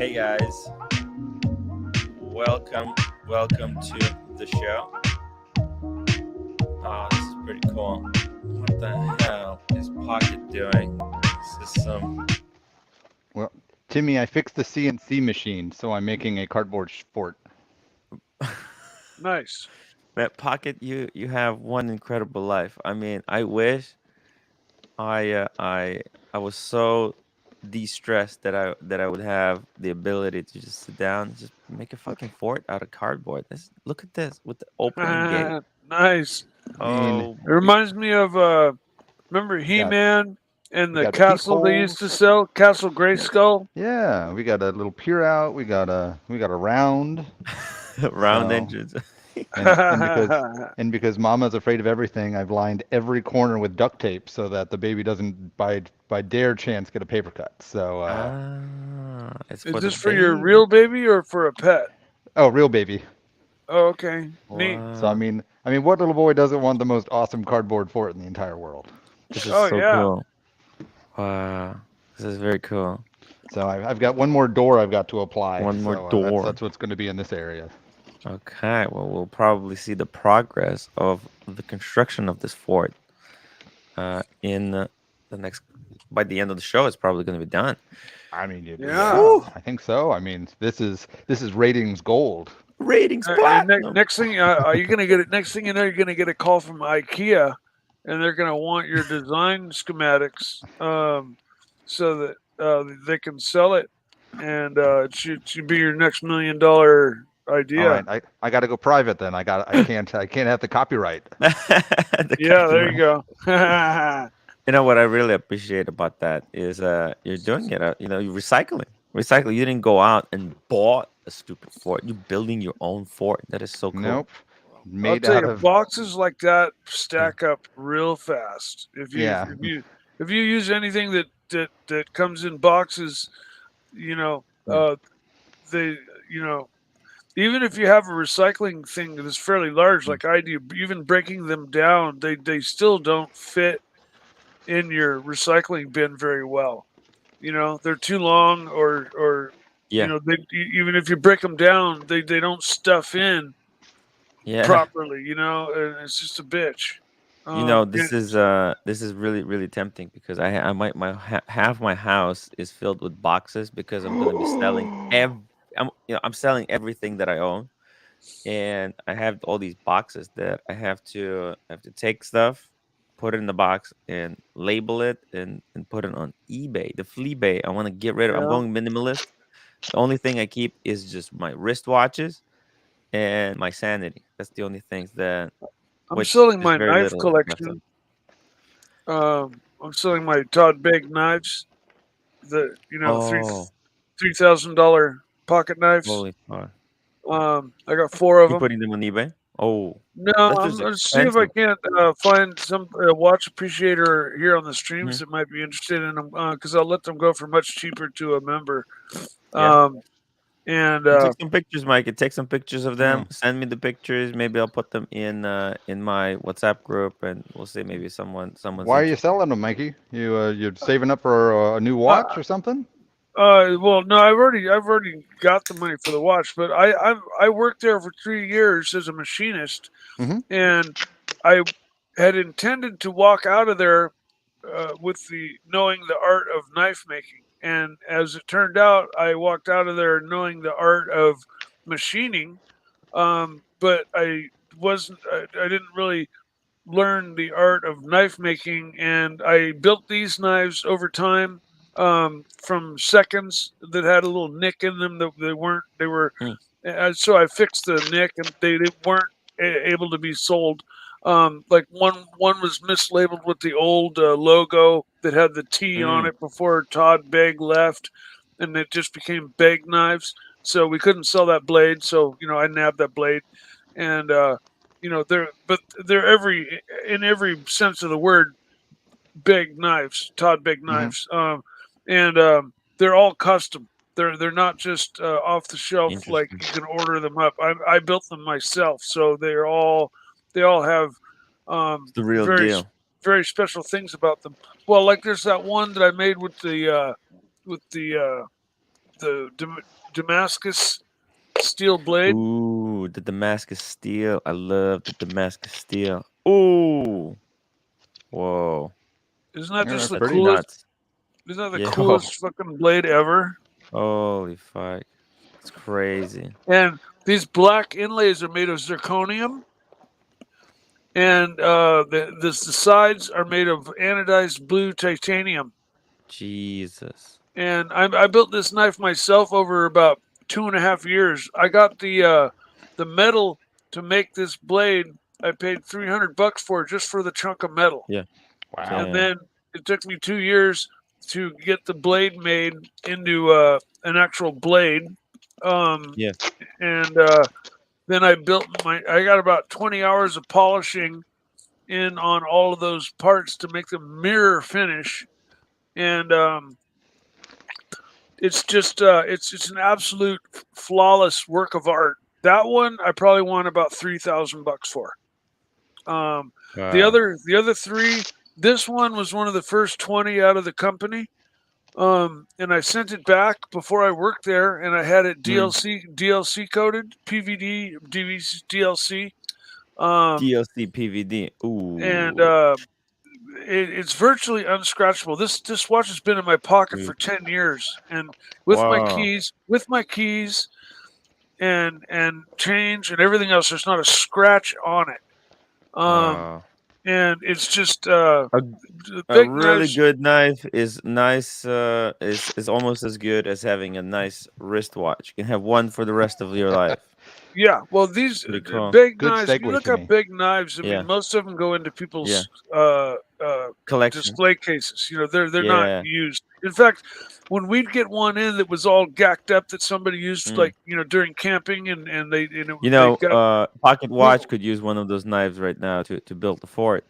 Hey guys, welcome to the show. Oh, this is pretty cool. What the hell is Pocket doing? This is some. Well, Timmy, I fixed the CNC machine, so I'm making a cardboard fort. Nice. Man, Pocket, you have one incredible life. I mean, I wish I was so de-stressed that I would have the ability to just sit down and just make a fucking fort out of cardboard. Look at this with the opening gate. Nice. I mean, It Oh, reminds me of remember we got He-Man and we the got castle they used to peepholes. sell, Castle Yeah, Grayskull. yeah. We got a little peer out. We got a round. round So engines. and because Mama's afraid of everything, I've lined every corner with duct tape so that the baby doesn't by dare chance get a paper cut. So It's Is for the this for your baby. real baby or for a pet? oh, real baby. Oh, okay. Neat. So I Wow, mean, I mean, what little boy doesn't want the most awesome cardboard fort in the entire world? this is Oh so yeah. cool. Wow, this is very cool. So I've got one more door I've got to apply. One more So that's door. that's what's going to be in this area. Okay, well, we'll probably see the progress of the construction of this fort in the next. By the end of the show, it's probably going to be done. I mean, Yeah. yeah, Whew, I think so. I mean, this is ratings gold. ratings platinum. Next thing, are you gonna get it? Next thing you know, you're gonna get a call from IKEA, and they're gonna want your design schematics, so that they can sell it, and it should be your next $1 million All right, idea. I got to go private then. I can't have the copyright. The Yeah, there copyright. you go. Yeah, You know what I really appreciate about that is you're doing it. You're recycling. Recycle. You didn't go out and bought a stupid fort. You're building your own fort. That is so cool. Nope, I'll made tell out you, of boxes like that Yeah. stack up real fast. If you yeah. if you if you use anything that comes in boxes, you know, Yeah. they you know even if you have a recycling thing that is fairly large, Mm. like I do, even breaking them down, they still don't fit in your recycling bin very well. They're too long, or Yeah. even if you break them down, they don't stuff in Yeah. properly. And it's just a bitch. This And, is really really tempting because I might half my house is filled with boxes because I'm gonna be selling I'm selling everything that I own, and I have all these boxes that I have to take stuff, put it in the box, and label it and put it on eBay. The flea bay. I want to get rid of. I'm yeah, going minimalist. The only thing I keep is just my wristwatches and my sanity. That's the only things that, I'm which selling is my very knife little left of. collection. I'm selling my Todd Bag knives. The Oh, $3,000 pocket knives. holy fuck. I got four of You them. putting them on eBay? Oh, No, that's I'm just gonna see if I expensive. can't find some watch appreciator here on the streams Mhm. that might be interested in them, because I'll let them go for much cheaper to a member. Yeah. Um, and You take some pictures, Mike. You take some pictures of them. Mm. Send me the pictures. Maybe I'll put them in my WhatsApp group, and we'll see. Maybe someone's Why are you interested. selling them, Mikey? You're saving up for a new uh, watch or something? well, no, I've already got the money for the watch, but I worked there for 3 years as a machinist, Mm-hmm. and I had intended to walk out of there with the knowing the art of knife making. And as it turned out, I walked out of there knowing the art of machining, but I didn't really learn the art of knife making, and I built these knives over time, from seconds that had a little nick in them that they weren't. They were Mm, So I fixed the nick, and they weren't able to be sold. Like one was mislabeled with the old logo that had the T on mm, it before Todd Begg left, and it just became Begg knives. So we couldn't sell that blade. So I nabbed that blade, and they're in every sense of the word big knives, Todd Big Mm-hmm. knives, and they're all custom. They're not just off the shelf, like interesting. you can order them up. I built them myself, so they all have It's the real very deal. very special things about them. Well, like there's that one that I made with the Damascus steel blade. Ooh, the Damascus steel. I love the Damascus steel. Ooh, whoa, Isn't that Yeah, just that's the that's pretty. coolest? nuts. Isn't that the Yeah. Oh, coolest fucking blade ever? holy fuck, it's crazy. And these black inlays are made of zirconium, and the sides are made of anodized blue titanium. Jesus. And I built this knife myself over about 2.5 years. I got the metal to make this blade. I paid $300 for it just for the chunk of metal, Yeah. and Wow. Yeah. then it took me 2 years to get the blade made into an actual blade. Um, Yeah. and then I built my. I got about 20 hours of polishing in on all of those parts to make them mirror finish, and it's just it's an absolute flawless work of art. That one I probably won about $3,000 for. Um, Wow. the other three, this one was one of the first 20 out of the company. And I sent it back before I worked there, and I had it Mm. DLC coded, PVD DLC. Um, DLC PVD. and Ooh. it's virtually unscratchable. This watch has been in my pocket for Dude. 10 years, and Wow. with my keys and change and everything else, there's not a scratch on it. Um, Wow. and it's just A a big really knives. good knife is nice. Is almost as good as having a nice wristwatch. You can have one for the rest of your life. Yeah, well, these Pretty cool. big Good knives. If you segue, look up Timmy. big knives, I mean, Yeah. most of them go into Yeah. people's Collection. display cases. You know, they're not Yeah. used. In fact, when we'd get one in that was all gacked up that somebody used, Mm. like during camping, and You they know, got Pocket we, Watch could use one of those knives right now to build the fort.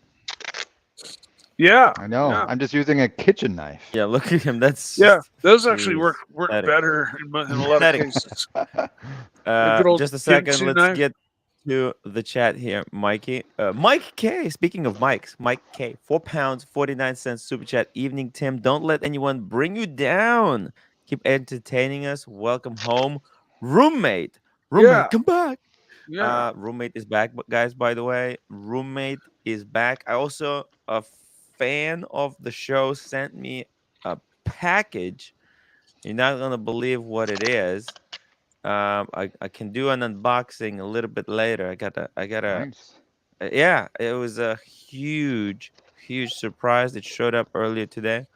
yeah, I know. yeah, I'm just using a kitchen knife. Yeah, look at him. That's yeah. just Those actually jeez. work Pathetic. better in a lot of Pathetic. cases. A good old Just a second. Ginsu Let's knife. get to the chat here, Mikey. Mike K. Speaking of Mikes, Mike K. £4, 49 cents super chat. Evening, Tim. Don't let anyone bring you down. Keep entertaining us. Welcome home, roommate. Roommate, Yeah, come back. yeah, Roommate is back, guys. By the way, roommate is back. I also a fan of the show sent me a package. You're not gonna believe what it is. I can do an unboxing a little bit later. I got a Nice. yeah. It was a huge surprise. It showed up earlier today.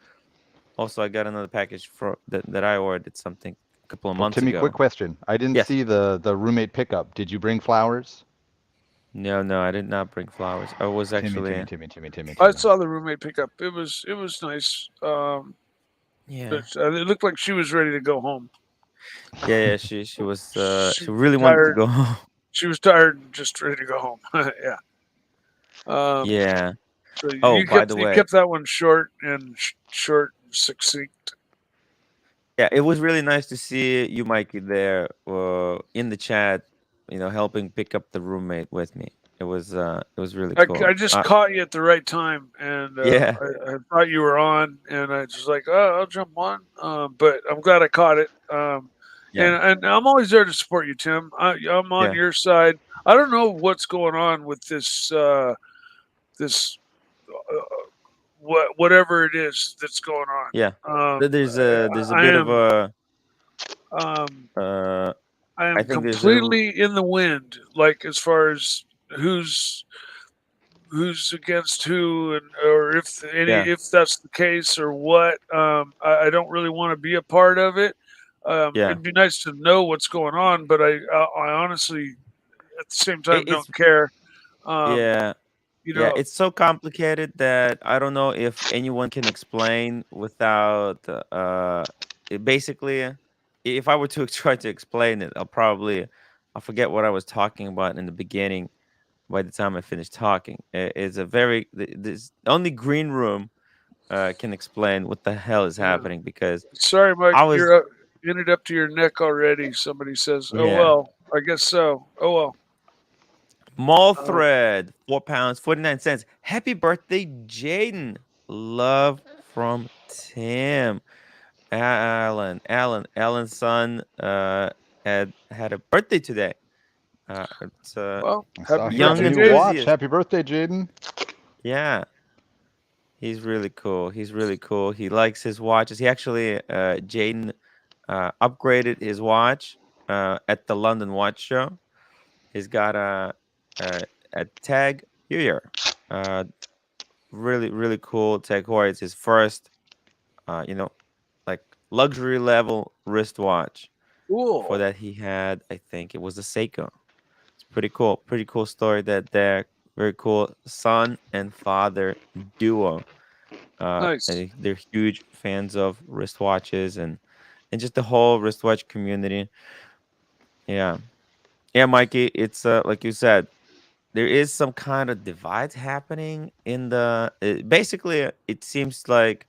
Also, I got another package for that I ordered something a couple of Well, months Timmy, quick ago. question. I didn't Yes. see the roommate pickup. Did you bring flowers? No, no, I did not bring flowers. I was Timmy, Timmy, actually Timmy, Timmy, Timmy, I Timmy. saw the roommate pickup. It was nice. yeah. But it looked like she was ready to go home. Yeah, yeah. She was She she was really wanted to tired. go home. She was tired and just ready to go home. Yeah. Um, Yeah. so Oh, by the you way, kept that one short and short and succinct. yeah, it was really nice to see you, Mikey, there in the chat. Helping pick up the roommate with me. It was really I cool. just caught you at the right time, and Yeah, I thought you were on, and I was like, oh, I'll jump on. But I'm glad I caught it. yeah, And I'm always there to support you, Tim. I'm on yeah, your side. I don't know what's going on with this whatever it is that's going yeah. on. There's a I bit of am a um, uh I I am think there's a completely in the wind, like as far as who's who's against who, and or yeah, if that's the case or what. I don't really want to be a part of it. yeah. It'd be nice to know what's going on, but I honestly, at the same It, time, don't it's care. Um, yeah, you yeah. know, It's so complicated that I don't know if anyone can explain without basically, if I were to try to explain it, I'll forget what I was talking about in the beginning by the time I finish talking. It's a very this only green room can explain what the hell is yeah. happening because Sorry, Mike, I was you're in it up to your neck already. Somebody says, "Oh yeah. well, I guess so." Oh well. Mall Um, thread, £4, 49 cents. Happy birthday, Jaden. Love from Tim. Alan's son had a birthday today. It's Well, I saw happy he got a young birthday, new Jaden. watch. enthusiast. Happy birthday, Jaden. Yeah, he's really cool. He's really cool. He likes his watches. He actually, Jaden, upgraded his watch at the London Watch Show. He's got a, a tag here. Uh, really cool tag Heuer. It's his first, you know, like luxury level wristwatch. Before Cool. that, he had, I think it was a Seiko. It's pretty cool. Pretty cool story that they're very cool son and father duo. Nice. They're huge fans of wristwatches and just the whole wristwatch community. Yeah, yeah, Mikey. It's like you said, there is some kind of divide happening in the. Basically, it seems like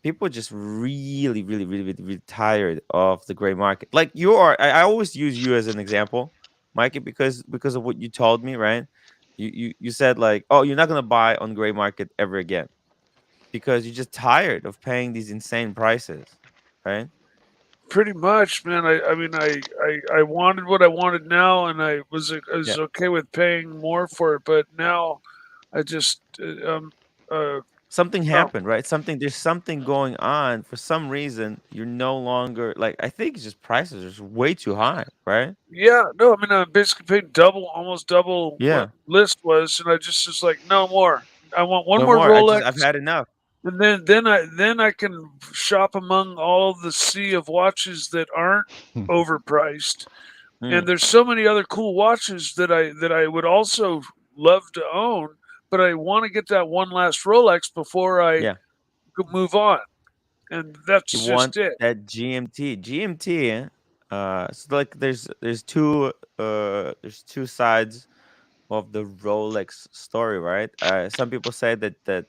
people are just really tired of the gray market. Like you are, I always use you as an example, Mikey, because of what you told me, right? You said like, oh, you're not gonna buy on gray market ever again because you're just tired of paying these insane prices, right? Pretty much, man. I mean, I wanted what I wanted now, and I was Yeah. okay with paying more for it. But now, I just uh Something no. happened, right? There's something going on. For some reason, you're no longer like I think it's just prices are just way too high, right? Yeah, no. I mean, I basically paid double, almost double what Yeah. list was, and I just was like, no more. I want one No more more. I've Rolex, had enough. and then I can shop among all the sea of watches that aren't overpriced. And Mm, there's so many other cool watches that I would also love to own, but I want to get that one last Rolex before I yeah. move on, and You that's want just it. that GMT. GMT, so like there's two sides of the Rolex story, right? Some people say that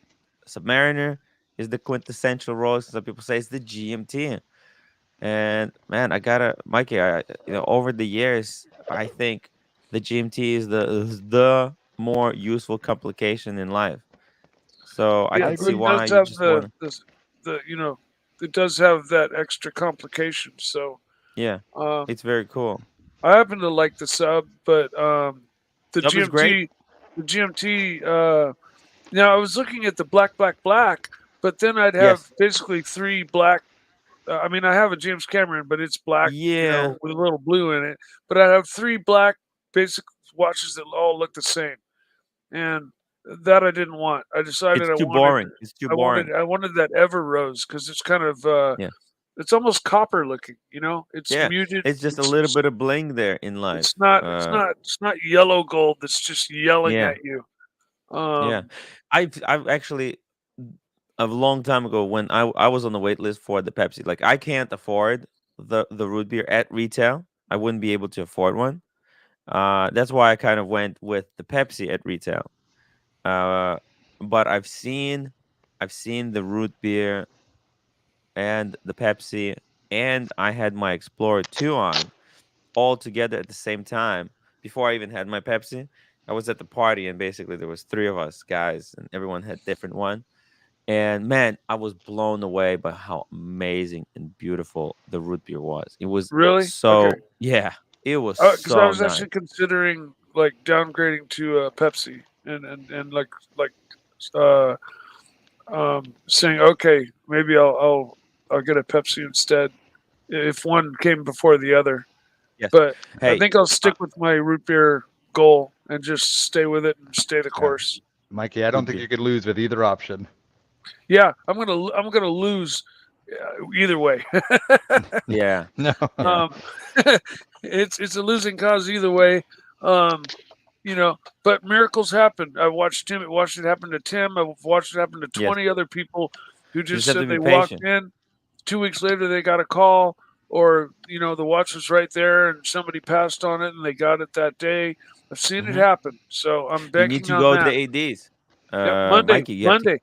Submariner is the quintessential Rolex. Some people say it's the GMT. And man, I gotta, Mikey. Over the years, I think the GMT is the more useful complication in life. So I Yeah, I could see agree. it why does you have just want to. the it does have that extra complication. So Yeah, um, it's very cool. I happen to like the sub, but the Sub is great. GMT. Now I was looking at the black, but then I'd have Yes. basically three black. I mean, I have a James Cameron, but it's black, Yeah. with a little blue in it. But I have three black basic watches that all look the same, and that I didn't want. I decided It's too boring. It's too boring. I wanted that Ever Rose because it's kind of Yeah. it's almost copper looking. It's Yeah. muted. It's just a little bit of bling there in life. It's not yellow gold that's just yelling Yeah. at you. Yeah. Um, I've actually a long time ago when I was on the wait list for the Pepsi. Like I can't afford the root beer at retail. I wouldn't be able to afford one. That's why I kind of went with the Pepsi at retail. Uh, but I've seen the root beer and the Pepsi, and I had my Explorer 2 on all together at the same time. Before I even had my Pepsi, I was at the party and basically there was three of us guys and everyone had different one. And man, I was blown away by how amazing and beautiful the root beer was. It was really? Okay. so yeah, it was Because I so was nice. actually considering like downgrading to Pepsi and like uh, saying okay, maybe I'll get a Pepsi instead if one came before the other. Yes. But I Hey, think I'll uh, stick with my root beer goal and just stay with it and stay the Yeah. course. Mikey, I don't good think deal. you could lose with either option. Yeah, I'm gonna lose either way. Yeah. No. Yeah. um, it's a losing cause either way. Um, but miracles happen. Watched it happen to Tim. I've watched it happen to Yes. 20 other people who You just just have to said be they walked patient. in. 2 weeks later, they got a call, or the watch was right there, and somebody passed on it, and they got it that day. I've seen it Hmm. happen, so I'm You need banking to on go to the that. ADs. Yep, Mikey, you have to.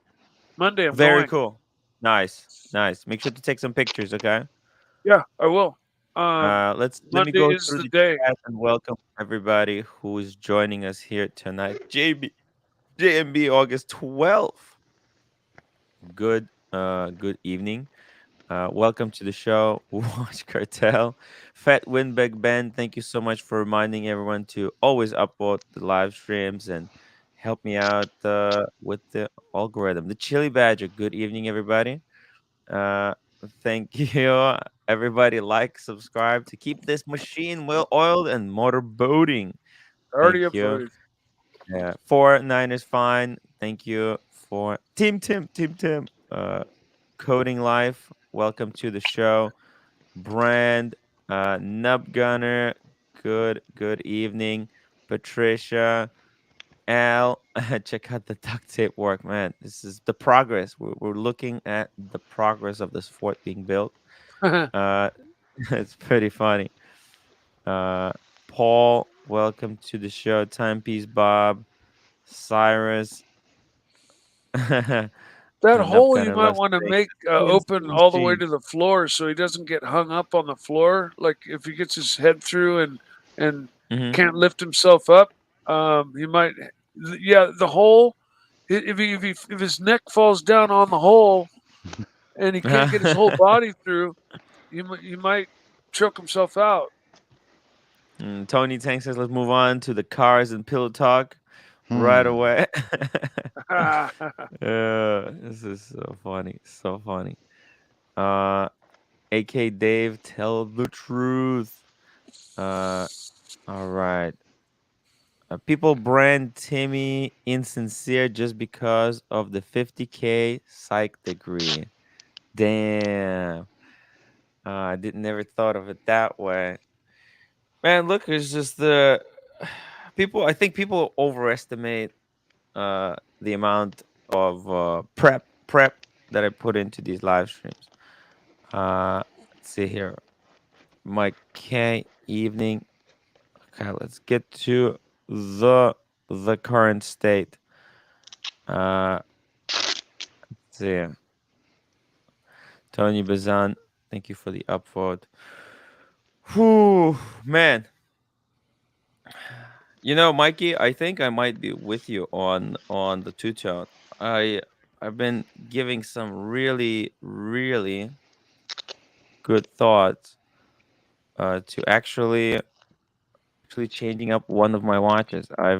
Monday, I'm Very going. cool. Nice. Nice. Make sure to take some pictures, okay? Yeah, I will. Let me Monday go is through the the day. chat and welcome everybody who is joining us here tonight. JMB August 12th. Good evening. Welcome to the show, Watch Cartel. Fat Winbeg Ben, thank you so much for reminding everyone to always upvote the live streams and help me out with the algorithm. The Chili Badger, good evening, everybody. Uh, thank you, everybody. Like, subscribe to keep this machine well oiled and motorboating. Already Thank you. upvoted. Yeah, 4 9 is fine. Thank you for Team Tim. Coding Life. Welcome to the show. Brand, Nub Gunner. Good evening. Patricia, Al. Check out the duct tape work, man. This is the progress. We're looking at the progress of this fort being built. Uh, it's pretty funny. Uh, Paul, welcome to the show. Timepiece Bob, Cyrus. That Nub hole you Gunner might loves want to steak. make open CNC all the way machine. to the floor so he doesn't get hung up on the floor. Like if he gets his head through and Hmm. can't lift himself up, he might. Yeah, the hole. If his neck falls down on the hole and he can't get his whole body through, he might choke himself out. Tony Tank says, let's move on to the cars and pillow talk right Hmm. away. This is so funny. So funny. Uh, AK Dave, tell the truth. Uh, all right. People brand Timmy insincere just because of the 50K psych degree. Damn. I didn't never thought of it that way. Man, look, it's just the people. I think people overestimate the amount of prep that I put into these live streams. Let's see here. My K evening. Okay, let's get to the the current state. Let's see. Tony Bazan, thank you for the upvote. Whew, man. Mikey, I think I might be with you on the two tone. I I've been giving some really good thoughts to actually changing up one of my watches. I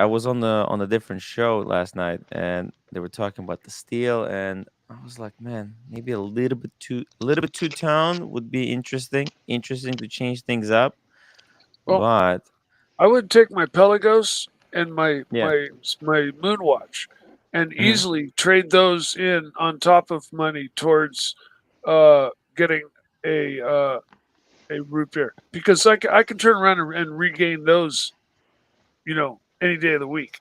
was on a different show last night and they were talking about the steel and I was like, man, maybe a little bit two tone would be interesting to change things up. Well, But I would take my Pelagos and yeah. my Moonwatch, and Hmm. easily trade those in on top of money towards uh, getting a uh, a root beer because I can turn around and regain those, any day of the week.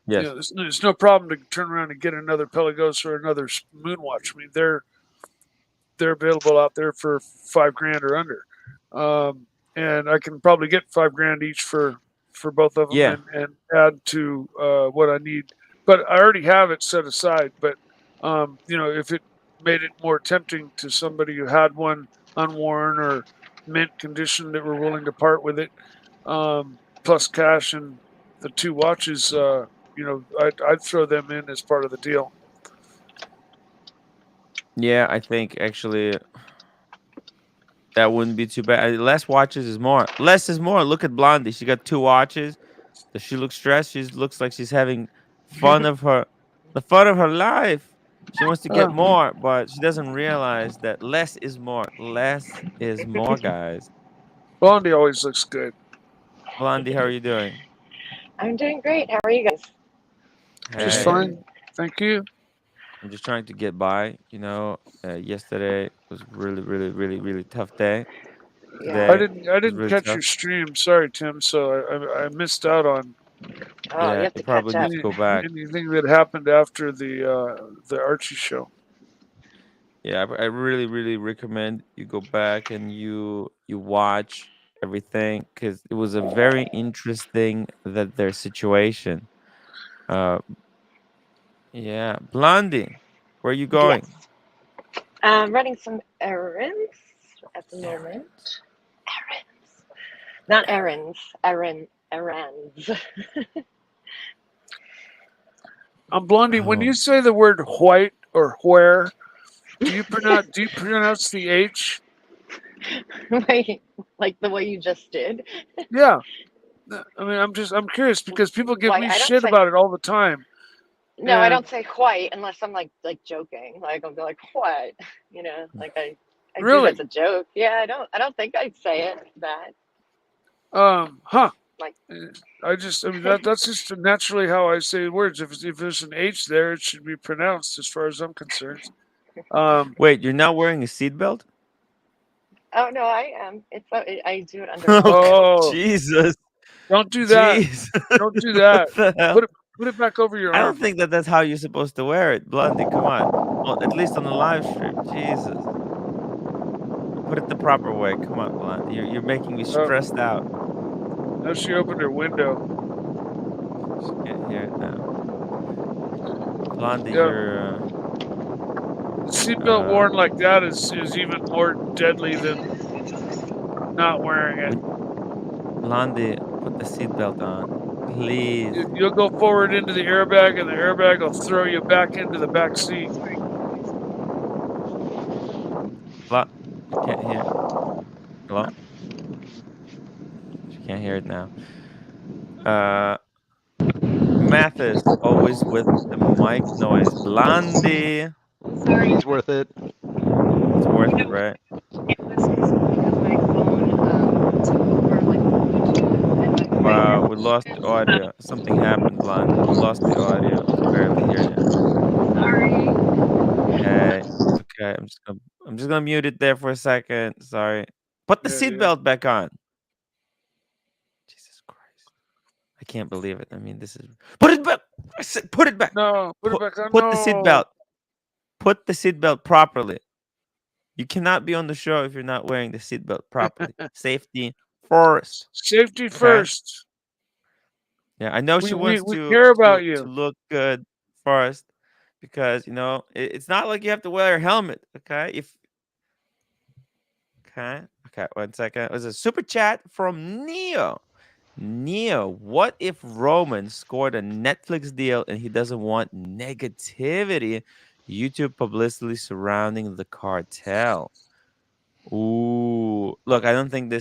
Yes. There's no problem to turn around and get another Pelagos or another Moonwatch. I mean, they're available out there for 5 grand or under, um, and I can probably get 5 grand each for both of them, Yeah. and add to what I need. But I already have it set aside. But if it made it more tempting to somebody who had one unworn or mint condition that were willing to part with it, plus cash and the two watches, I'd throw them in as part of the deal. Yeah, I think actually that wouldn't be too bad. Less watches is more. Less is more. Look at Blondie. She got two watches. Does she look stressed? She looks like she's having fun of her the fun of her life. She wants to get Uh, more, but she doesn't realize that less is more. Less is more, guys. Blondie always looks good. Blondie, how are you doing? I'm doing great. How are you guys? Just Hey, fine. Thank you. I'm just trying to get by. Yesterday was really tough day. Yeah. I Today didn't I was didn't really catch tough. your stream. Sorry, Tim. So I missed out on Oh, you Yeah, have you to probably catch need up. to any go back. anything that happened after the Archie show. Yeah, I really recommend you go back and you watch everything because it was a very interesting that their situation. Uh, yeah, Blondie, where are you going? Yes. I'm running some errands at the moment. Errands. Errands. Not errands. Errands. Blondie, when Oh, you say the word white or where, Do you pronounce the H? Wait, like the way you just did? Yeah. I mean, I'm curious because people give Why me I don't shit say about it all the time, no, I don't and say white unless I'm like joking. Like I'll be like what, like I do it as really, a joke. Yeah, I don't think I'd say it that huh? like Eh, I mean that's just naturally how I say words. If there's an H there, it should be pronounced as far as I'm concerned. Um, Wait, you're not wearing a seatbelt? oh no, I am. I do it under Oh, my oh, Jesus. don't do that. Jeez. Don't do What that. the hell? Put it back over your I don't arm. think that that's how you're supposed to wear it, Blondie. Come on. Well, at least on the live stream. Jesus. Put it the proper way. Come on, Blondie. You're making me Oh, stressed out. now she opened her window. She can't hear it now. Blondie, Yeah, you're the seatbelt uh worn like that is even more deadly than not wearing it. when Blondie, put the seatbelt on. Please. You'll go forward into the airbag, and the airbag will throw you back into the back seat. Blo- I can't hear. Hello? She can't hear it now. Uh Mathis, always with the mic noise. Blondie. sorry. It's worth it. It's worth it, right? It was because my phone took over like Bluetooth and my Wow, we lost the earphones. audio. Something happened, Blondie. We lost the audio. I can barely hear you. Sorry. Okay, it's okay. I'm just gonna mute it there for a second. Sorry. Put the Yeah, yeah. seatbelt back on. Jesus Christ. I can't believe it. I mean, this is put it back. I said put it back. No, put it Put back on. put the No. seatbelt. Put the seatbelt properly. You cannot be on the show if you're not wearing the seatbelt properly. Safety first. Safety Okay? first. Yeah, I know We, she we wants we to care about to you. look good first because it's not like you have to wear a helmet. Okay, if okay, 1 second. It was a super chat from Neo. Neo, what if Roman scored a Netflix deal and he doesn't want negativity, YouTube publicity surrounding the cartel? Ooh, look, I don't think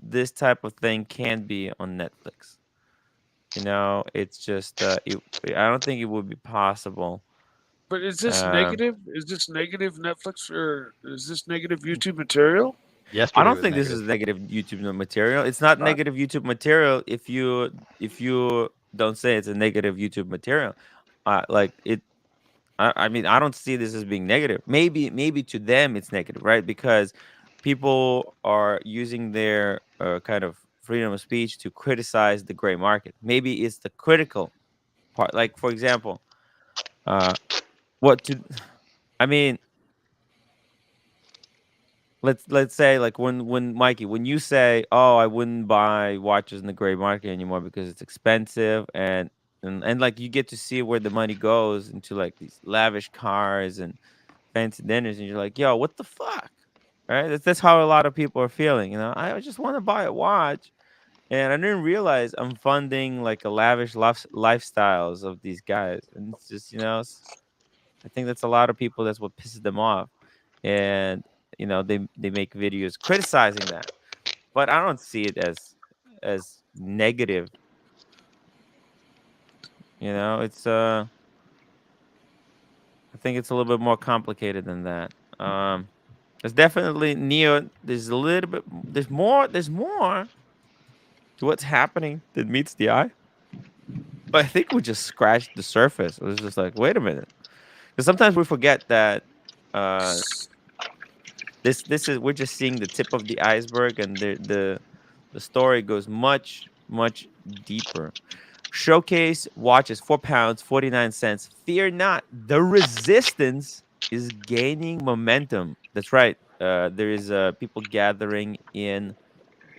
this type of thing can be on Netflix. It's just I don't think it would be possible. But is this Um, negative? Is this negative Netflix or is this negative YouTube material? I Yesterday don't was think this is negative. negative YouTube material. It's not Uh, negative YouTube material if you don't say it's a negative YouTube material. Like it. I mean, I don't see this as being negative. Maybe to them it's negative, right? Because people are using their kind of freedom of speech to criticize the gray market. Maybe it's the critical part. Like, for example, uh, what to I mean, let's say like when Mikey, when you say, "Oh, I wouldn't buy watches in the gray market anymore because it's expensive," and like you get to see where the money goes into like these lavish cars and fancy dinners, and you're like, "Yo, what the fuck?" Right? That's how a lot of people are feeling. I just want to buy a watch, and I didn't realize I'm funding like a lavish lifestyles of these guys, and it's just I think that's a lot of people. That's what pisses them off, and they make videos criticizing that. But I don't see it as negative. It's I think it's a little bit more complicated than that. There's definitely Neo. There's a little bit. There's more. There's more to what's happening than meets the eye. But I think we just scratched the surface. It was just like, wait a minute, because sometimes we forget that uh, this is we're just seeing the tip of the iceberg, and the story goes much much deeper. Showcase watches £4 49 cents. Fear not, the resistance is gaining momentum. That's right. There is people gathering in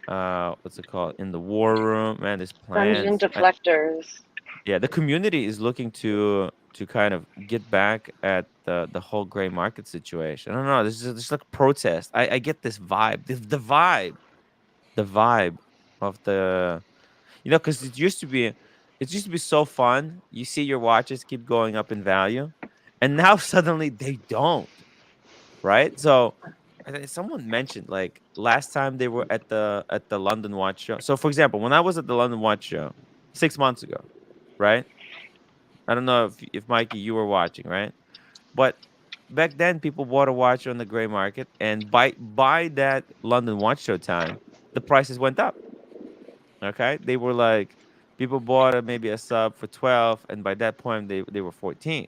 what's it called, in the war room. Man, there's Dungeon plans. deflectors. Yeah, the community is looking to kind of get back at the whole gray market situation. I don't know. This is like protest. I get this vibe. The vibe of because it used to be. It used to be so fun. You see your watches keep going up in value, and now suddenly they don't, right? So I think someone mentioned like last time they were at the London Watch Show. So for example, when I was at the London Watch Show 6 months ago, right? I don't know if Mikey you were watching, right? But back then people bought a watch on the gray market, and by that London Watch Show time, the prices went up. Okay, they were like people bought maybe a sub for 12, and by that point they were 14.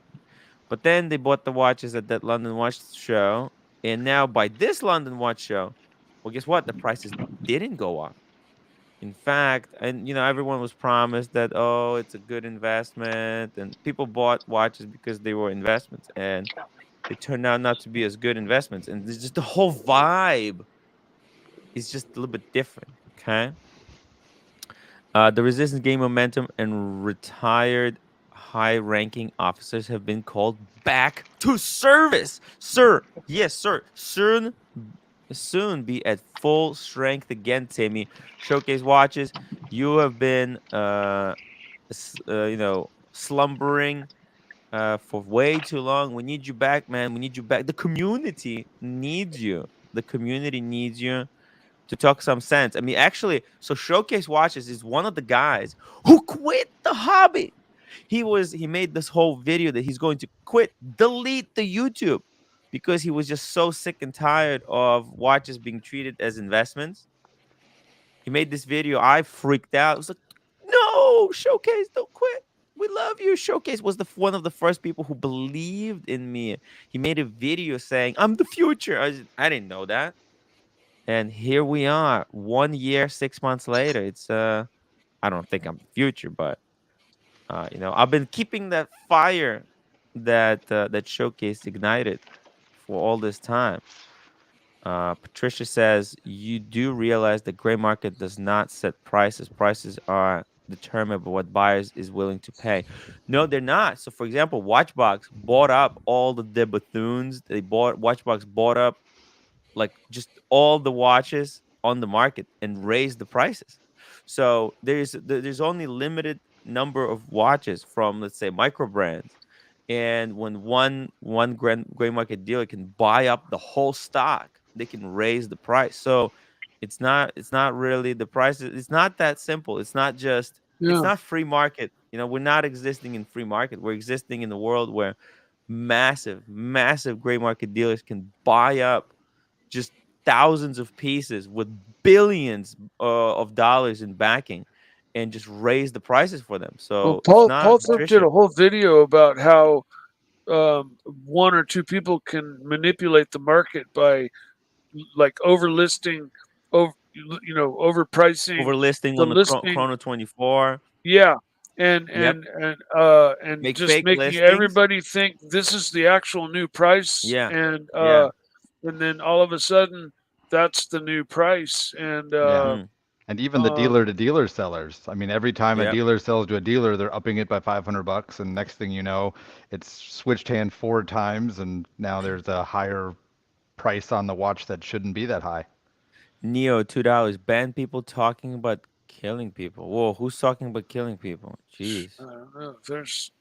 But then they bought the watches at that London Watch Show, and now by this London Watch Show, well, guess what? The prices didn't go up. In fact, and everyone was promised that, oh, it's a good investment, and people bought watches because they were investments, and they turned out not to be as good investments, and it's just the whole vibe is just a little bit different. Okay. The resistance gained momentum, and retired high-ranking officers have been called back to service, sir. Yes, sir. Soon be at full strength again, Timmy. Showcase watches. You have been, slumbering for way too long. We need you back, man. We need you back. The community needs you. The community needs you to talk some sense. I mean, actually, so Showcase Watches is one of the guys who quit the hobby. He made this whole video that he's going to quit, delete the YouTube because he was just so sick and tired of watches being treated as investments. He made this video. I freaked out. I was like, "No, Showcase, don't quit. We love you." Showcase was one of the first people who believed in me. He made a video saying, "I'm the future." I didn't know that. And here we are, 1 year, 6 months later. It's I don't think I'm the future, but I've been keeping that fire that Showcase ignited for all this time. Patricia says you do realize the gray market does not set prices. Prices are determined by what buyers is willing to pay. No, they're not. So, for example, Watchbox bought up all the Bethunes. Watchbox bought up like just all the watches on the market and raise the prices. So there's only limited number of watches from, let's say, micro brands, and when one gray market dealer can buy up the whole stock, they can raise the price. So it's not really the price. It's not that simple. It's Yeah. not free market. We're not existing in free market. We're existing in a world where massive gray market dealers can buy up just thousands of pieces with billions of dollars in backing and just raise the prices for them. Well, So it's Paul not Thorpe did Patricia a whole video about how one or two people can manipulate the market by like overlisting, over overpricing overlisting the on the listing. Chrono 24. Yeah, and Yep. Make just fake making listings. everybody think this is the actual new price, Yeah. Yeah. and then all of a sudden that's the new price, and Yeah. Mm-hmm. And even the uh, dealer to dealer sellers. I mean, every time a Yep. dealer sells to a dealer, they're upping it by $500, and next thing you know, it's switched hand 4 times, and now there's a higher price on the watch that shouldn't be that high. Neo $2. Ban people talking about killing people. Whoa, who's talking about killing people? I Jeez. don't know. There's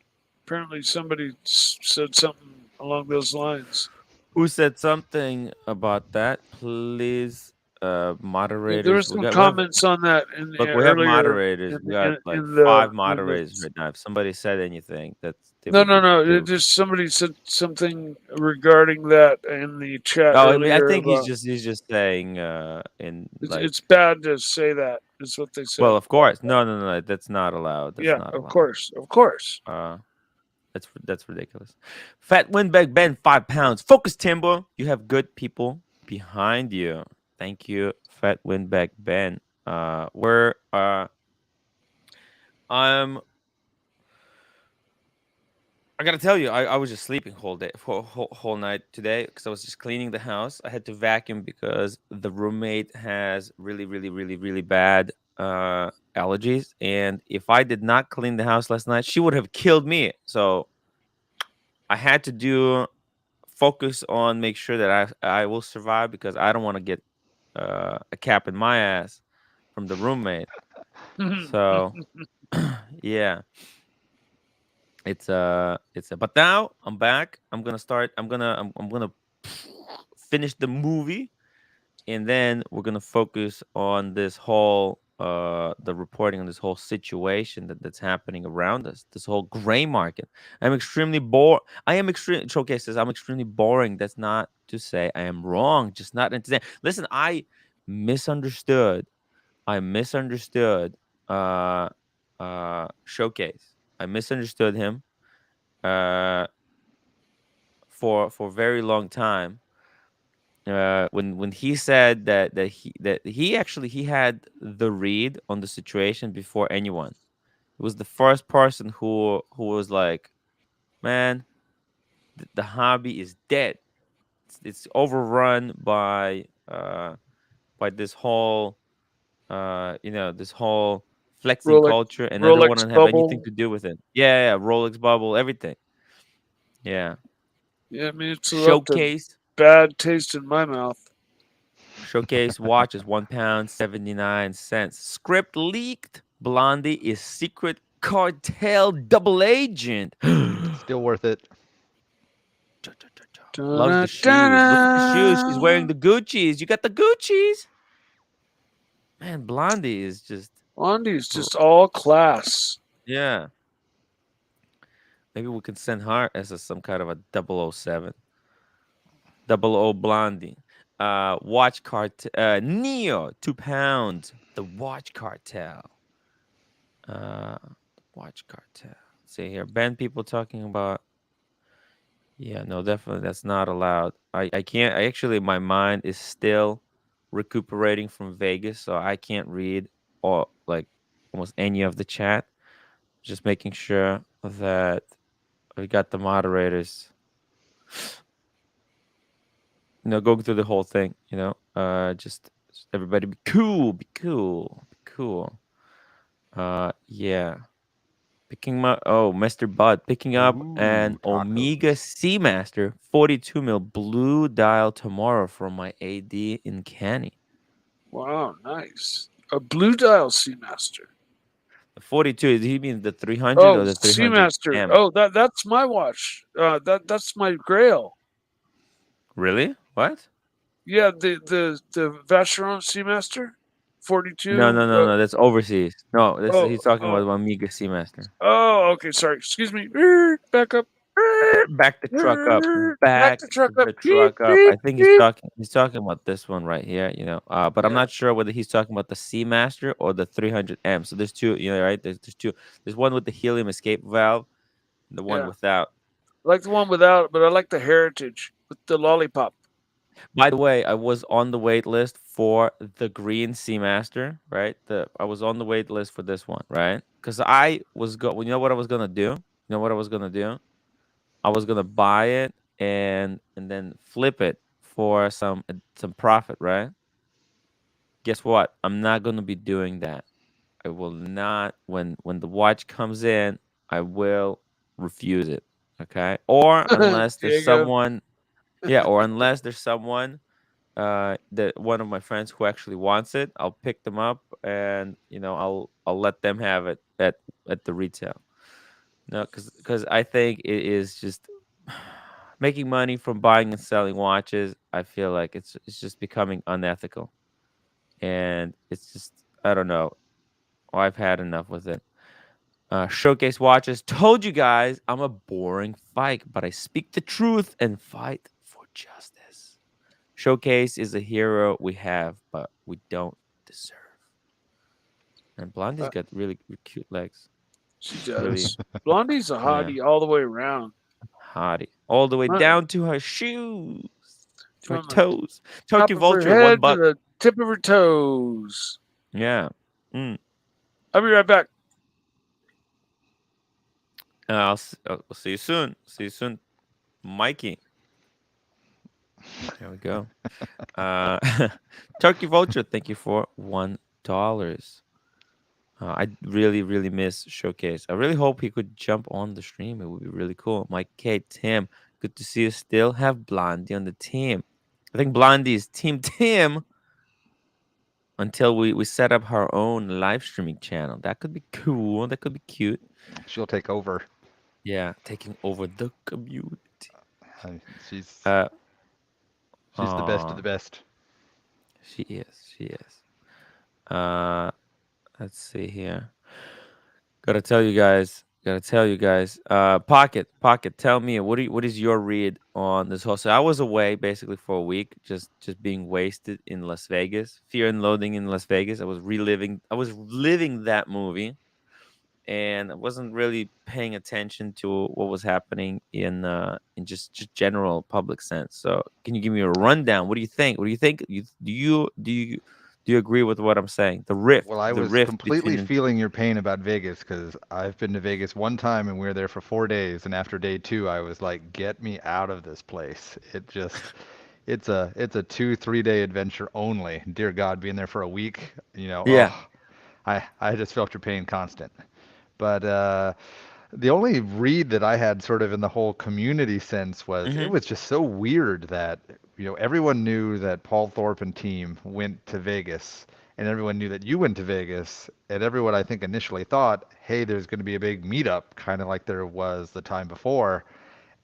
apparently somebody said something along those lines. Who said something about that? Please, There moderators. was some comments on that in Look, we have earlier moderators. We got like in five the moderators right now. If somebody said anything, they no, would no, be no. they It would be. just somebody said something regarding that in the chat Oh, I mean, I earlier think about he's just saying in like, it's bad to say that is what they said. well, of course, no, that's not allowed. That's Yeah, not of allowed. course, of course. Uh, that's ridiculous. Fat Windbag Ben, 5 pounds. Focus, Timber. You have good people behind you. Thank you, Fat Windbag Ben. We're I'm I gotta tell you, I was just sleeping whole day, for whole night today because I was just cleaning the house. I had to vacuum because the roommate has really bad allergies, and if I did not clean the house last night, she would have killed me. So I had to do focus on make sure that I will survive because I don't want to get a cap in my ass from the roommate. So Yeah, it's a. But now I'm back. I'm gonna start. I'm gonna finish the movie, and then we're gonna focus on this whole the reporting on this whole situation that's happening around us, this whole gray market. I am extremely showcases. I'm extremely boring. That's not to say I am wrong, just not understand. Listen, misunderstood I misunderstood uh Showcase. I misunderstood him uh for a very long time. When he said that he actually he had the read on the situation before anyone. He was the first person who was like, "Man, the hobby is dead. It's overrun by this whole this whole flexing Rolex culture, and I don't want Rolex to have anything bubble. to do with it." Yeah, yeah, Rolex bubble, everything. Yeah. Yeah, I mean it's left a Showcase bad taste in my mouth. Showcase watch is £1 79 cents. Script leaked. Blondie is secret cartel double agent. Still worth it. Loves Dun, the shoes. Look at the shoes. She's wearing dun. the Gucci's. You got the Gucci's. Man, Blondie is just Blondie's r- just all class. yeah. Maybe we can send her as some kind of a 007. Double O Blondie. Watch cart Neo, £2. The watch cartel. Uh watch cartel. Let's see here. Ban people talking about yeah, no, definitely that's not allowed. I can't I actually my mind is still recuperating from Vegas, so I can't read or like almost any of the chat. Just making sure that we got the moderators, going through the whole thing, just everybody be cool, be cool, be cool. Yeah. Mr. Bud picking up an Ooh, Omega tacos. Seamaster 42 mil blue dial tomorrow from my AD in Canny. Wow, nice. A blue dial Seamaster. The 42, he means the 300 or Oh, the 300 Seamaster. M? Oh, that's my watch. That's my Grail. Really? What? Yeah, the Vacheron Seamaster, No, 42. no, no, no. That's overseas. No, this Oh he's talking oh about Omega Seamaster. oh. Okay, sorry. Excuse me. Back up. Back the truck up. Back Back the truck up. the Beep truck up. beep I think he's beep. talking about this one right here, but I'm Yeah not sure whether he's talking about the Seamaster or the 300M. So there's two, right? There's two. There's one with the helium escape valve, and the one yeah. without. I like the one without, but I like the Heritage with the lollipop. By the way, I was on the wait list for the green Seamaster, right? I was on the wait list for this one, right? Because you know what I was gonna do? You know what I was gonna do? I was gonna buy it and then flip it for some profit, right? Guess what? I'm not gonna be doing that. I will not when the watch comes in, I will refuse it. Okay? Or unless there's Diego. someone yeah, or unless there's someone that one of my friends who actually wants it, I'll pick them up and I'll let them have it at the retail. No, because I think it is just making money from buying and selling watches. I feel like it's just becoming unethical, and it's just I don't know. I've had enough with it. Showcase watches. Told you guys I'm a boring fight, but I speak the truth and fight for justice. Showcase is a hero we have, but we don't deserve. And Blondie's Uh, got really cute legs. she Really, does. Blondie's a yeah. hottie all the way around. Hottie. All the way Uh, down to her shoes, to her From the toes. top Tokyo of her Vulture, one head to buck. the tip of her toes. Yeah. Mm. I'll be right back. I'll see you soon. See you soon, Mikey. There we go. Uh, Turkey Vulture, thank you for $1. I really, really miss Showcase. I really hope he could jump on the stream. It would be really cool. Mike K, Tim, good to see you still have Blondie on the team. I think Blondie is Team Tim. until we set up our own live streaming channel. That could be cool. That could be cute. She'll take over. Yeah, taking over the community. I, she's Uh, she's the best of the oh, best. she is. She is. Uh, let's see here. Gotta tell you guys. Gotta tell you guys. Pocket. Tell me what is your read on this whole? So I was away basically for a week, just being wasted in Las Vegas. Fear and Loathing in Las Vegas. I was reliving. I was living that movie, and I wasn't really paying attention to what was happening in just general public sense. So can you give me a rundown? What do you think? What do you think? Do you agree with what I'm saying? Well, I The was rift completely between feeling your pain about Vegas because I've been to Vegas one time and we were there for 4 days, and after day two, I was like, "Get me out of this place." It's a 2 3 day adventure only. Dear God, being there for a week, yeah. I just felt your pain constant. But the only read that I had sort of in the whole community sense was it Hmm. was just so weird that everyone knew that Paul Thorpe and team went to Vegas, and everyone knew that you went to Vegas, and everyone I think initially thought, hey, there's going to be a big meetup, kind of like there was the time before,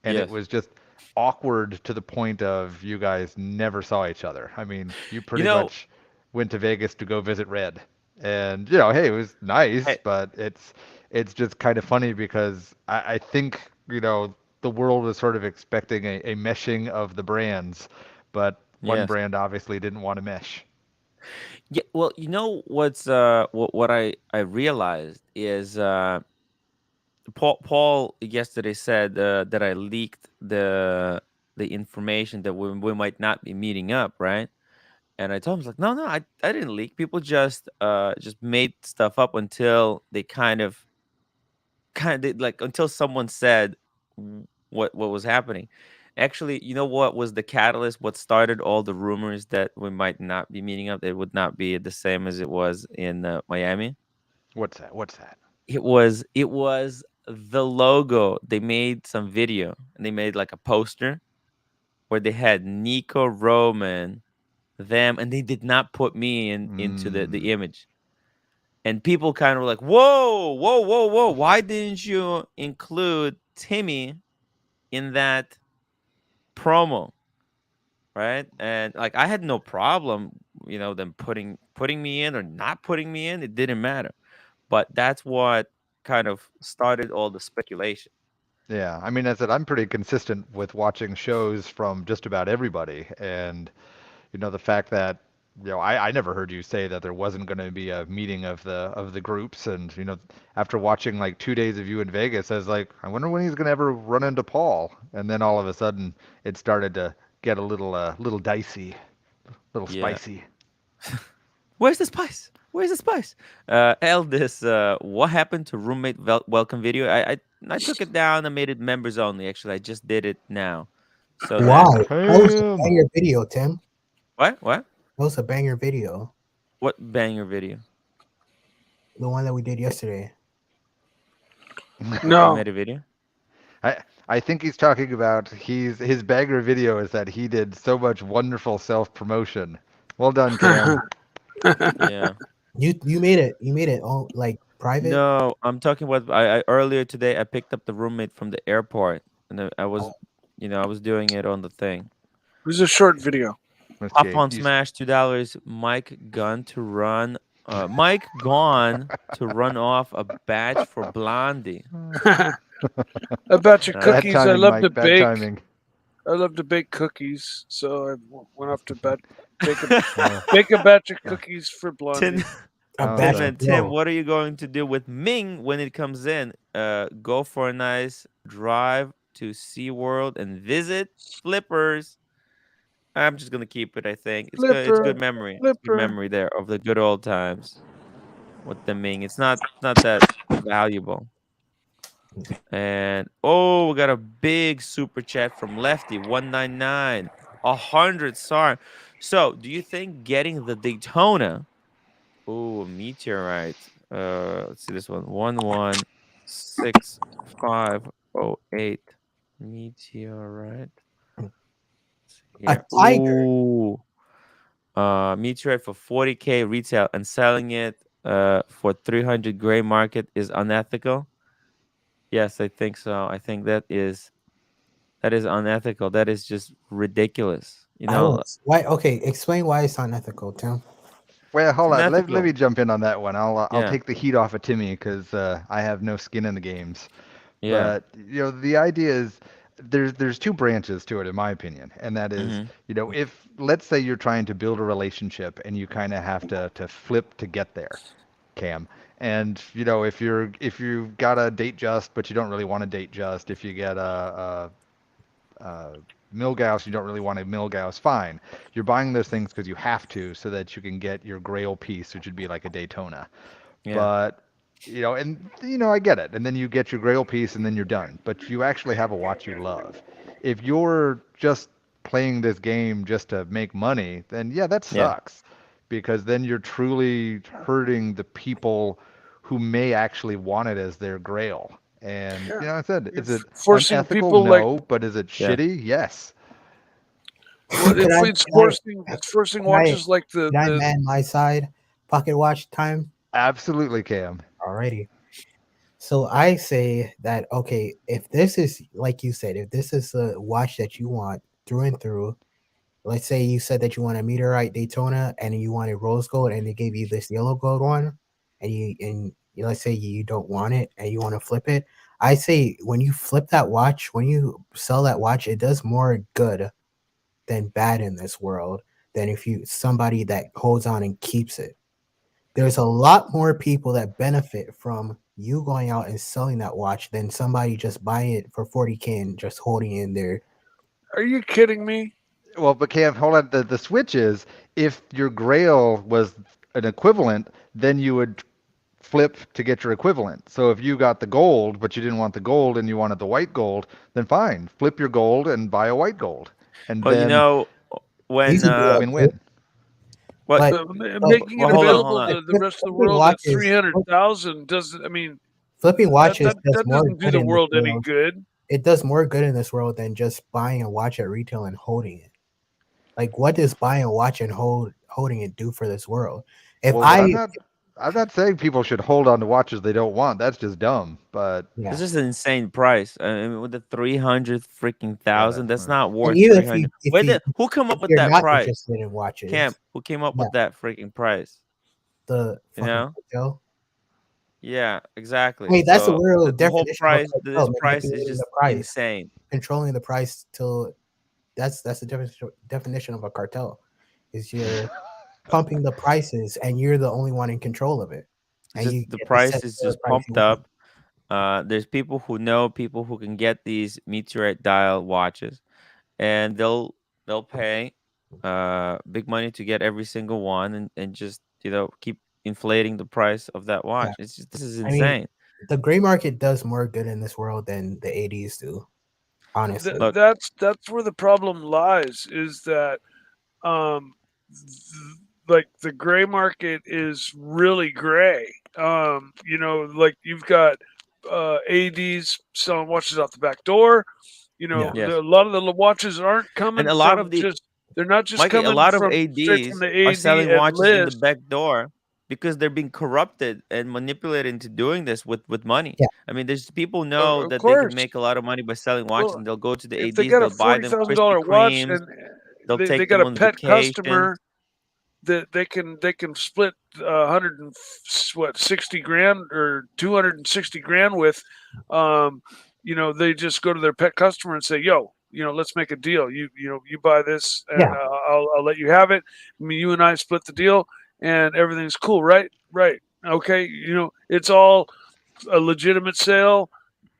and it Yes. was just awkward to the point of you guys never saw each other. I mean, you You pretty know, much went to Vegas to go visit Red. And hey, it was nice, I, but it's just kind of funny because I think, the world was sort of expecting a meshing of the brands, but one yes. brand obviously didn't want to mesh. Yeah, well, you know what I realized is Paul yesterday said that I leaked the information that we might not be meeting up, right? And I told him, I was like, no, I didn't leak. People just made stuff up until they kind of like until someone said what was happening. Actually, you know what was the catalyst? What started all the rumors that we might not be meeting up? It would not be the same as it was in Miami. What's that? What's that? It was the logo. They made some video and they made like a poster where they had Nico Roman, them, and they did not put me into Mm, the image. And people kind of were like, "Whoa, whoa, whoa, whoa! Why didn't you include Timmy in that promo?" Right? And like I had no problem, them putting me in or not putting me in. It didn't matter. But that's what kind of started all the speculation. yeah, I mean, as I said, I'm pretty consistent with watching shows from just about everybody, and the fact that I never heard you say that there wasn't going to be a meeting of the groups, and after watching like 2 days of you in Vegas, I was like, I wonder when he's going to ever run into Paul, and then all of a sudden it started to get a little dicey, little Yeah. spicy. Where's the spice? Where's the spice? Eldest, what happened to roommate welcome video? I took it down. I made it members only. Actually, I just did it now, so Why? that That was a Damn. banger video, Tim. what That was a banger video. what banger video? The one that we did yesterday. I No. made a video. I think he's talking about his bagger video is that he did so much wonderful self promotion. Well done, Cam. Yeah. You made it. You made it all like private. No, I'm talking about I earlier today. I picked up the roommate from the airport, and I was, Oh, I was doing it on the thing. It was a short video. Let's Hop see. on Smash, $2. Mike gone to run off a batch for Blondie. A batch of That's Bad cookies. I timing, love to Mike. Bad bake. timing. I love to bake cookies, so I went off to bake a Oh, bake a batch of oh, cookies for Tim, Blondie. a oh, batch Tim of the and Tim, yo. what are you going to do with Ming when it comes in? Go for a nice drive to SeaWorld and visit Flippers. I'm just gonna keep it. I think it's good. It's good Flipper, memory. It's good flipper. memory there of the good old times with the Ming. It's not that valuable. And oh, we got a big super chat from Lefty 199, 100. Sorry. So, do you think getting the Daytona? Oh, a meteorite. Let's see this one. 116508 meteorite. A Here. tiger. Ooh. meteorite for 40K retail and selling it for 300 gray market is unethical? Yes, I think so. I think that is unethical. That is just ridiculous. You I know, will. Why? Okay, explain why it's unethical, Tim. Well, it's hold on. Let unethical. me jump in on that one. I'll Yeah, take the heat off of Timmy because I have no skin in the games. yeah. But the idea is there's two branches to it, in my opinion, and that is, Mm-hmm. if let's say you're trying to build a relationship and you kind of have to flip to get there, Cam. And if you've got a date just, but you don't really want to date just, if you get a Milgauss, you don't really want a Milgauss, fine. You're buying those things because you have to, so that you can get your Grail piece, which would be like a Daytona. Yeah, But I get it. And then you get your Grail piece, and then you're done. But you actually have a watch you love. If you're just playing this game just to make money, then yeah, that yeah, sucks, because then you're truly hurting the people who may actually want it as their Grail. And Yeah, I said, you're is it forcing unethical? people like, No, but is it yeah. shitty? Yes. well, Can if I? it's Can I? forcing Can I? watches like Can I man my side? Pocket watch time. Absolutely, Cam. Alrighty. So I say that okay, if this is like you said, if this is a watch that you want through and through, let's say you said that you want a meteorite Daytona and you wanted rose gold and they gave you this yellow gold one, let's say you don't want it and you want to flip it. I say when you flip that watch, when you sell that watch, it does more good than bad in this world than if you somebody that holds on and keeps it. There's a lot more people that benefit from you going out and selling that watch than somebody just buying it for 40K and just holding it in there. are you kidding me? Well, but Cam, hold on. The switch is, if your Grail was an equivalent, then you would flip to get your equivalent. So if you got the gold, but you didn't want the gold and you wanted the white gold, then fine, flip your gold and buy a white gold, and Well, then You when can do that too, win-win. what but But but making it well, hold on, hold available on. to the rest of the flipping world at watches, 300,000 doesn't. I mean, flipping that watches that does that more doesn't do good the in this world any world. good. It does more good in this world than just buying a watch at retail and holding it. Like, what does buying a watch and holding it do for this world? If Well, but I, I'm not saying people should hold on to watches they don't want. That's just dumb. But yeah, This is an insane price. I mean, with the 300 freaking yeah, thousand, that's not and worth even 300. if Where you did who come if up with you're that not price? interested in Camp, watches, who came up yeah, with that freaking price? the You fucking know? cartel. Yeah, I exactly. mean, that's the So real the whole definition of a price, cartel: this price is manipulating the just price, insane. controlling the price till that's the definition of a cartel. Is you're pumping the prices and you're the only one in control of it, It's and just you the get to set price is whatever just price you pumped want. up. There's people who know people who can get these meteorite dial watches, and they'll pay big money to get every single one, and just keep inflating the price of that Yeah, watch. It's just this is I mean, insane. the gray market does more good in this world than the 80s do. Honestly, Look, That's where the problem lies. Is that um, like the gray market is really gray. Like you've got ads selling watches out the back door. yeah, yes, A lot of the watches aren't and coming a lot from of the just. They're not just Mikey, a coming lot of from straight from ADs the are AD selling and watches in the list. back door because they're being corrupted and manipulated into doing this with money. yeah. I mean, there's people know Of that they can course, make a lot of money by selling watches, well, and they'll go to the if they ADs, got a they'll buy forty them thousand Krispy dollar watch Kremes, and they'll they take got them a on pet vacation. customer that they can split 60 grand or 260 grand with, um, they just go to their pet customer and say, "Yo, let's make a deal. You buy this, and Yeah, I'll let you have it. I mean, you and I split the deal, and everything's cool, right? Right? Okay. It's all a legitimate sale.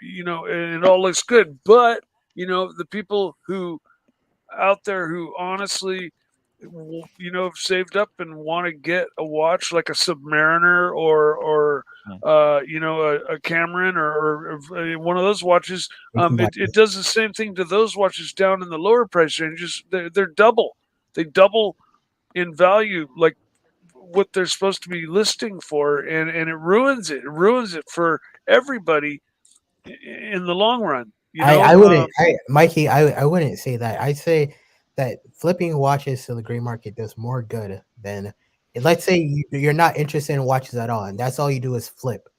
And it all looks good. But the people who out there who honestly have saved up and want to get a watch like a Submariner or Mm. a Cameron or one of those watches. you can buy It does the same thing to those watches down in the lower price ranges. They're double. They double in value, like what they're supposed to be listing for, and it ruins it. It ruins it for everybody in the long run. I wouldn't, Mikey. I wouldn't say that. I say that flipping watches to the gray market does more good than, let's say you're not interested in watches at all, and that's all you do is flip.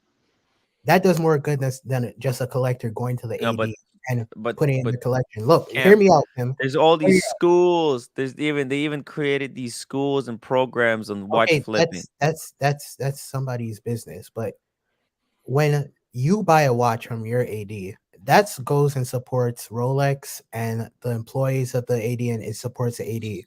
That does more good than just a collector going to the No, AD and but putting it in but the collection. Look, hear Cam, me out, Tim. there's all Hear me these schools. They even created these schools and programs on watch Okay, flipping. that's somebody's business. But when you buy a watch from your AD, that goes and supports Rolex and the employees of the AD, and it supports the AD,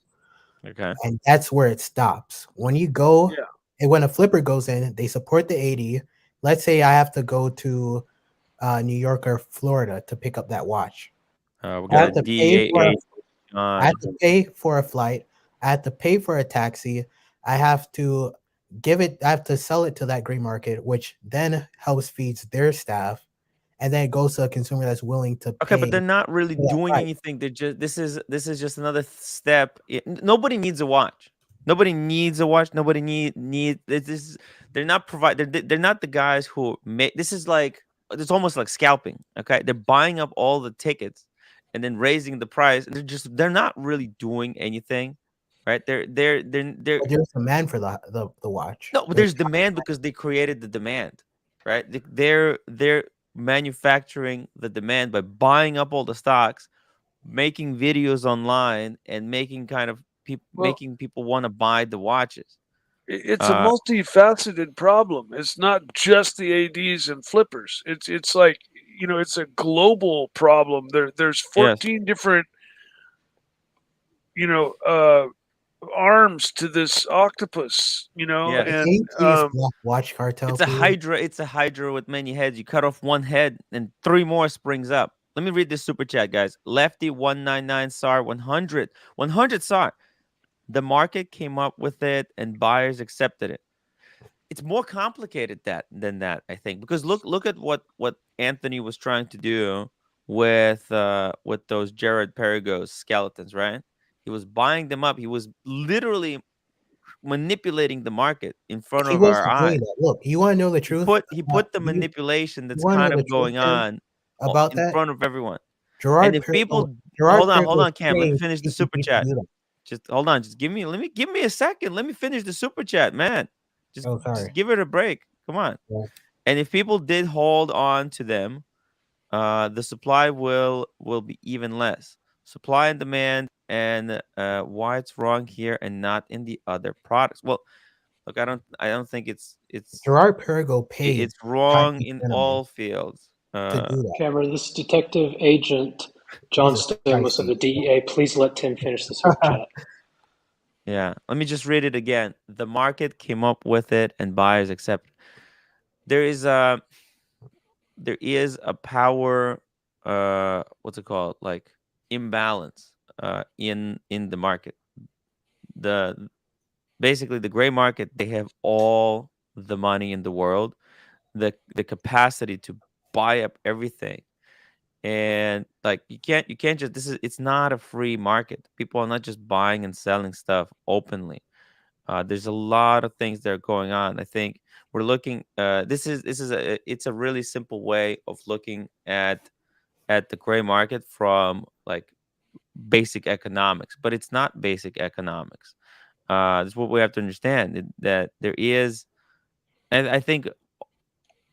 Okay. and that's where it stops. When you go Yeah. and when a flipper goes in, they support the AD. Let's say I have to go to New York or Florida to pick up that watch. We I got a have to pay for DAA I have on. to pay for a flight. I have to pay for a taxi. I have to I have to sell it to that gray market, which then helps feeds their staff. And then it goes to a consumer that's willing to Okay, but pay they're not really for that doing price. anything. They're just this is just another step. Nobody needs a watch. Nobody needs a watch. Nobody need this. They're not provide. They're not the guys who make. This is like it's almost like scalping. Okay, they're buying up all the tickets and then raising the price. And they're not really doing anything, right? They're But there's demand for the watch. no, but There's there's demand because they created the demand, right? They're manufacturing the demand by buying up all the stocks, making videos online, and making kind of Well, making people want to buy the watches. it's a Uh, multifaceted problem. It's not just the ADs and flippers. It's like, it's a global problem. There's yes, 14 different, you know, uh, arms to this octopus, Can yes. and you please block watch cartel, It's a please? hydra. It's a hydra with many heads. You cut off one head, and three more springs up. Let me read this super chat, guys. Lefty 199 SAR 100 100 SAR. The market came up with it, and buyers accepted it. It's more complicated than that, I think, because look at what Anthony was trying to do with those Jared Perigos skeletons, right? He was buying them up. He was literally manipulating the market in front He of our wasn't doing eyes. that. Look, you want to know the truth? He put the You manipulation you that's want to kind know the of truth, going Tim, on about in that? front of everyone. And if people Gerard hold Perkins on, Cam, let me trained finish the super CCP to chat. do that. Just hold on. Just give me a second. Let me finish the super chat, man. Oh, Just sorry. give it a break. Come on. Yeah. And if people did hold on to them, the supply will be even less. Supply and demand, and why it's wrong here and not in the other products. Well, look, I don't think Gerard Pergo paid it's wrong Chinese in gentlemen all fields. to do that. Cameron, this is Detective Agent John Jesus Stamos Christ, of the Steve. DEA. Please let Tim finish the super chat. Yeah, let me just read it again. The market came up with it, and buyers accept. There is a power, what's it called, like imbalance in the market. The Basically the gray market, they have all the money in the world, the capacity to buy up everything. And like you can't just this is it's not a free market. People are not just buying and selling stuff openly. There's a lot of things that are going on. I think we're looking. This is it's a really simple way of looking at the gray market from like basic economics, but it's not basic economics. That's what we have to understand, that there is, and I think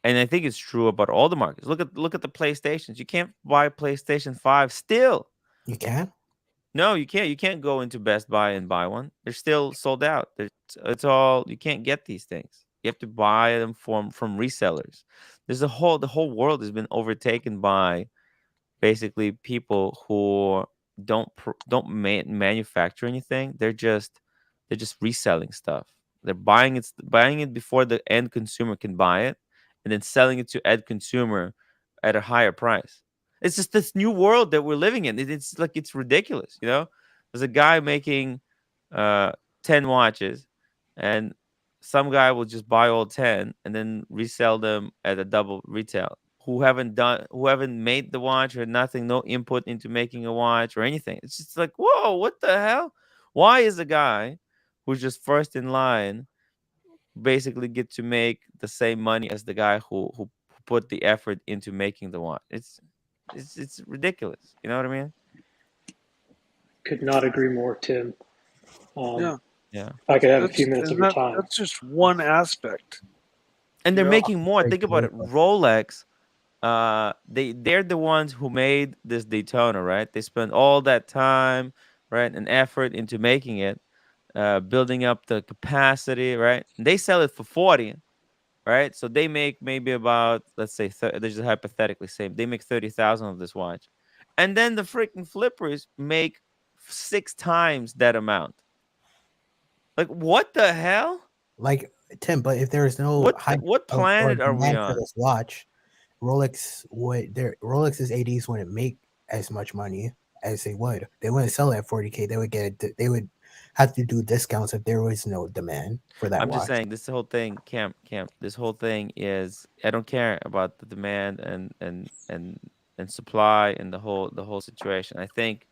it's true about all the markets. Look at the PlayStations. You can't buy PlayStation 5 still. You can? No, you can't. You can't go into Best Buy and buy one. They're still sold out. It's all you can't get these things. You have to buy them from resellers. The whole world has been overtaken by basically people who don't manufacture anything. They're just reselling stuff. They're buying it before the end consumer can buy it, and then selling it to end consumer at a higher price. It's just this new world that we're living in. It's like it's ridiculous, you know. There's a guy making uh 10 watches, and some guy will just buy all 10 and then resell them at a double retail, who haven't made the watch or nothing, no input into making a watch or anything. It's just like, whoa, what the hell? Why is a guy who's just first in line basically get to make the same money as the guy who put the effort into making the watch? It's ridiculous. You know what I mean? Could not agree more, Tim. Yeah, Yeah. If I could have a few minutes of and your time. that's just one aspect. And they're You know, making more. Very Think about it. political. Rolex, they're the ones who made this Daytona, right? They spent all that time, right, and effort into making it, building up the capacity, right? And they sell it for 40, right? So they make maybe about, let's say, this is hypothetically same. They make 30,000 of this watch, and then the freaking flippers make 6 times that amount. Like, what the hell? Like Tim, but if there is no hype What of or planet are we demand for on? this watch, Rolex's ADs wouldn't make as much money as they would. They wouldn't sell it at 40K. They would they would have to do discounts if there was no demand for that I'm just watch. saying this whole thing, camp. This whole thing is, I don't care about the demand and supply and the whole situation. I think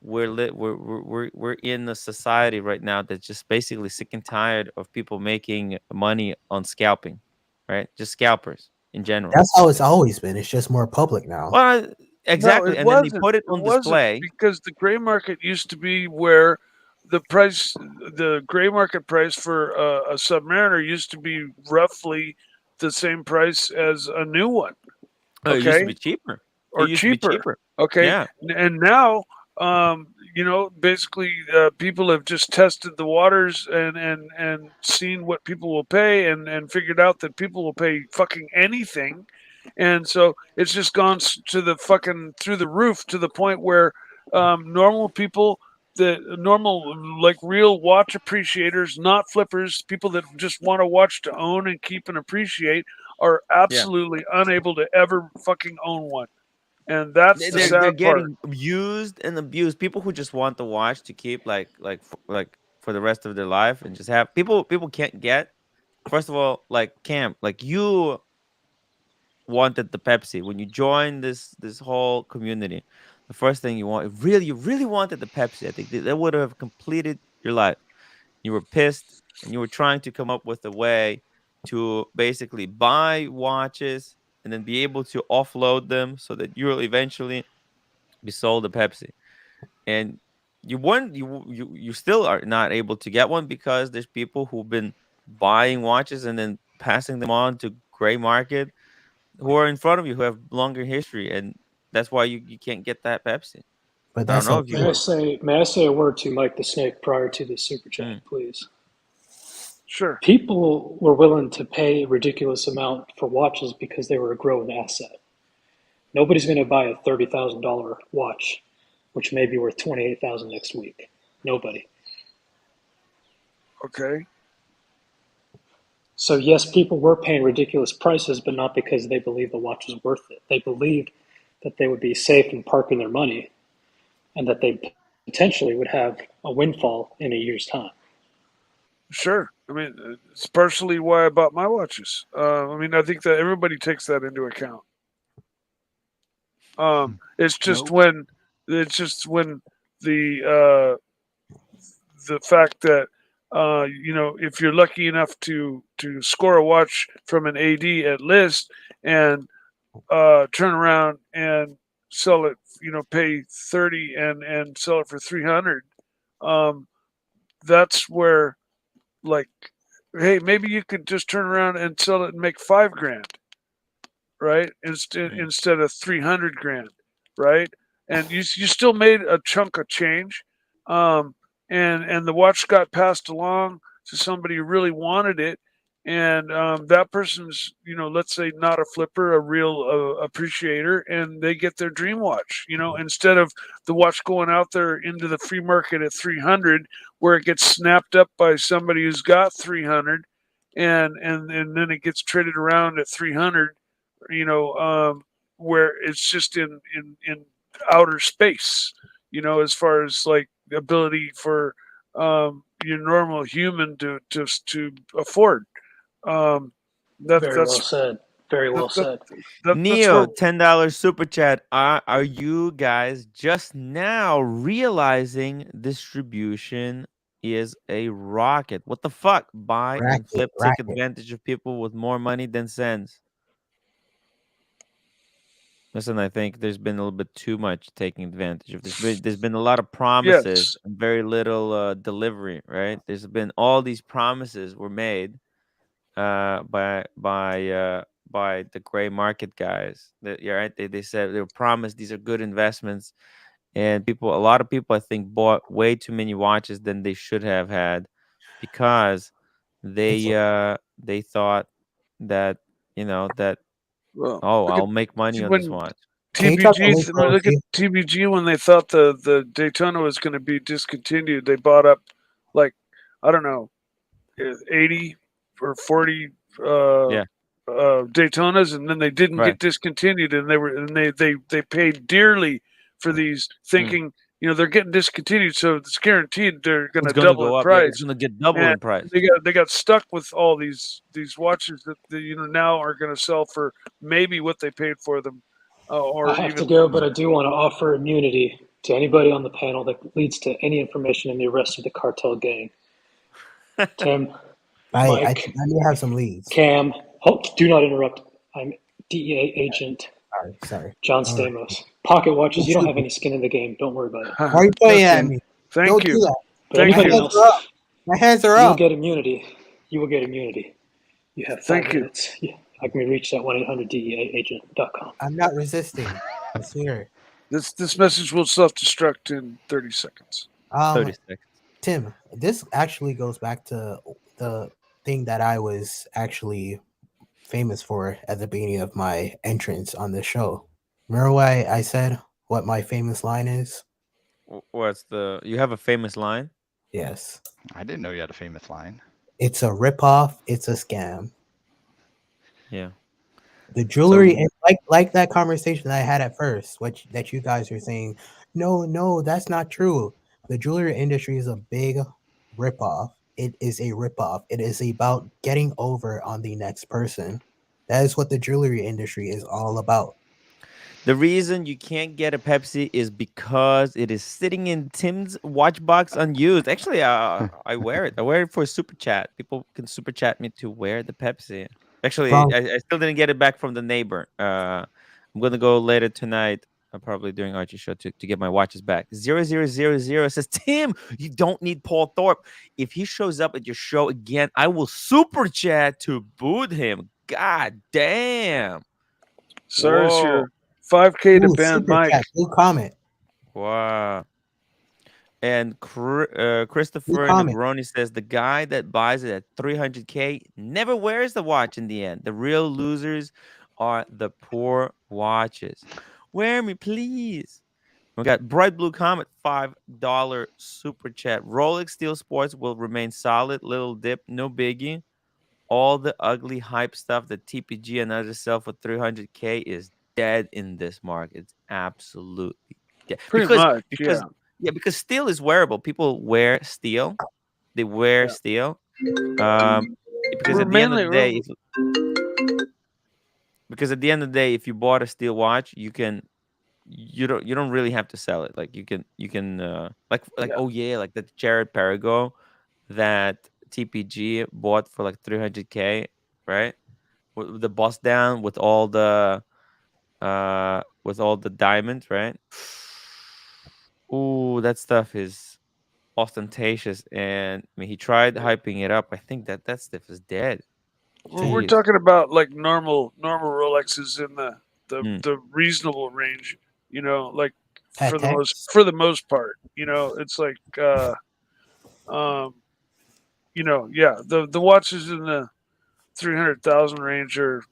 we're in a society right now that's just basically sick and tired of people making money on scalping, right? Just scalpers in general. That's how it's always been. It's just more public now. Well, no, exactly, it and then they wasn't. put it It on wasn't display. because the gray market used to be where the gray market price for a Submariner used to be roughly the same price as a new one. Oh, it used to Okay, be cheaper. It or used to be cheaper. cheaper. Okay, Yeah. and now, basically, people have just tested the waters and seen what people will pay and figured out that people will pay fucking anything, and so it's just gone to the fucking through the roof to the point where normal people. The normal, like real watch appreciators, not flippers, people that just want to watch to own and keep and appreciate, are Yeah. absolutely unable to ever fucking own one, and that's the They're sad part. getting used and abused. People who just want the watch to keep like for the rest of their life and just have people can't get. First of all, like Camp, like you wanted the Pepsi when you joined this whole community. The first thing you really wanted the Pepsi. I think that would have completed your life. You were pissed and you were trying to come up with a way to basically buy watches and then be able to offload them so that you'll eventually be sold a Pepsi. And you still are not able to get one because there's people who've been buying watches and then passing them on to gray market who are in front of you who have longer history, and that's why you can't get that Pepsi. But I don't that's know if you May I okay. would. say, may I say a word to Mike the Snake prior to the super chat, Mm. please? Sure. People were willing to pay a ridiculous amount for watches because they were a growing asset. Nobody's going to buy a $30,000 watch, which may be worth $28,000 next week. Nobody. Okay. So yes, people were paying ridiculous prices, but not because they believed the watch was worth it. They believed that they would be safe in parking their money and that they potentially would have a windfall in a year's time. Sure. I mean, it's partially why I bought my watches. I mean, I think that everybody takes that into account. It's just Nope. when it's just when the the fact that if you're lucky enough to score a watch from an AD at list and turn around and sell it, pay 30 and sell it for 300. Um, that's where, like, hey, maybe you could just turn around and sell it and make 5 grand, right? Mm. Instead of 300 grand, right? And you still made a chunk of change, um, and the watch got passed along to somebody who really wanted it, and that person's, let's say not a flipper, a real appreciator, and they get their dream watch. Instead of the watch going out there into the free market at 300, where it gets snapped up by somebody who's got 300, and then it gets traded around at 300, you know, where it's just in outer space, as far as like the ability for your normal human to afford. Um, that Very well that's said. Very that, well that, said. that's Neo, where. $10 super chat. Are you guys just now realizing distribution is a rocket? What the fuck? Buy and Racket, flip, take racket. advantage of people with more money than sense. Listen, I think there's been a little bit too much taking advantage of this. There's been a lot of promises Yes. and very little delivery, right? There's been all these promises were made by the gray market guys. That yeah, right? They said they were promised these are good investments, and a lot of people, I think, bought way too many watches than they should have had, because It's they thought that that, Well, oh, look at I'll make money on this when watch. Can you talk a TBG. little Look at closer? TBG when they thought the Daytona was going to be discontinued. They bought up like I don't know 80 or 40 Yeah. Daytonas, and then they didn't Right. get discontinued, and they paid dearly for these, Mm. thinking they're getting discontinued, so it's guaranteed they're going It's to gonna double go in up. Yeah, it's price. gonna get double And in price. they got stuck with all these watches that now are going to sell for maybe what they paid for them, I or have to even go, but I do want to offer immunity to anybody on the panel that leads to any information in the arrest of the cartel gang. Tim, Mike, I may have some leads. Cam, do not interrupt. I'm DEA agent Sorry. John All right. Stamos. Pocket watches, Don't you don't shoot have me. any skin in the game. Don't worry about it. Why are you pointing at nothing. me? Thank Don't do you, that. But thank My anybody you, hands are up. else, My hands are you will up. get immunity. You will get immunity. You have five thank you. minutes. Yeah. I can be reached at 1-800-DEA-agent.com. I'm not resisting. I swear. This message will self destruct in 30 seconds. 36. Tim, this actually goes back to the thing that I was actually famous for at the beginning of my entrance on the show. Remember why I said what my famous line is? What's the? You have a famous line? Yes. I didn't know you had a famous line. It's a ripoff, it's a scam. Yeah. The jewelry So and like that conversation that I had at first, which that you guys are saying, no, that's not true. The jewelry industry is a big ripoff. It is a ripoff. It is about getting over on the next person. That is what the jewelry industry is all about. the reason you can't get a Pepsi is because it is sitting in Tim's watch box unused. Actually, I wear it. I wear it for super chat. People can super chat me to wear the Pepsi. Actually, From I still didn't get it back from the neighbor. I'm gonna go later tonight, probably during Archie show to get my watches back. 0000 says Tim, you don't need Paul Thorpe. If he shows up at your show again, I will super chat to boot him. God damn. Sorry, it's Whoa. your 5K to ooh, ban super Mike. chat, blue comment. Wow. And Blue Christopher comment. Negroni says the guy that buys it at 300K never wears the watch in the end. The real losers are the poor watches. Wear me, please. We got Bright Blue Comet, $5 super chat. Rolex Steel Sports will remain solid. Little dip, no biggie. All the ugly hype stuff that TPG and others sell for 300K is dead in this market. It's absolutely dead. Pretty much, yeah. Because steel is wearable. People wear steel. They wear Yeah. steel. Um, because We're at the end of mainly the day, if you bought a steel watch, you don't really have to sell it. Like you can like yeah. oh yeah, like the Jared Perigo that TPG bought for like 300K, right? With the bust down with all the diamonds, right? Ooh, that stuff is ostentatious, and I mean he tried hyping it up. I think that stuff is dead. We're Jeez. talking about like normal Rolexes in Mm. the reasonable range. Like Patex. for the most part. It's like um yeah, the watches in the 300,000 range are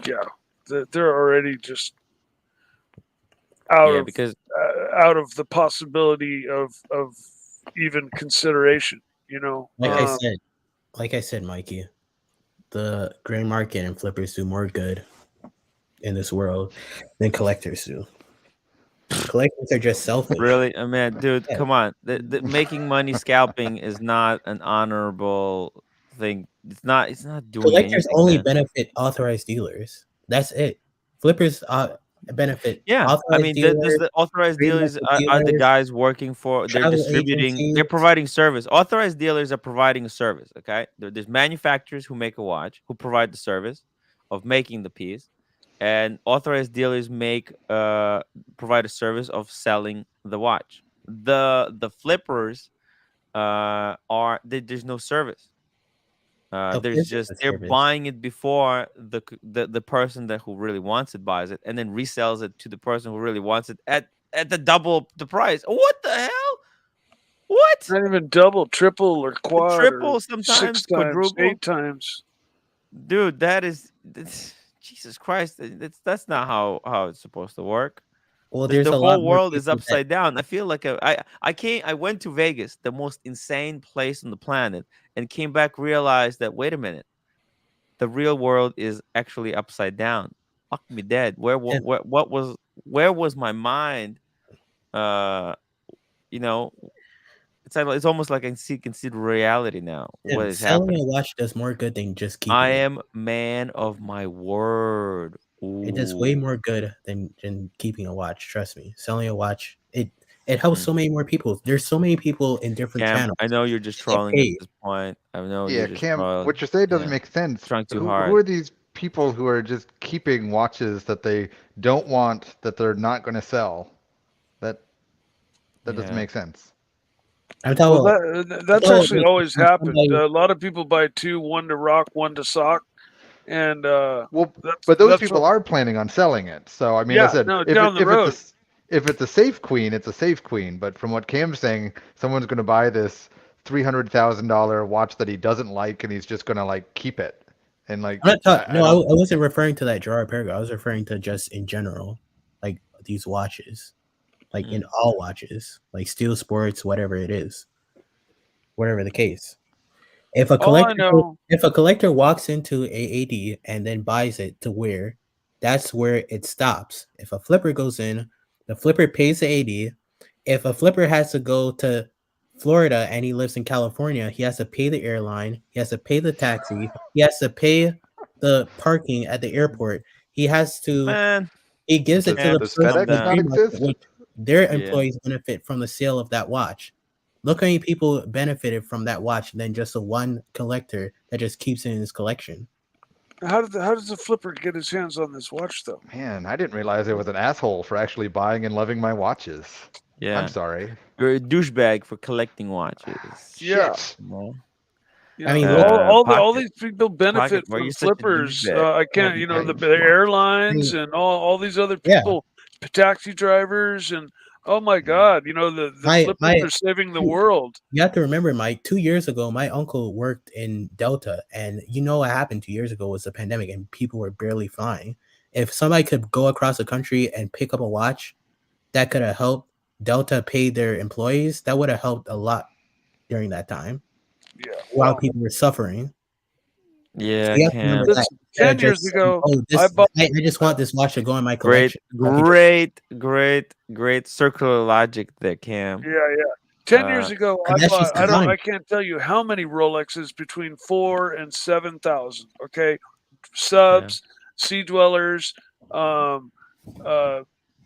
yeah, they're already just out Yeah, of because out of the possibility of even consideration. Like I said, Mikey, the gray market and flippers do more good in this world than collectors do. Collectors are just selfish. really, man, dude, Yeah. come on. The making money scalping is not an honorable thing. It's not doing Collectors anything, only man. benefit authorized dealers. That's it. Flippers benefit Yeah, I authorized mean, the dealers, authorized free dealers market are the dealers, guys working for. They're travel distributing. They're agencies. providing service. Authorized dealers are providing a service. Okay, there's manufacturers who make a watch who provide the service of making the piece, and authorized dealers make provide a service of selling the watch. The flippers there's no service. Of There's course, it's just a they're service. buying it before the person that who really wants it buys it, and then resells it to the person who really wants it at the double the price. What the hell? What? Not even double, triple, or The quad, or triple, six sometimes times, quadruple. 8 times. Dude, that's Jesus Christ. That's not how it's supposed to work. Well, The, there's the a lot whole more world is people that upside down. I feel like I went to Vegas, the most insane place on the planet, and came back realized that wait a minute, the real world is actually upside down. Fuck me dead. and, Where was my mind? Uh, you know, it's almost like I can see the reality now. What and is selling happening? a watch does more good than just I keeping it. am man of my word. It does way Ooh. more good than keeping a watch. Trust me. Selling a watch, it helps Mm. so many more people. There's so many people in different Cam, channels I know you're just that get trolling at paid. this point. I know you're Yeah, just Cam, trolling. what you're saying doesn't Yeah, make sense. trying too Who hard. are these people who are just keeping watches that they don't want that they're not going to sell? That that doesn't Yeah. make sense. I'm Well, talking. I'm that's talking actually like always if happened. somebody. A lot of people buy two, one to rock, one to sock, and Well, that's but those that's what. people are planning on selling it. So I mean, I Yeah, said no, down the road. if it's a safe queen, it's a safe queen. But from what Cam's saying, someone's going to buy this $300,000 watch that he doesn't like, and he's just going to like keep it. And like, I'm not talking. I No, I don't. wasn't referring to that Gerard paragraph. I was referring to just in general, like these watches, like in Mm, all watches, like steel sports, whatever it is, whatever the case. If a All I collector know, if a collector walks into AAD and then buys it to wear, that's where it stops. If a flipper goes in, the flipper pays the AD. If a flipper has to go to Florida and he lives in California, he has to pay the airline, he has to pay the taxi, he has to pay the parking at the airport. He has to man, he gives it to Does the Cam, does person calm in the FedEx down. not free market, exist? which their Yeah. employees benefit from the sale of that watch. Look how many people benefited from that watch than just a one collector that just keeps it in his collection. how does the flipper get his hands on this watch though? Man, I didn't realize I was an asshole for actually buying and loving my watches. I'm Yeah. sorry. You're a douchebag for collecting watches. Yeah, Shit. You know? I mean, look, all Pocket, these people benefit why are from you such a flippers. douchebag? I Why can't, you I, the, buying the I airlines mean, and all these other yeah, people, taxi drivers, and oh my God, the flippers my are saving the world. you have to remember, Mike. 2 years ago, my uncle worked in Delta, and you know what happened 2 years ago was the pandemic, and people were barely flying. If somebody could go across the country and pick up a watch, that could have helped Delta pay their employees. That would have helped a lot during that time Yeah, while well, people were suffering. So Yeah, you have to remember Cam. that listen, instead of 10 years just saying, ago, "Oh, I this bought. I just want this watch to go in my Great, collection." I could just great circular logic there, Cam. Yeah, yeah. 10 years Uh, ago, and I that's bought. just design. I can't tell you how many Rolexes between 4 and 7 thousand. Okay, yeah. subs, sea dwellers, um, uh,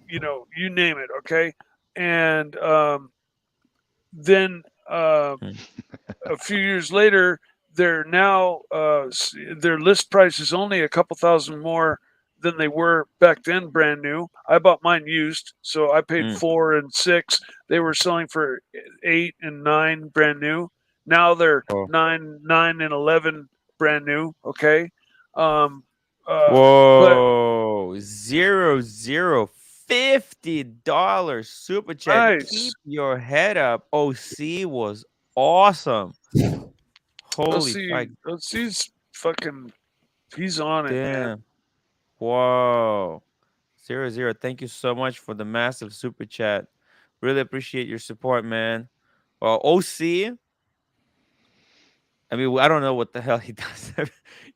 you name it. Okay, and then Mm, a few years later, they're now their list price is only a couple thousand more than they were back then, brand new. I bought mine used, so I paid mm. 4 and 6. They were selling for 8 and 9, brand new. Now they're Oh. 9 and 11, brand new. Okay, um, uh, but Whoa. 50 dollars super chat. nice. Keep your head up. OC was awesome. Holy fuck. Let's see, fucking, he's on it, man. Damn. Whoa. 00. Thank you so much for the massive super chat. Really appreciate your support, man. Well, OC, I mean, I don't know what the hell he does.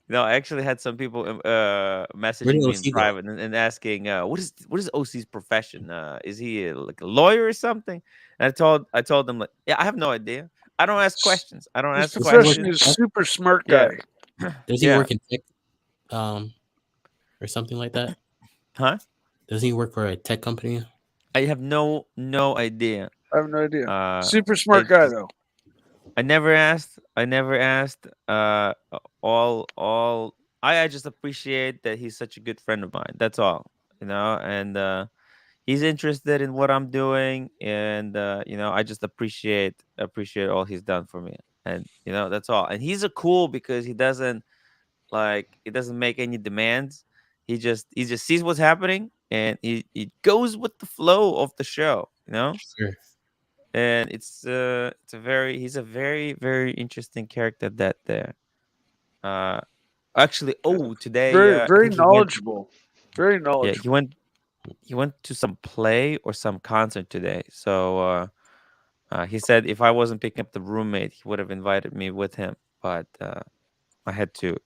I actually had some people Where did messaging me in OC go? private and asking, what is OC's profession? Is he like a lawyer or something? And I told them like, yeah, I have no idea. I don't ask questions. I don't His ask Does he work profession in questions. is tech? super smart Yeah, guy. Does he yeah, work in tech, um, or something like that? huh? Does he work for a tech company? I have no idea. I have no idea. Uh, Super smart it guy though. I never asked. I never asked. All I just appreciate that he's such a good friend of mine. That's all, and he's interested in what I'm doing, and I just appreciate all he's done for me, and that's all. And he's a cool because he doesn't make any demands. He just sees what's happening, and he goes with the flow of the show, Sure. and he's a very very interesting character that there. Uh, Actually, today Very, I very think he went. knowledgeable. Very Yeah, he knowledgeable. went. He went to some play or some concert today. So he said if I wasn't picking up the roommate, he would have invited me with him. But I had to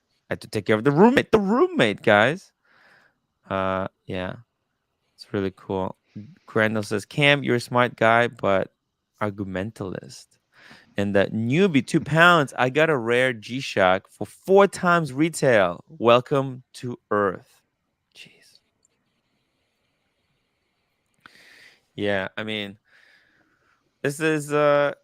take care of the roommate. The roommate, guys. Yeah, it's really cool. Crandall says, "Cam, you're a smart guy, but argumentalist." And that newbie, 2 pounds. I got a rare G Shock for 4 times retail. Welcome to Earth. Jeez. Yeah, I mean, this is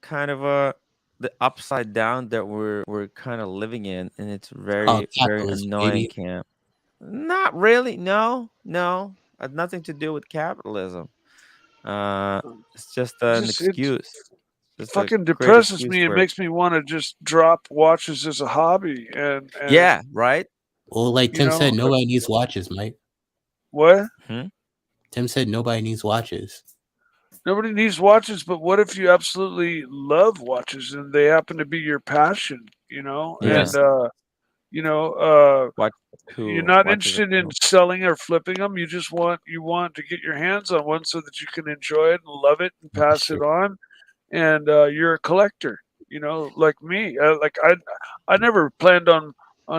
kind of the upside down that we're kind of living in, and it's Oh, very very capitalism, annoying, baby. Camp. Not really. No, no. Had nothing to do with capitalism. Uh, it's just an It excuse. Just a fucking great depresses excuse me. It for it. makes me want to just drop watches as a hobby, and Yeah, right. Well, like you Tim said, know nobody needs watches, Mike. what? Hmm? Tim said nobody needs watches. Nobody needs watches, but what if you absolutely love watches and they happen to be your passion? Yeah. And Just Watch you're cool. not Watches are interested in cool. selling or flipping them. You want to get your hands on one so that you can enjoy it and love it and that's pass true. it on. And you're a collector, like me. I never planned on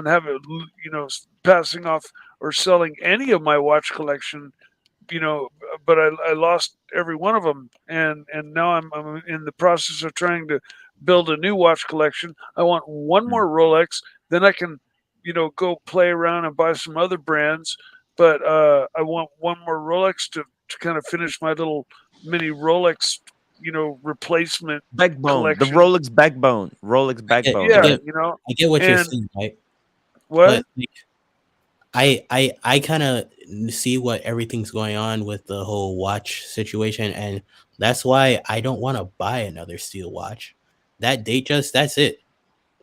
having passing off or selling any of my watch collection, but I lost every one of them, and now I'm in the process of trying to build a new watch collection. I want one Mm. more Rolex, then I can, go play around and buy some other brands. But I want one more Rolex to kind of finish my little mini Rolex, replacement Backbone. The collection. Rolex backbone. Rolex I get, backbone, I Yeah, right? get, I get what you're and saying, right? what? But like, I kind of see what everything's going on with the whole watch situation, and that's why I don't want to buy another steel watch. That's it.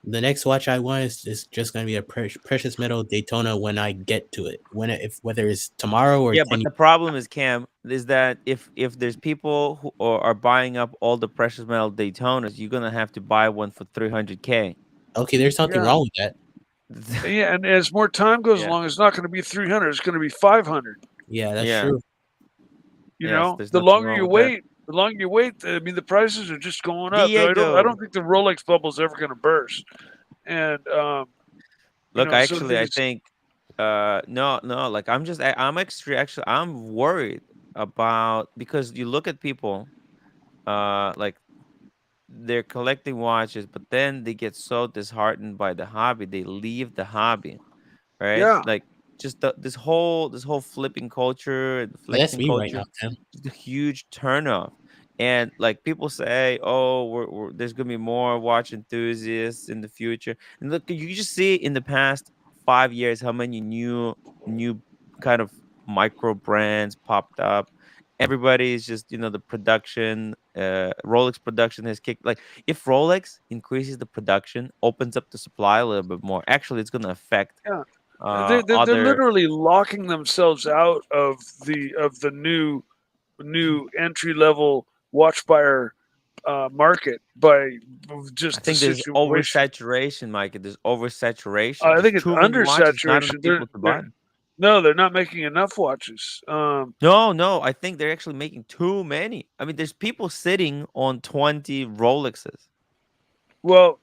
The next watch I want is just going to be a precious metal Daytona when I get to it. If whether it's tomorrow or Yeah, 10 but years. the problem is, Cam, is that if there's people who are buying up all the precious metal Daytonas, you're gonna have to buy one for 300K. Okay, there's nothing Yeah, wrong with that. yeah, and as more time goes Yeah, along, it's not going to be 300. It's going to be 500. Yeah, that's yeah, true. yes. There's The nothing longer wrong you with that. wait, I mean, the prices are just going up. I Diego, don't think the Rolex bubble is ever going to burst. And look, so the actually, thing I is, think, no, no, like I'm extra, actually, I'm worried about because you look at people, like they're collecting watches, but then they get so disheartened by the hobby, they leave the hobby, right? yeah, Like just this whole flipping culture, the But that's flexing me right now, culture, Tim. just a huge turnoff. And like people say, oh, there's gonna be more watch enthusiasts in the future. And look, you just see in the past 5 years how many new kind of micro brands popped up. Everybody is just the production. Rolex production has kicked. Like if Rolex increases the production, opens up the supply a little bit more. Actually, it's gonna affect yeah, they're other. literally locking themselves out of the new entry level watch buyer market by I just the think there's situation. oversaturation, Mike. There's oversaturation. I There's think it's too many watches, not enough undersaturation. people to buy. No, they're not making enough watches. No, no, I think they're actually making too many. I mean, there's people sitting on 20 Rolexes. Well,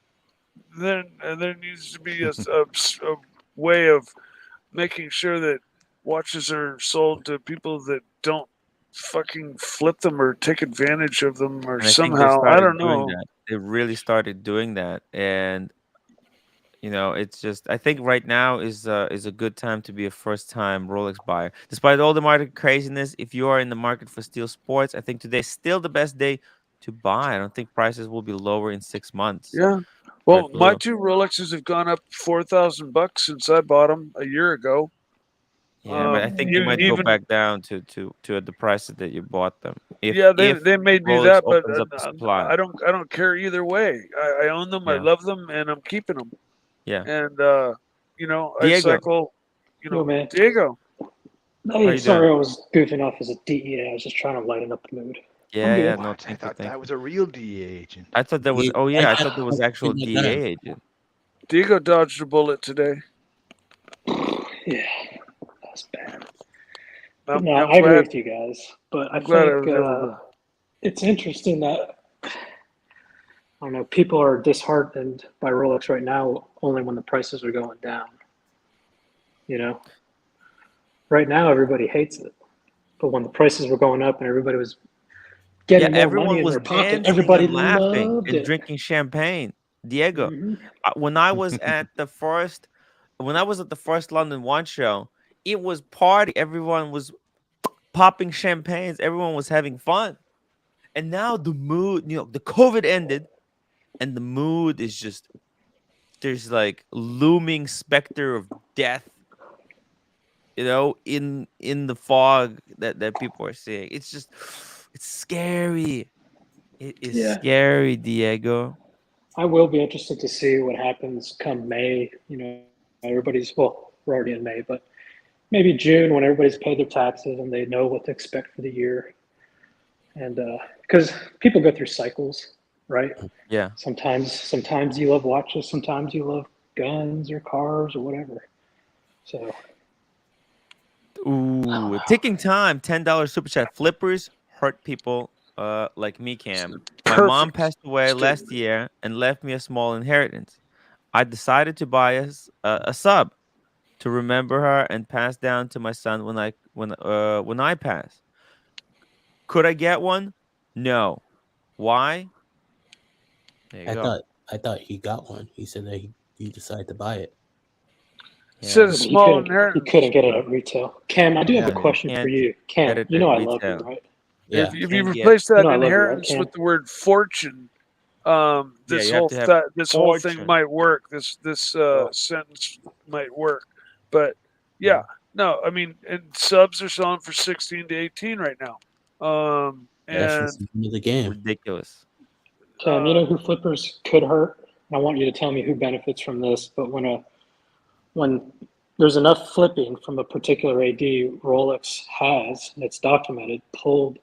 then there needs to be a way of making sure that watches are sold to people that don't fucking flip them or take advantage of them or And I think they somehow. I started don't doing know. that. They really started doing that. And it's just I think right now is a good time to be a first time Rolex buyer. Despite all the market craziness, if you are in the market for steel sports, I think today's still the best day to buy. I don't think prices will be lower in 6 months Yeah. for a Well, my blue. two Rolexes have gone up $4,000 since I bought them a year ago. Yeah, but I think they might go Even back down to the prices that you bought them. yeah, If they may do Rolex that, but opens up the supply. I don't care either way. I own them, I Yeah. love them, and I'm keeping them. Yeah. And I Diego, cycle. Yo, man. Diego. how Hey, you doing? sorry I was goofing off as a DEA. I was just trying to lighten up the mood. I'm Yeah, yeah, good. no, What? I thank you, thought thank that you. was a real DEA agent. I thought that was You, oh I, yeah, I I, thought there I was actual did that. DA agent. Diego dodged a bullet today. Yeah, that's bad. But I'm, no, I'm I agree glad. with you guys. But I I'm glad I think was able to. it's interesting that I don't know people are disheartened by Rolex right now only when the prices are going down. You know, right now everybody hates it, but when the prices were going up and everybody was Yeah, getting more money everyone in was their pocket, dancing everybody and laughing loved and it. drinking champagne. Diego, Hmm. when I was at the first, when I was at the first London Wine Show, it was party. Everyone was popping champagnes. Everyone was having fun. And now the mood, the COVID ended, and the mood is just there's like looming specter of death, in the fog that people are seeing. It's just it's scary. It is Yeah, scary, Diego. I will be interested to see what happens come May. You know, everybody's well, we're already in May, but maybe June when everybody's paid their taxes and they know what to expect for the year. And because people go through cycles, right? Yeah. Sometimes you love watches, sometimes you love guns or cars or whatever. So I don't Ooh, know. ticking time. $10 super chat. Flippers hurt people like me, It's Cam. a My mom perfect passed away last statement. year and left me a small inheritance. I decided to buy a sub to remember her and pass down to my son when I pass. Could I get one? No. Why? There you I go. thought I thought he got one. He said that he decided to buy it. Said Yeah. a Yeah, but small he inheritance. couldn't get it at retail. Cam, I do have a Yeah, You question for can't you. get Cam, it you at know I love you, retail. right? If Yeah. You if you can't get replace You that know I love you, right, inheritance Cam? with the word fortune, Yeah, this you have whole to have this whole thing fortune. might work. This Yeah. sentence might work. But Yeah. yeah, no, I mean, and subs are selling for 16 to 18 right now. That's Yes. just And the name of the game. Ridiculous. Cam, you uh, know who flippers could hurt? And I want you to tell me who benefits from this. But when there's enough flipping from a particular AD, Rolex has, and it's documented, pulled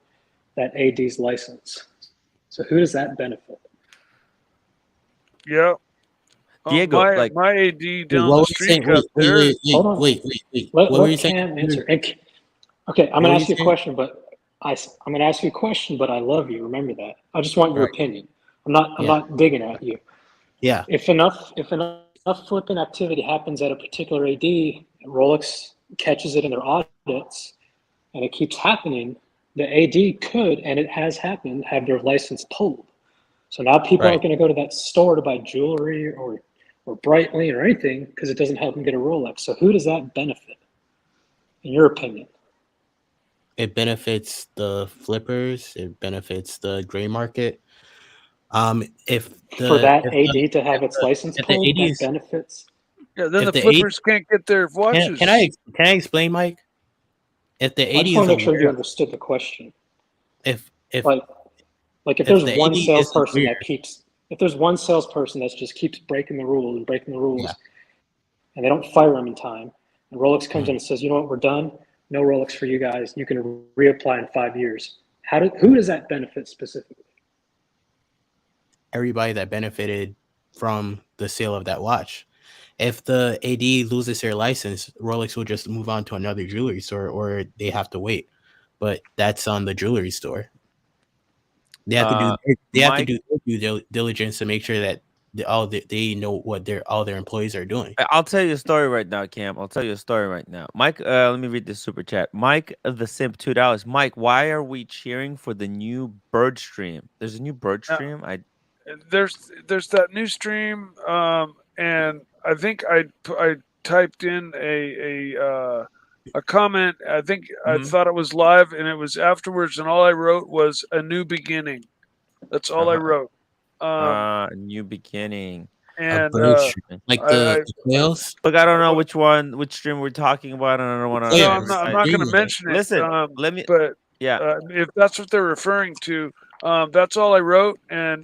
that AD's license. So who does that benefit? yeah, Diego, my like, my AD Wait, down what the were you street saying? got their. Hold on. Wait. What were you Let saying? Cam answer. Okay, I'm What going were to you ask you a saying? question, but I'm going to ask you a question, but I love you. Remember that. I just want All your right. opinion. I'm Yeah. not digging at you. Yeah. If enough flipping activity happens at a particular AD, Rolex catches it in their audits, and it keeps happening, the AD could, and it has happened, have their license pulled. So now people Right. aren't going to go to that store to buy jewelry or Breitling or anything because it doesn't help them get a Rolex. So who does that benefit, in your opinion? It benefits the flippers. It benefits the gray market. If For the that if the AD to have its if license the pulled, that eighties benefits. Yeah, then if the the eight flippers can't get their watches. can I explain, Mike? If the I just eighty want is to make sure you aware, understood the question. if Like, like if the eighty is aware, if there's one salesperson that just keeps breaking the rules and breaking the yeah. rules, and they don't fire him in time, and Rolex comes in Mhm. and says, you know what, we're done. No Rolex for you guys. You can reapply in 5 years. Who does that benefit specifically? Everybody that benefited from the sale of that watch. If the AD loses their license, Rolex will just move on to another jewelry store, or they have to wait. But that's on the jewelry store. They have to do uh, they have to Mike, do their due diligence to make sure that they know what all their employees are doing. I'll tell you a story right now, Cam. I'll tell you a story right now. Mike, let me read this super chat. Mike the Simp $2. Mike, why are we cheering for the new bird stream? There's a new bird Uh, stream. there's that new stream, and I think I typed in a comment. I think I Mhm. thought it was live, and it was afterwards, and all I wrote was a new beginning. That's all I Uh-huh. wrote. New beginning. A And bird stream, like I the quails. Look, I don't know which stream we're talking about, and I don't want to no, Players. I'm advertise. not going to Greenland. mention it. Listen, let me. But Yeah, if that's what they're referring to, that's all I wrote, and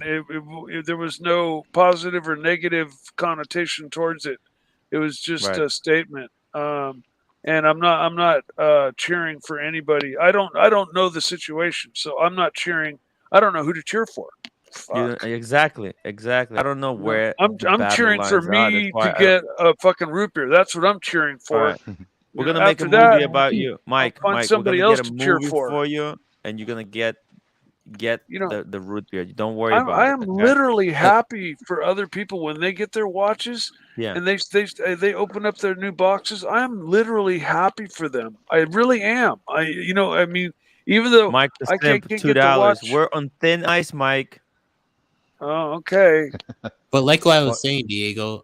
there was no positive or negative connotation towards it. It was just right. a statement. And I'm not cheering for anybody. I don't know the situation, so I'm not cheering. I don't know who to cheer for. Fuck. Exactly. I don't know No, where the I'm battle cheering for lines are. That's me why to I don't. get a fucking root beer. That's what I'm cheering All for. right, we're gonna make a After that, movie about you, I'll Mike. find We're somebody gonna get else a to cheer movie for. for you, and you're gonna get You know, the root beer. Don't worry about I it. am Okay? literally But happy for other people when they get their watches Yeah. and they open up their new boxes. I am literally happy for them. I really am. I mean, even though Mike the I Simp, can't two get the dollars. watch. We're on thin ice, Mike. Oh, okay. like what I was What? saying, Diego,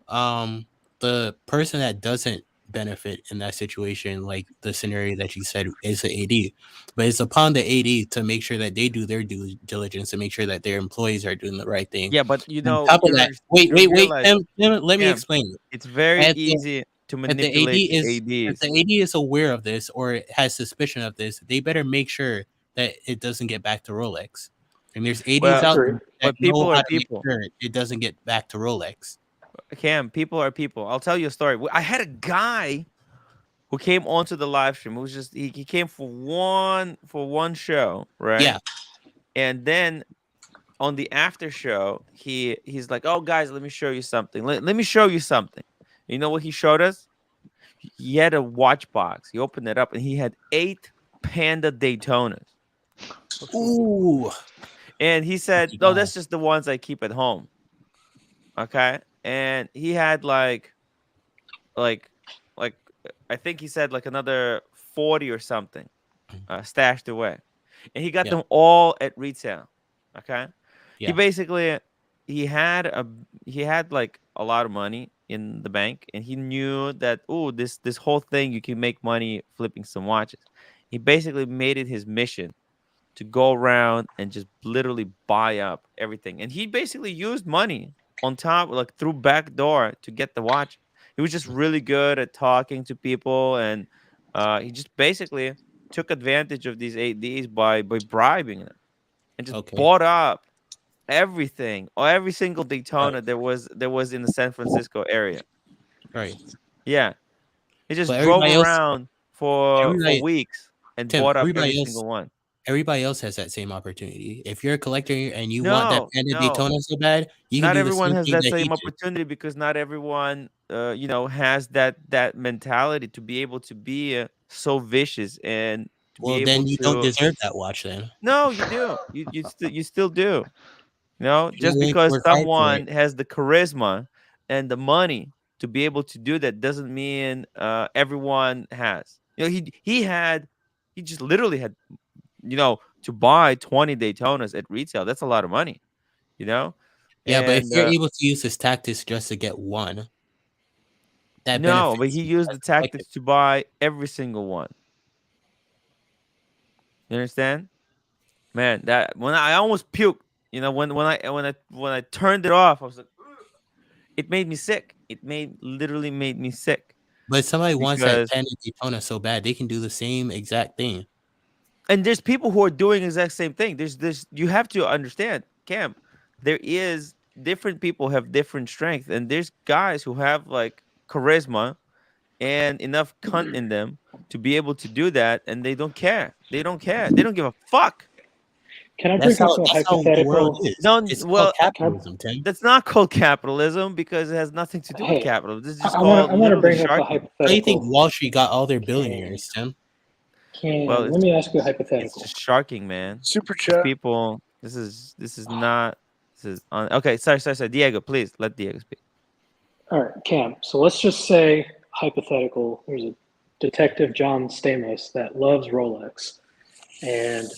the person that doesn't benefit in that situation, like the scenario that you said, is the AD. But it's upon the AD to make sure that they do their due diligence to make sure that their employees are doing the right thing. Yeah, but On top of that, you wait, realize, let me Cam, explain it. it's very At the easy to if the AD manipulate the is if the ADs. AD is aware of this or has suspicion of this, they better make sure that it doesn't get back to Rolex. And there's ADs Well, out Agree. there that but know people how are to make people. sure it doesn't get back to Rolex. Cam, people are people. I'll tell you a story. I had a guy who came onto the live stream. Who was just he came for one show, right? Yeah, And then on the after show, he's like, "Oh, guys, let me show you something. Let me show you something." You know what he showed us? He had a watch box. He opened it up and he had 8 Panda Daytonas. ooh, And he said, lucky "No, guy. that's just the ones I keep at home." Okay. And he had like like I think he said like another 40 or something stashed away. And he got Yeah, them all at retail. Okay. He yeah, basically he had a he had like a lot of money in the bank, and he knew that, oh, this whole thing you can make money flipping some watches. He basically made it his mission to go around and just literally buy up everything. And he basically used money on top, like through back door, to get the watch. He was just really good at talking to people, and he just basically took advantage of these ADs by bribing them, and just okay, bought up everything, or every single right, Daytona there was in the San Francisco area. right. Yeah, he just But drove around for everybody, weeks and Tim, bought up every single one. everybody else has that same opportunity. If you're a collector and you want that No, Panda no, Daytona so bad, you can not do the everyone same has thing that that he same did. opportunity, because not everyone has that mentality to be able to be so vicious and to be Well, able then you don't to. deserve that watch. Then No, you do. You still do. you're Just not willing to because work hard for it. someone has the charisma and the money to be able to do that doesn't mean everyone has. He just literally had, to buy 20 Daytonas at retail. That's a lot of money, you know? Yeah, but if And you're able to use his tactics just to get one, that no, but benefits he you used as the a collector. tactics to buy every single one. You understand? Man, that when I almost puked, when I turned it off, I was like, "Ugh." It made me sick. Literally made me sick. But if somebody wants that Because Panda Daytona so bad, they can do the same exact thing. and there's people who are doing the exact same thing. There's you have to understand, Cam, there is different people have different strength, and there's guys who have like charisma and enough cunt in them to be able to do that, and they don't care. They don't care. They don't give a fuck. Can I That's bring up a how the world hypothetical? is. No, It's called well, Can capitalism, Tim. that's not called capitalism because it has nothing to do with Hey, capitalism. This is just I want to called I want to literally bring up a sharking. How do you think hypothetical. Wall Street got all their Can billionaires, Tim? Well, let me ask you a it's hypothetical. just sharking, man. Super These chat. people. This is not. This is on. Okay, sorry. Diego, please let Diego speak. All right, Cam. So let's just say hypothetical. There's a detective John Stamos that loves Rolex, and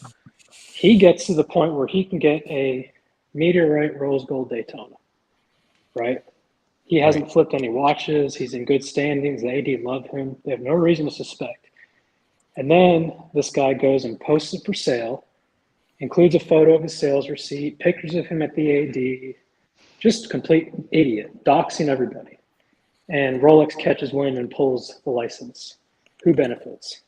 he gets to the point where he can get a meteorite rose gold Daytona. Right? He Right. hasn't flipped any watches. He's in good standings. The AD love him. They have no reason to suspect. And then this guy goes and posts it for sale, Includes a photo of his sales receipt, pictures of him at the AD, just complete idiot, doxing everybody. And Rolex catches wind and pulls the license. Who benefits?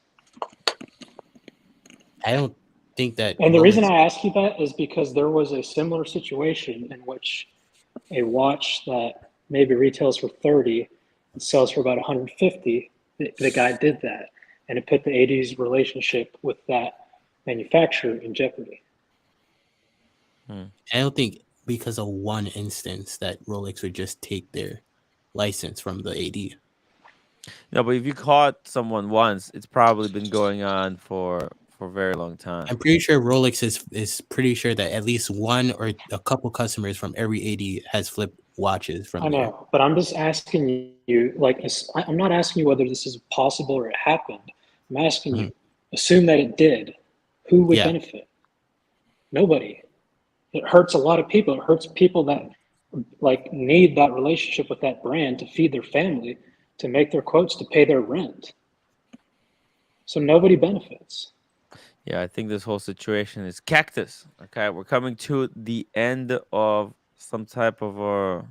I don't think that And the reason Rolex. I ask you that is because there was a similar situation in which a watch that maybe retails for 30 and sells for about 150, the guy did that. And it put the 80s relationship with that manufacturer in jeopardy. Hmm. I don't think because of one instance that Rolex would just take their license from the AD. No, but if you caught someone once, it's probably been going on for a very long time. I'm pretty sure Rolex is pretty sure that at least one or a couple customers from every AD has flipped watches from I there. know, but I'm just asking you, like, I'm not asking you whether this is possible or it happened. I'm asking you, assume that it did. Who would Yeah. benefit? Nobody. It hurts a lot of people. It hurts people that like need that relationship with that brand to feed their family, to make their quotes, to pay their rent. So nobody benefits. Yeah, I think this whole situation is cactus. Okay, we're coming to the end of some type of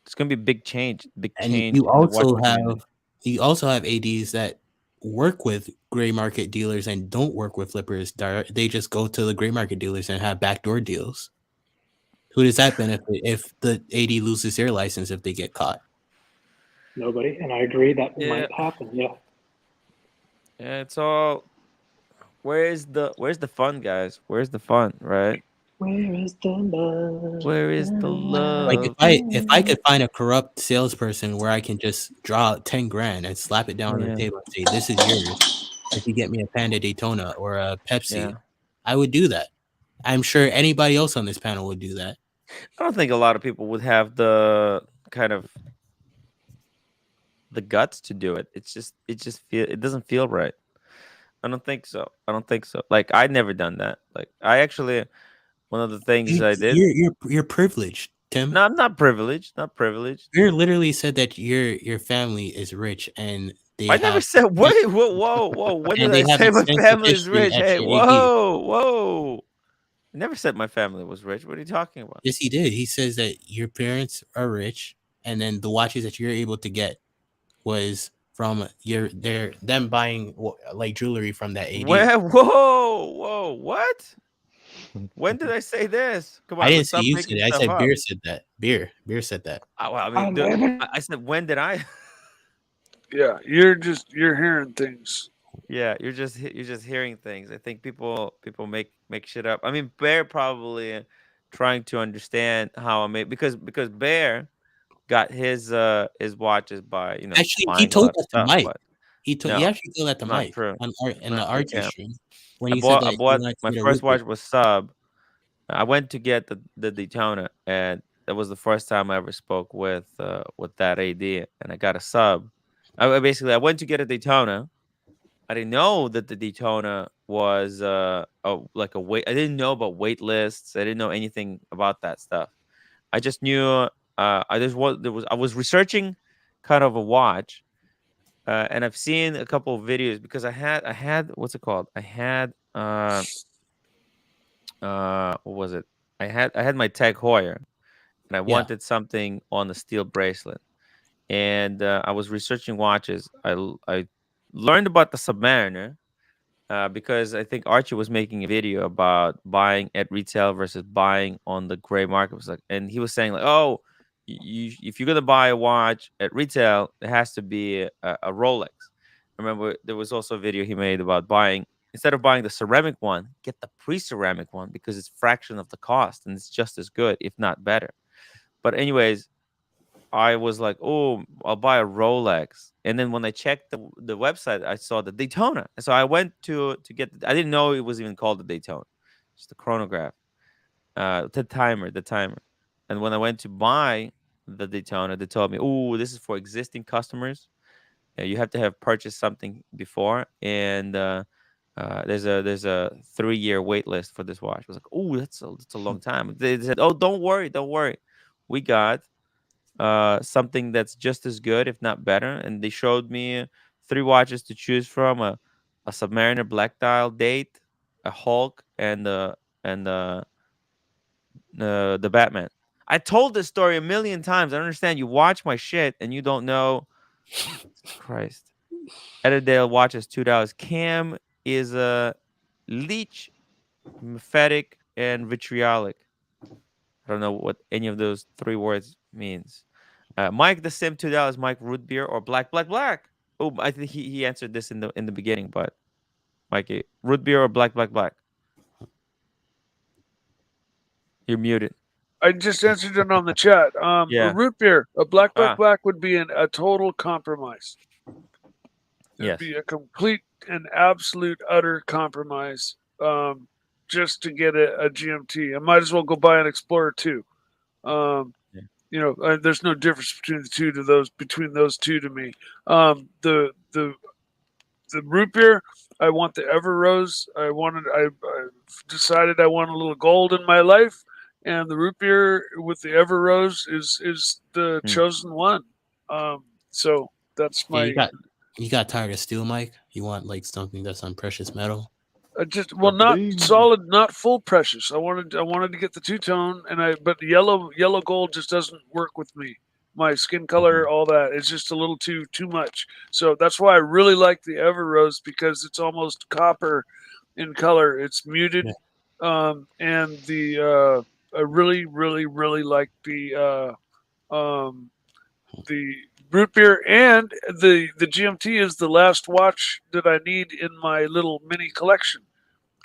it's gonna be big And change in the watch community. you also have ADs that work with gray market dealers and don't work with flippers. They just go to the gray market dealers and have backdoor deals. Who does that benefit if the AD loses their license if they get caught? Nobody. And I agree that Yeah, might happen. Yeah. yeah, it's all. Where's the fun, guys? Where's the fun, right? Where is the love? Where is the Like love? if I could find a corrupt salesperson where I can just draw out 10 grand and slap it down on the Yeah, table and say, "This is yours if you get me a Panda Daytona or a Pepsi," yeah. I would do that. I'm sure anybody else on this panel would do that. I don't think a lot of people would have the kind of the guts to do it. It doesn't feel right. I don't think so. I don't think so. Like I never done that. Like I actually one of the things I did. You're privileged, Tim. No, I'm not privileged. Not privileged. You literally said that your family is rich and I never said. Wait, whoa, whoa, whoa. When did and I they have say my extensive family is history rich? at Hey, your AD. whoa, whoa. I never said my family was rich. What are you talking about? Yes, he did. He says that your parents are rich, and then the watches that you're able to get was from them buying like jewelry from that AD. Where? Whoa, whoa. What? When did I say this? Come I on, didn't let's say stop you said making it. I stuff said up. Beer said that. Beer said that. Well, I I mean, never. I said when did I? Yeah, you're hearing things. Yeah, you're just hearing things. I think people make shit up. I mean, Bear probably trying to understand how I made because Bear got his watches by Actually, he buying a told lot of that to stuff, Mike. but He no, actually told that to not Mike true. in the Not true, RG Cam. stream when he said I that he bought wanted to my get a first Ruger. watch was sub. I went to get the Daytona, and that was the first time I ever spoke with that AD, and I got a sub. Basically I went to get a Daytona. I didn't know that the Daytona was like a weight. I didn't know about wait lists. I didn't know anything about that stuff. I just knew I just was there was I was researching kind of a watch, and I've seen a couple of videos because I had what's it called? I had what was it? I had my Tag Heuer, and I Yeah, wanted something on the steel bracelet. And I was researching watches. I learned about the Submariner because I think Archie was making a video about buying at retail versus buying on the gray market. It was like, and he was saying like, oh, if you're gonna buy a watch at retail, it has to be a Rolex. I remember there was also a video he made about buying instead of buying the ceramic one, get the pre-ceramic one because it's fraction of the cost and it's just as good, if not better. But anyways, I was like, "Oh, I'll buy a Rolex." And then when I checked the website, I saw the Daytona. So I went to get. I didn't know it was even called the Daytona, just the chronograph, the timer. And when I went to buy the Daytona, they told me, "Oh, this is for existing customers. You have to have purchased something before, and there's a 3-year wait list for this watch." I was like, "Oh, that's a long time." They said, "Oh, don't worry, we got." Something that's just as good, if not better. And they showed me 3 watches to choose from: a Submariner Black Dial Date, a Hulk, and and the Batman. I told this story a million times. I don't understand. You watch my shit and you don't know. Christ. Ederdale watches $2. Cam is a leech, mephitic, and vitriolic. I don't know what any of those three words means. Mike the Sim $2. Mike root beer or black. Oh, I think he answered this in the beginning, but Mikey root beer or black. You're muted. I just answered it on the chat. A Yeah. root beer, a Ah. black would be a total compromise. It would Yes. be a complete and absolute utter compromise. Just to get a GMT, I might as well go buy an Explorer 2. Um, Yeah. there's no difference between those two to me. The root beer, I want the Ever Rose. I decided I want a little gold in my life, and the root beer with the Ever Rose is the Hmm. chosen one. So that's Yeah, my you got tired of steel, Mike. You want like something that's on precious metal. not Bling. solid, not full precious. I wanted to get the two tone, but the yellow gold just doesn't work with me. My skin color, all that, it's just a little too much. So that's why I really like the Ever Rose, because it's almost copper in color. It's muted, Yeah. and I really like the root beer, and the GMT is the last watch that I need in my little mini collection.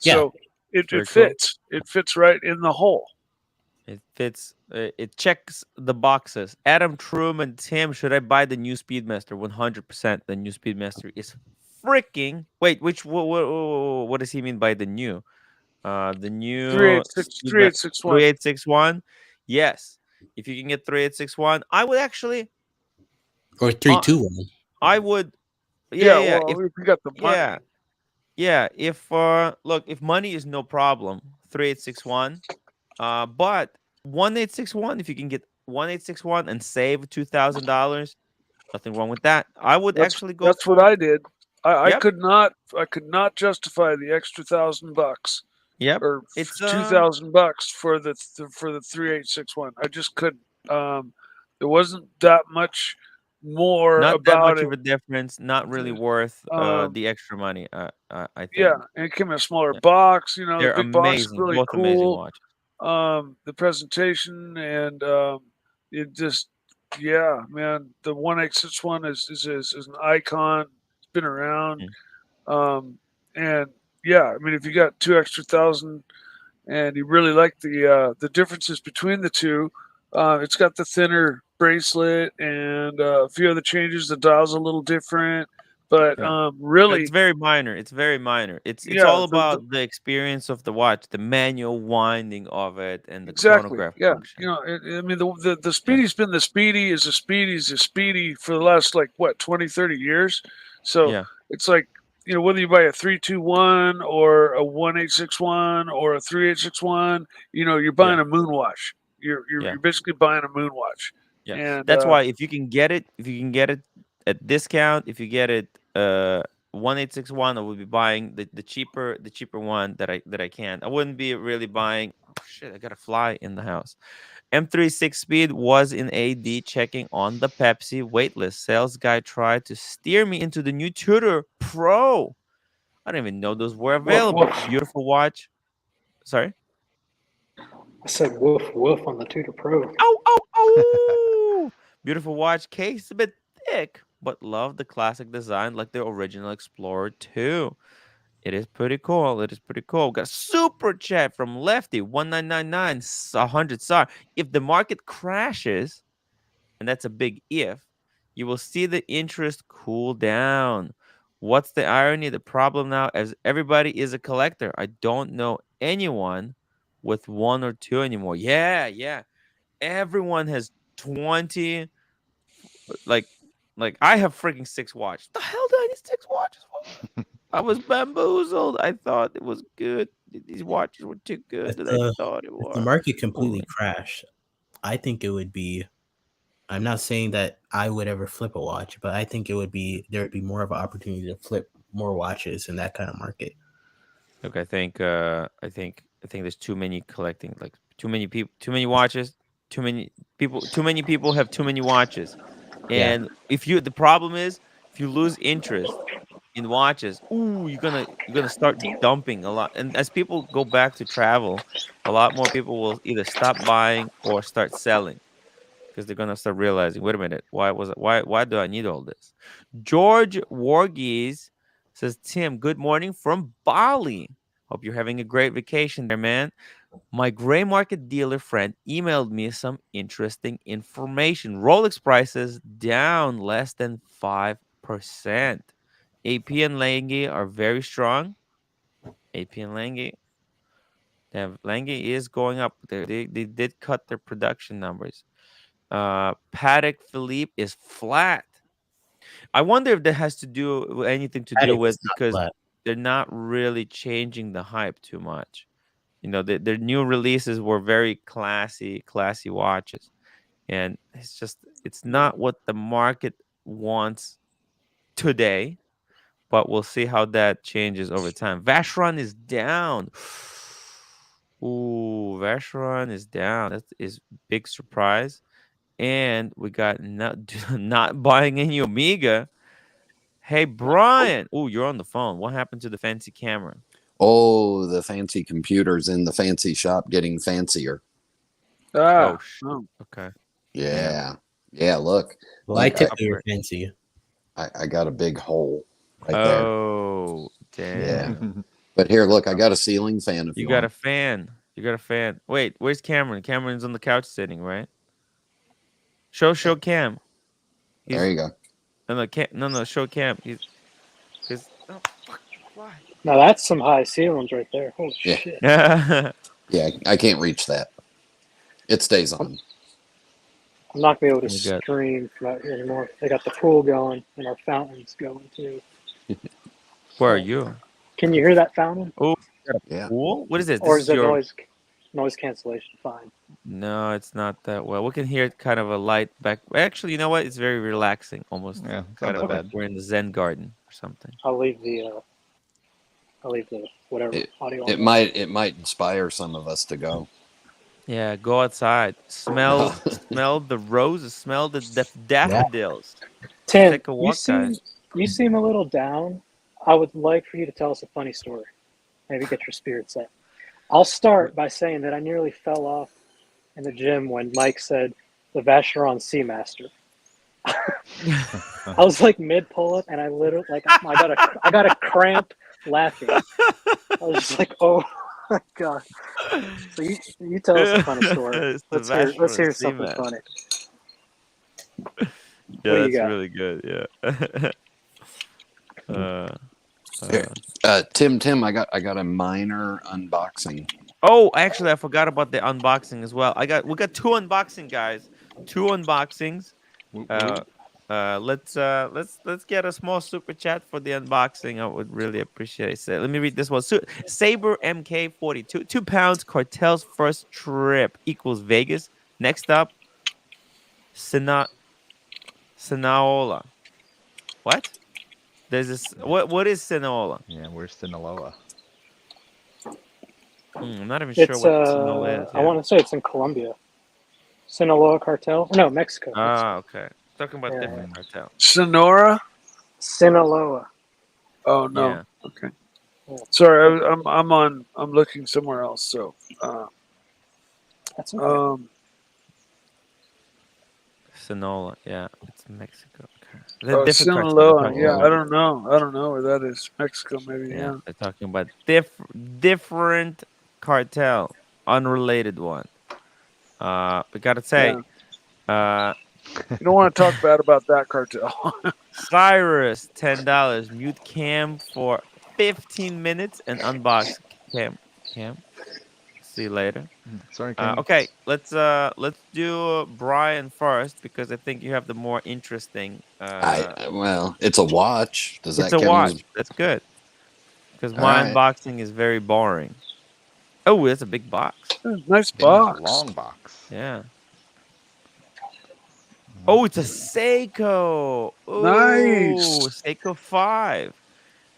Yeah. So it Very cool. fits. It fits right in the hole. It fits. It checks the boxes. Adam Truman, Tim, should I buy the new Speedmaster? 100%. The new Speedmaster is freaking. Wait, what does he mean by the new? The new Three Speedmaster eight six one. 3861. Yes, if you can get 3861, I would actually. Or 321. I would. Yeah, Yeah. well, if you got the money. Yeah, yeah. If look, if money is no problem, 3861. But 1861, if you can get 1861 and save $2,000, nothing wrong with that. I would actually go That's what for. I did. I Yep, could not justify the extra $1,000 yep. or It's $2,000 for the 3861. I just couldn't. There wasn't that much more not that about much it. of a difference. Not really worth Um, the extra money. I yeah, think. and it came in a smaller Yeah. box. The They're big box is amazing. really Both amazing cool. watches. The presentation, and it just, yeah, man, the 1861 is an icon. It's been around. Mm. And yeah, I mean, if you got two extra thousand and you really like the differences between the two, it's got the thinner bracelet and a few other changes. The dial's a little different, but Yeah. It's really, very minor. It's very minor. It's yeah, all about the experience of the watch, the manual winding of it, and the exactly. chronograph Yeah. function. I mean, the Yeah. Speedy's been the Speedy is a Speedy for the last, like, what, 20, 30 years. So Yeah. it's like, whether you buy a 321 or a 1861 or a 3861, you're Yeah. buying a moonwatch. Yeah. You're basically buying a moonwatch. Yeah. And That's why if you can get it at discount, if you get it 1861, I would be buying the cheaper one that I can. I wouldn't be really buying. Oh, shit, I got a fly in the house. M36 Speed was in AD checking on the Pepsi waitlist. Sales guy tried to steer me into the new Tudor Pro. I didn't even know those were Woof available. woof. Beautiful watch. Sorry. I said woof woof on the Tudor Pro. Oh. Beautiful watch. Case a bit thick, but love the classic design like the original Explorer 2. It is pretty cool. It is pretty cool. Got a super chat from Lefty 1999 100 SAR. If the market crashes, and that's a big if, you will see the interest cool down. What's the irony? The problem now is everybody is a collector. I don't know anyone with one or two anymore. Yeah. Everyone has 20. Like, I have freaking 6 watches. The hell do I need 6 watches for? I was bamboozled. I thought it was good. These watches were too good that I thought it If the was. market completely Holy. crashed, I think it would be. I'm not saying that I would ever flip a watch, but I think there would be more of an opportunity to flip more watches in that kind of market. Look, I think I think there's too many collecting, like too many people, too many watches, too many people have too many watches. Yeah. And if you, the problem is, if you lose interest in watches, ooh, you're gonna start dumping a lot. And as people go back to travel, a lot more people will either stop buying or start selling because they're gonna start realizing, wait a minute, why do I need all this? George Wargies says, Tim, good morning from Bali. Hope you're having a great vacation there, man. My gray market dealer friend emailed me some interesting information. Rolex prices down less than 5%. AP and Lange are very strong. AP and Lange, Lange is going up. They did cut their production numbers. Patek Philippe is flat. I wonder if that has to do anything to do Attic with, is not because flat. they're not really changing the hype too much. Their new releases were very classy watches, and it's not what the market wants today. But we'll see how that changes over time. Vacheron is down. Ooh, Vacheron is down. That is big surprise. And we got not not buying any Omega. Hey Brian, oh, you're on the phone. What happened to the fancy camera? Oh, the fancy computers in the fancy shop getting fancier. Oh, Ah, shoot. oh. Okay. Damn. Yeah. Yeah, look. Well, I Look, I, typically were Upgrade. fancy. I got a big hole right there. Oh, Yeah. damn. But here, That's look, I up got there. a ceiling fan if You you got a want. fan. You got a fan. Wait, where's Cameron? Cameron's on the couch sitting, right? Show Cam. There He's you go. no, show Cam. Oh fuck, why? Now that's some high ceilings right there. Holy Yeah. shit! Yeah, I can't reach that. It stays I'm, on. I'm not gonna be able to We got stream from out here anymore. They got the pool going and our fountain's going too. where are So, you? can you hear that fountain? Oh, you got a Yeah. pool? What is this? This Or is is the your noise cancellation fine? No, it's not that well. We can hear kind of a light back. Actually, you know what? It's very relaxing, almost Yeah, it's not kind of that like bad. we're in the Zen garden or something. I'll leave the whatever It audio on it there. might inspire some of us to go. Yeah, go outside. Smell the roses, smell the Yeah. daffodils. Let's Tim, take a walk, guys. you seem a little down. I would like for you to tell us a funny story. Maybe get your spirits up. I'll start by saying that I nearly fell off in the gym when Mike said the Vacheron Seamaster. I was like mid pull up, and I literally I got a cramp laughing. I was just like, oh my god. So you tell us a funny story. It's the Let's Vacheron hear Sea something Master. funny. Yeah, What do you that's got? really good. Yeah. uh, Here. Tim, I got a minor unboxing. Oh, actually, I forgot about the unboxing as well. We got two unboxing, guys. Two unboxings. Whoop, Uh, whoop. let's get a small super chat for the unboxing. I would really appreciate it. So let me read this one. Saber MK42, 2 pounds. Cartel's first trip equals Vegas. Next up, Sinaola. What? There's this. What is Sinaola? Yeah, where's Sinaloa? I'm not even sure It's what Sinola is. I Yeah. want to say it's in Colombia. Sinaloa cartel? No, Mexico. Ah, okay. Talking about Yeah, different cartel. Sonora. Sinaloa. Oh no. Yeah. Okay. Yeah. Sorry, I'm looking somewhere else. So, That's okay. Sonola, yeah, it's Mexico. Okay. They're oh, different cartels. They're Sinaloa. talking Yeah, about. I don't know. I don't know where that is. Mexico, maybe. Yeah, Yeah. they're talking about different cartel, unrelated one. We gotta say, Yeah. uh, You don't want to talk bad about that cartel. Cyrus, $10. Mute Cam for 15 minutes and unbox Cam. See you later. Sorry, Cam. Okay, let's do Brian first because I think you have the more interesting. Well, it's a watch. Does It's that a count watch. as That's good because all my right? unboxing is very boring. Oh, that's a big box. Nice Big, box. long box. Yeah. Oh, it's a Seiko. Nice. Oh, Seiko 5.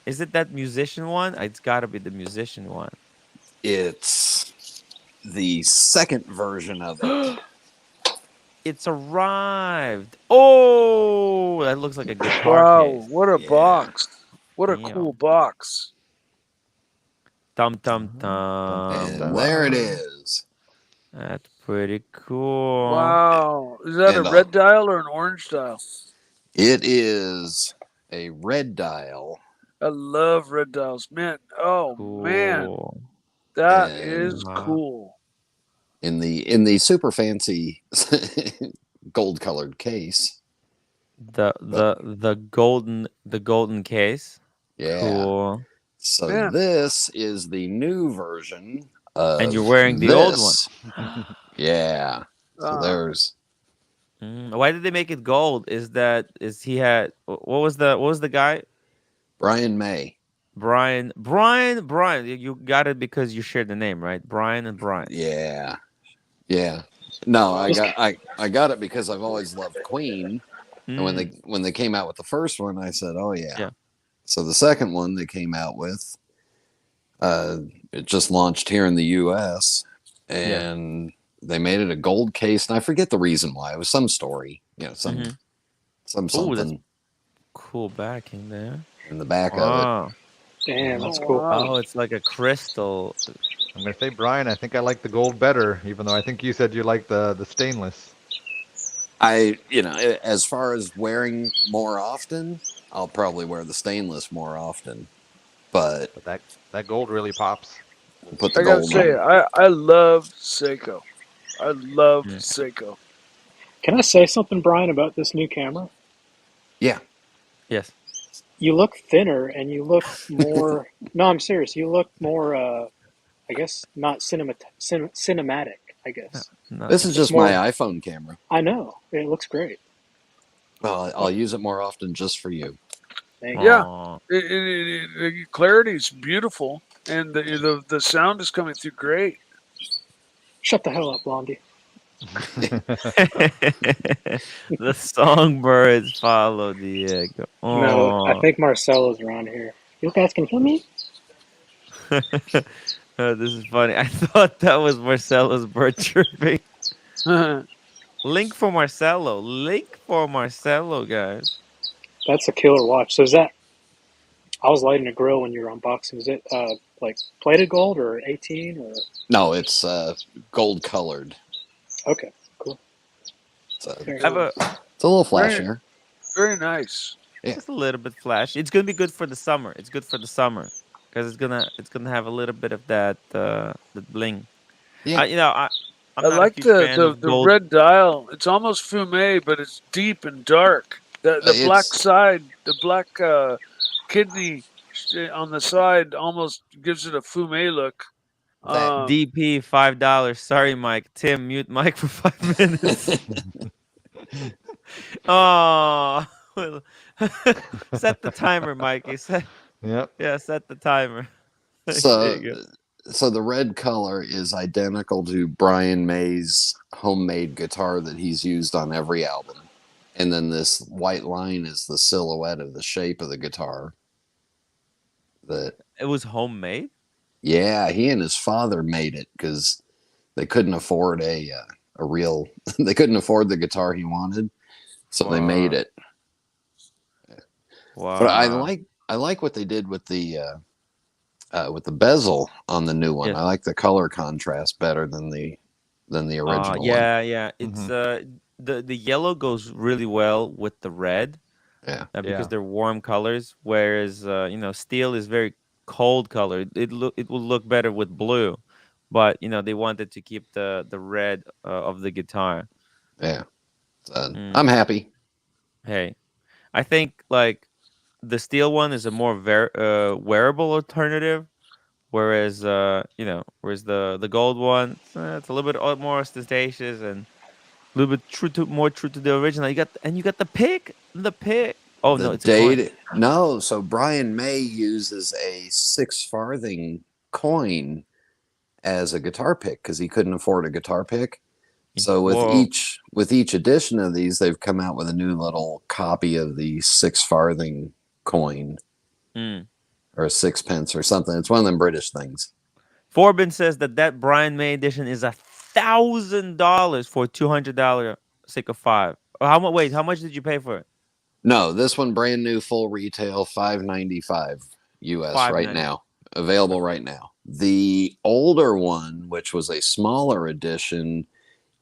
Is it that musician one? It's got to be the musician one. It's the second version of it. It's arrived. Oh, that looks like a guitar Wow, case. what a Yeah. box. What a Damn. cool box. Tum tum And tum. there it is. That's pretty cool. Wow. Is that a And red dial or an orange dial? it is a red dial. I love red dials. Man, oh man, Cool. that And is cool. in the super fancy gold colored case. The golden case. Yeah. Cool. So Man. this is the new version of And you're wearing the old one. Yeah. So there's Why did they make it gold? Is he had what was the guy? Brian May. Brian. You got it because you shared the name, right? Brian and Brian. Yeah. Yeah. No, I got it because I've always loved Queen. And when they came out with the first one, I said, "Oh yeah." Yeah. So the second one they came out with, it just launched here in the U.S. and they made it a gold case, and I forget the reason why. It was some story, some something cool backing there in the back of it. Damn, that's cool. Oh, it's like a crystal. I'm gonna say, Brian, I think I like the gold better, even though I think you said you like the stainless. As far as wearing more often, I'll probably wear the stainless more often. But that gold really pops. We'll put the I gotta gold say, on. I love Seiko. I love Seiko. Can I say something, Brian, about this new camera? Yeah. Yes. You look thinner and you look more. No, I'm serious. You look more. I guess not cinematic. I guess. This is just my iPhone camera. I know. It looks great. Well, I'll use it more often just for you. Yeah, the clarity's beautiful, and the sound is coming through great. Shut the hell up, Blondie. The songbirds follow the echo. No, I think Marcelo's around here. You guys can hear me? This is funny. I thought that was Marcelo's bird chirping. Link for Marcelo, guys. That's a killer watch. So is that? I was lighting a grill when you were unboxing. Is it like plated gold or 18 or? No, it's gold colored. Okay, cool. It's a little flashier. Very nice. Yeah. Just a little bit flashy. It's gonna be good for the summer. It's good for the summer because it's gonna have a little bit of that bling. Yeah. I'm I not like a huge fan of the gold. red dial. It's almost fume, but it's deep and dark. The black side, the black kidney on the side almost gives it a fume look. DP $5. Sorry, Mike. Tim, mute Mike for 5 minutes. Oh, set the timer, Mikey. Yep. Yeah, set the timer. So the red color is identical to Brian May's homemade guitar that he's used on every album. And then this white line is the silhouette of the shape of the guitar. It was homemade? Yeah, he and his father made it because they couldn't afford a real they couldn't afford the guitar he wanted. So they made it. Wow. But I like what they did with the bezel on the new one. Yeah. I like the color contrast better than the original one. Yeah. It's the yellow goes really well with the red. Yeah. Because they're warm colors, whereas steel is very cold color. It will look better with blue, but they wanted to keep the red of the guitar. Yeah. So, I'm happy. Hey, I think like the steel one is a more wearable alternative, whereas the gold one it's a little bit more ostentatious and a little bit more true to the original. You got the pick. Oh no, it's a coin. No, so Brian May uses a 6 farthing coin as a guitar pick because he couldn't afford a guitar pick. So with each edition of these, they've come out with a new little copy of the 6 farthing coin or a 6 pence or something. It's one of them British things. Forbin says that Brian May edition is $1,000 for $200 Sika 5. How much? Wait, how much did you pay for it? No, this one brand new full retail, $595 US right 590. now. Available right now. The older one, which was a smaller edition,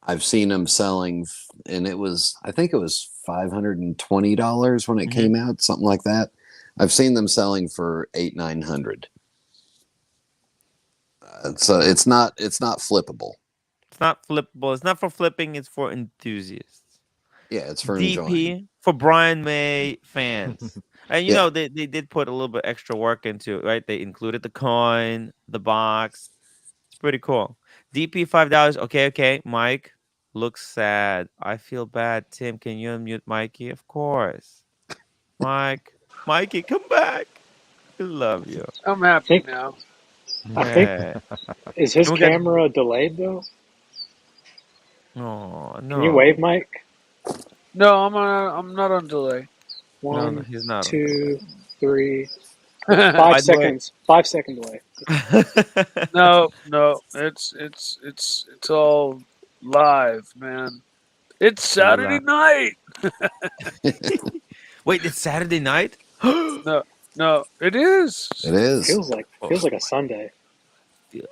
I've seen them selling, and I think it was $520 when it came out, something like that. I've seen them selling for $800-900. So it's not flippable. It's not flippable. It's not for flipping. It's for enthusiasts. Yeah, it's for enjoying. DP for Brian May fans. And Yeah. they did put a little bit extra work into it, right? They included the coin, the box. It's pretty cool. DP $5. Okay. Mike looks sad. I feel bad. Tim, can you unmute Mikey? Of course. Mikey, come back. I love you. I'm happy now. I think Hey. is his And we got- camera delayed though? Oh no. Can you wave, Mike? No, I'm not on delay. One, he's not. 2, 3, no, 5 seconds. 5 second delay. no, it's all live, man. It's Saturday night. Wait, it's Saturday night? No, it is. It is. Feels like a Sunday. Feels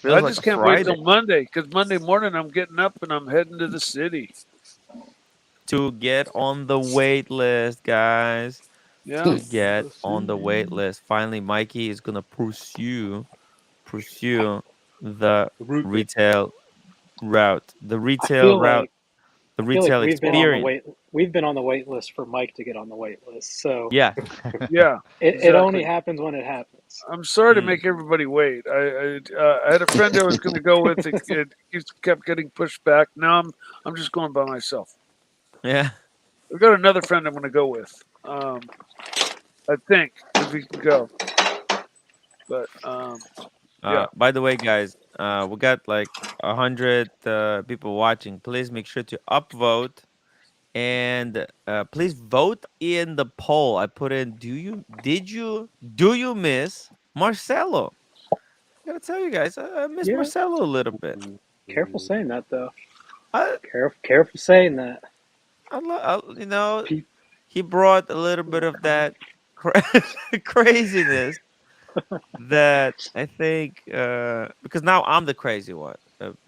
I like just a can't Friday. wait till Monday, because Monday morning I'm getting up and I'm heading to the city. To get on the wait list, guys. Yeah. To get on the wait list. Finally, Mikey is gonna pursue the retail route. The retail route. The I feel like retail we've been on the experience. we've been on the wait list for Mike to get on the wait list. So Yeah. Yeah. it only happens when it happens. I'm sorry to make everybody wait. I had a friend I was going to go with. It kept getting pushed back. Now I'm just going by myself. Yeah. I've got another friend I'm going to go with. I think if we can go. But yeah. By the way, guys, we got like 100 people watching. Please make sure to upvote and please vote in the poll. I put in. Do you miss Marcelo? I gotta tell you guys, I miss Marcelo a little bit. Careful saying that though. I Careful saying that. He brought a little bit of that craziness that I think because now I'm the crazy one.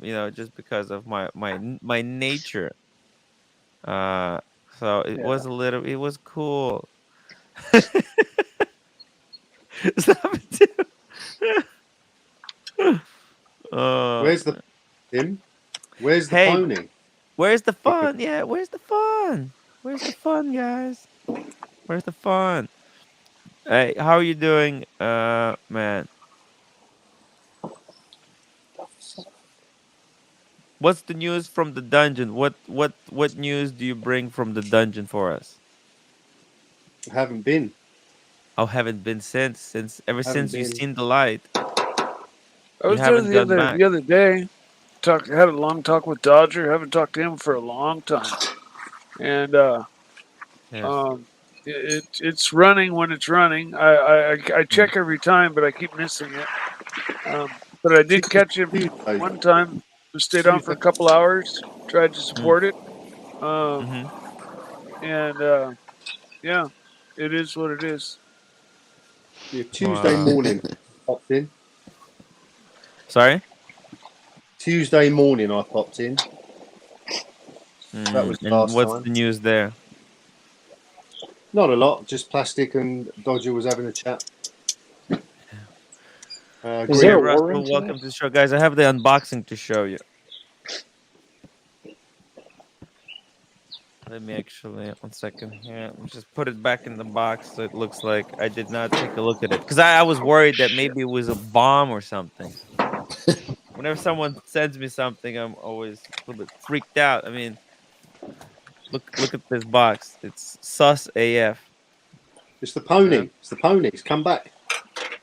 Just because of my nature. So it was it was cool. Stop it too. Where's the Tim? Where's the pony? Where's the fun? Yeah, where's the fun? Where's the fun, guys? Where's the fun? Hey, how are you doing, man? What's the news from the dungeon? What news do you bring from the dungeon for us? I haven't been. Oh, haven't been since Haven't you've been. seen the light. I was there the other day. Had a long talk with Dodger. Haven't talked to him for a long time. And it's running when it's running. I check every time, but I keep missing it. But I did catch him one time. We stayed on for a couple hours. Tried to support it. And yeah, it is what it is. Yeah, Tuesday morning, popped in. Sorry. Tuesday morning, I popped in. That was and last what's time. the news there? Not a lot, just Plastic and Dodger was having a chat. Is there a war room Russell, welcome to the show, guys. I have the unboxing to show you. Let me actually, 1 second here. Let me just put it back in the box so it looks like I did not take a look at it. Because I was worried that maybe it was a bomb or something. Whenever someone sends me something, I'm always a little bit freaked out. I mean, look at this box. It's sus AF. It's the pony. Yeah. It's the pony. It's come back.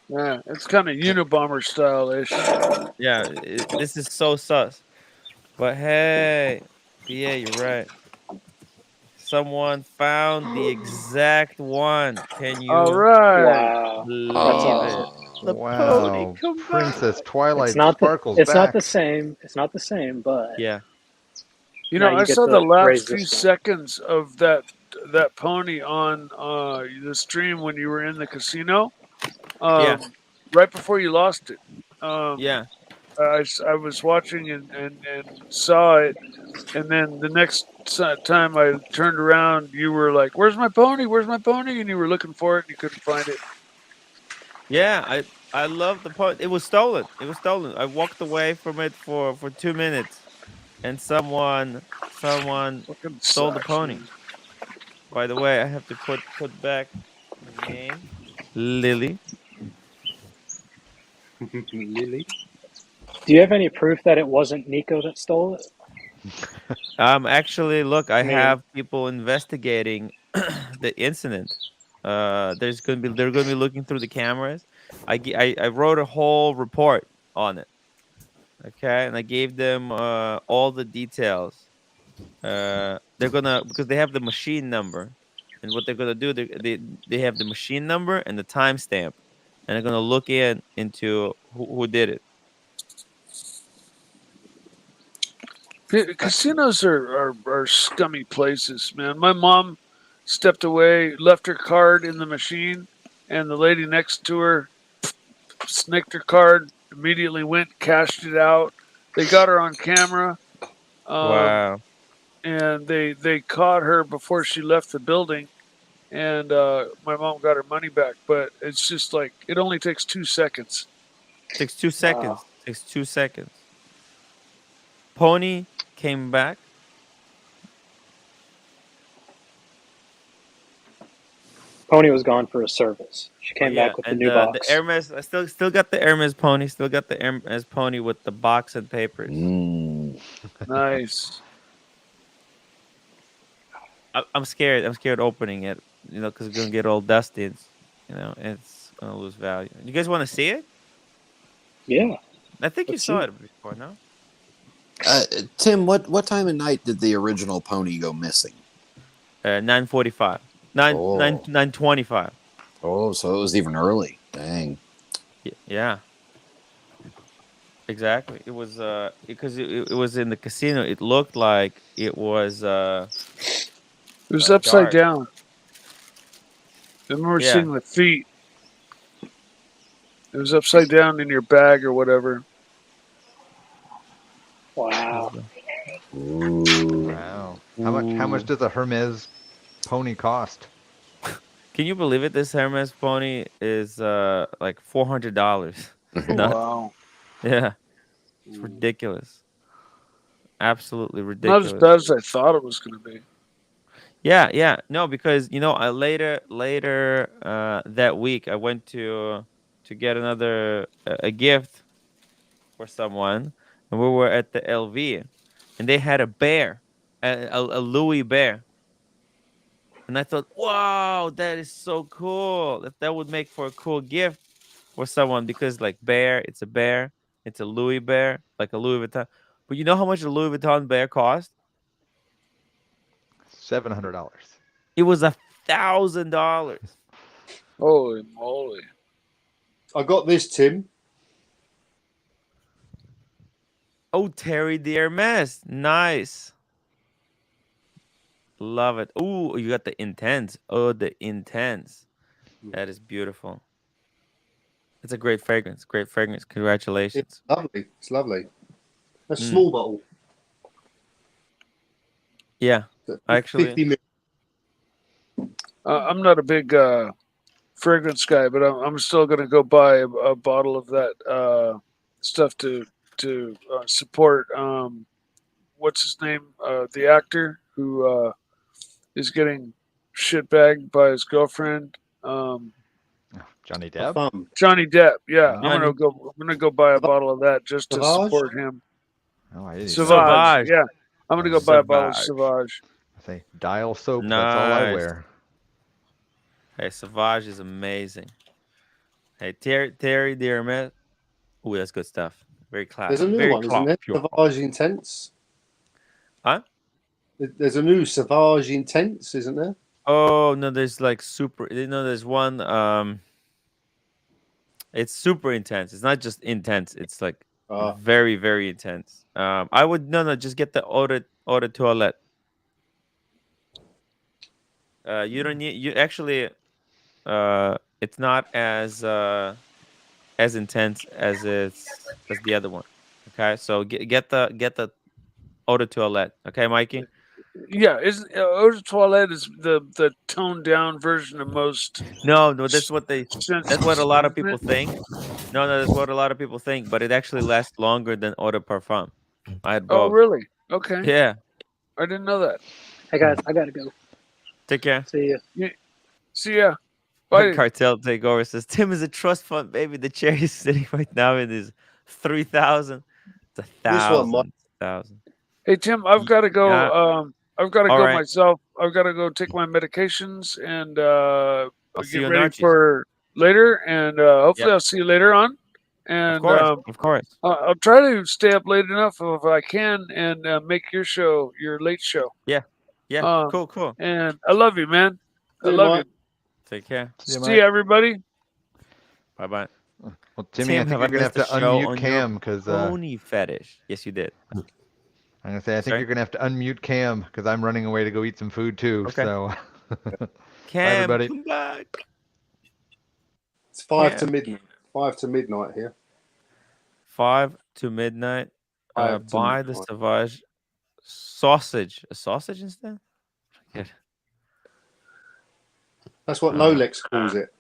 Yeah, it's kind of Unabomber style-ish. Yeah, this is so sus. But hey, yeah, you're right. Someone found the exact one. Can you All right. believe That's awesome. it? The pony, Wow, come Princess back. Twilight It's not the Sparkle's it's not the back. same. It's not the same, but Yeah. You now know, you I get saw the to last raise few this one. seconds of that pony on the stream when you were in the casino. Yeah. Right before you lost it. Um, Yeah. I was watching and saw it, and then the next time I turned around, you were like, "Where's my pony? Where's my pony?" And you were looking for it and you couldn't find it. Yeah. I love the pony. It was stolen. It was stolen. I walked away from it for 2 minutes, and someone Fucking stole the sucks, pony. man. By the way, I have to put back her name, Lily. Lily. Do you have any proof that it wasn't Nico that stole it? Actually, look, I I mean, have people investigating the incident. They're gonna be looking through the cameras. I wrote a whole report on it. Okay, and I gave them all the details. They're gonna, because they have the machine number, and what they're gonna do, they have the machine number and the timestamp, and they're gonna look into who did it. Casinos are scummy places, man. My mom stepped away, left her card in the machine, and the lady next to her snicked her card, immediately went, cashed it out. They got her on camera, um, Wow, and they caught her before she left the building, and my mom got her money back. But it's just like it only takes 2 seconds. takes two wow. seconds. Takes 2 seconds. Pony came back. Pony was gone for a service. She Oh came yeah, back with the and new the box. Hermes. I still got the Hermes pony. Still got the Hermes pony with the box and papers. Mm. Nice. I'm scared. I'm scared opening it. Because it's gonna get all dusty. It's gonna lose value. You guys want to see it? Yeah, I think you let's saw see. it before, no? Tim, what time of night did the original pony go missing? 9:45, 9:25. So it was even early. Dang. Yeah, exactly. It was because it was in the casino. It looked like it was It was upside dark. down. I remember Yeah. seeing the feet. It was upside down in your bag or whatever. It Wow. was, Ooh. Wow. How much ooh. does a Hermes pony cost? Can you believe it? This Hermes pony is like $400. It's nuts. Wow. Yeah, it's ridiculous. Absolutely Not as bad ridiculous. as I thought it was going to be. Yeah, yeah. No, because I later that week I went to get another a gift for someone, and we were at the LV, and they had a bear, a Louis bear, and I thought, wow, that is so cool. That would make for a cool gift for someone, because like bear, it's a bear, it's a Louis bear, like a Louis Vuitton. But you know how much a Louis Vuitton bear cost? $700. It was $1,000. Holy moly. I got this, Tim. Oh, Terry Hermes. Nice. Love it. Oh, you got the intense. Oh, the intense. That is beautiful. It's a great fragrance. Great fragrance. It's Congratulations. lovely. It's lovely. A Mm, small bottle. yeah. Actually, 50 mil. I'm not a big fragrance guy, but I'm still going to go buy a bottle of that stuff to support. What's his name? The actor who is getting shitbagged by his girlfriend. Johnny A Depp? thumb. Johnny Depp. Yeah, Oh, Johnny I'm gonna go buy a bottle of that just to Savage. support him. oh, I didn't even know that. Sauvage. Sauvage. Yeah, I'm gonna go Oh, buy a bottle of Sauvage. Sauvage. I say Dial soap. That's all I Nice. wear. Hey, Sauvage is amazing. Hey, Terry Hermes. Ooh, that's good stuff. Very There's a classy. new Very one, isn't there? pure. Savage Intense. Huh? There's a new Savage Intense, isn't there? Oh no, there's like super. There's one. It's super intense. It's not just intense. It's like Ah, very, very intense. I would no, just get the eau de toilette. You don't need you actually. It's not as intense as the other one. Okay, so get the eau de toilette. Okay, Mikey. Yeah, isn't Eau de Toilette is the toned down version of most No, no, s- that's what a scents, lot of isn't people it? think. No, no, that's what a lot of people think, but it actually lasts longer than eau de parfum. I had Oh, both. really? Okay, Yeah. I didn't know that. Hey guys, I gotta go. Take care. See ya. Yeah, see ya. Bye. Cartel takeover says Tim is a trust fund baby. The chair he's sitting right now in is 3,000. It's a this one, Mike. thousand. Hey Tim, I've got to go. Yeah. I've got to All go right. myself. I've got to go take my medications and I'll see get you on ready Archie's. for later. And hopefully, Yep. I'll see you later on. Of And course. Of course. I'll try to stay up late enough if I can and make your show your late show. Yeah. Yeah. Um, Cool. Cool. and I love you, man. I See you, love you. Mike. Take care. See you, See you, Mike. everybody. Bye bye. Well, Timmy, I Tim, think have I you're gonna have missed a to show unmute on your Cam because pony fetish? Yes, you did. I'm gonna say I think Sorry. you're gonna have to unmute Cam because I'm running away to go eat some food too. Okay. So, bye Cam, everybody. come back. It's 5 to Cam. midnight. 5 to midnight here. 5 to midnight. 5 to Buy the midnight. Savage sausage. A sausage instead? Good. That's what Uh, Nolex calls it.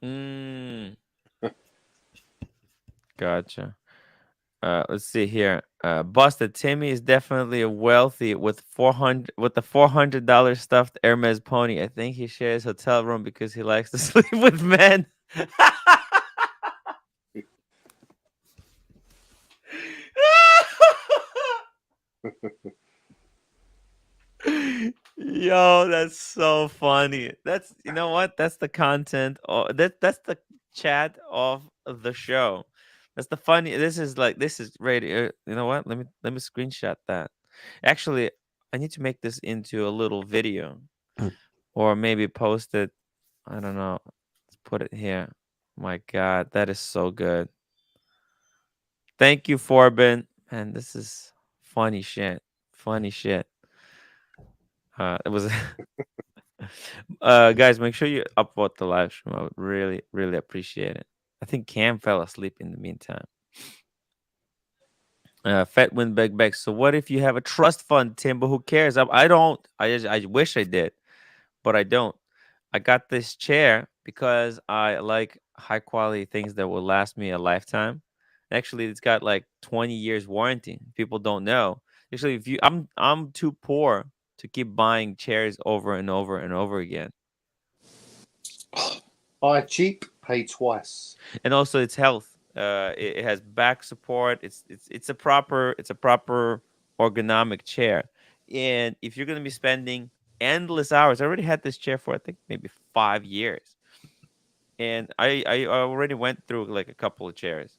mm, gotcha. Let's see here. Busted Timmy is definitely a wealthy with 400 with the $400 stuffed Hermes pony. I think he shares hotel room because he likes to sleep with men. Yo, that's so funny. That's you know what? That's the content. That's the chat of the show. That's the funny. This is radio. You know what? Let me screenshot that. Actually, I need to make this into a little video or maybe post it. I don't know. Let's put it here. My God, that is so good. Thank you, Forbin. Man, this is funny shit. Funny shit. It was guys, make sure you upvote the live stream. I would really, really appreciate it. I think Cam fell asleep in the meantime. Fat win beg beg. So what if you have a trust fund, Tim? But who cares? I don't. I wish I did, but I don't. I got this chair because I like high quality things that will last me a lifetime. Actually, it's got like 20 years warranty. People don't know. Actually, if you I'm too poor to keep buying chairs over and over and over again. Buy cheap, pay twice. And also its health. It has back support. It's a proper ergonomic chair. And if you're gonna be spending endless hours, I already had this chair for I think maybe 5 years, and I already went through like a couple of chairs,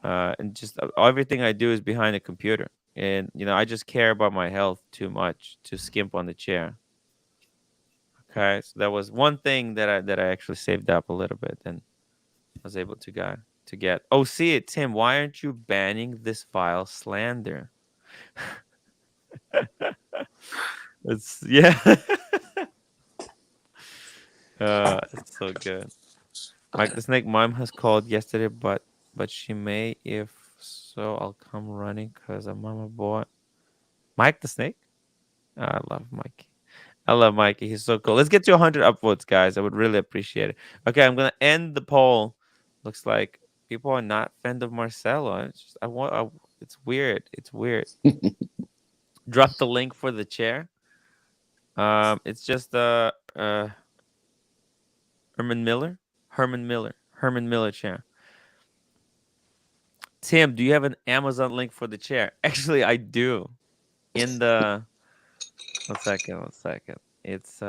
and just everything I do is behind a computer, and I just care about my health too much to skimp on the chair. Okay, so that was one thing that I actually saved up a little bit, and was able to get. Oh, see it, Tim. Why aren't you banning this vile slander? It's yeah. It's so good. Mike the Snake Mom has called yesterday, but she may. If so, I'll come running because I'm mama boy. Mike the Snake. I love Mikey. I love Mikey. He's so cool. Let's get to 100 upvotes, guys. I would really appreciate it. Okay, I'm gonna end the poll. Looks like people are not fan of Marcelo. It's just, it's weird. It's weird. Drop the link for the chair. It's just Herman Miller, Herman Miller chair. Tim, do you have an Amazon link for the chair? Actually, I do. In the one second. It's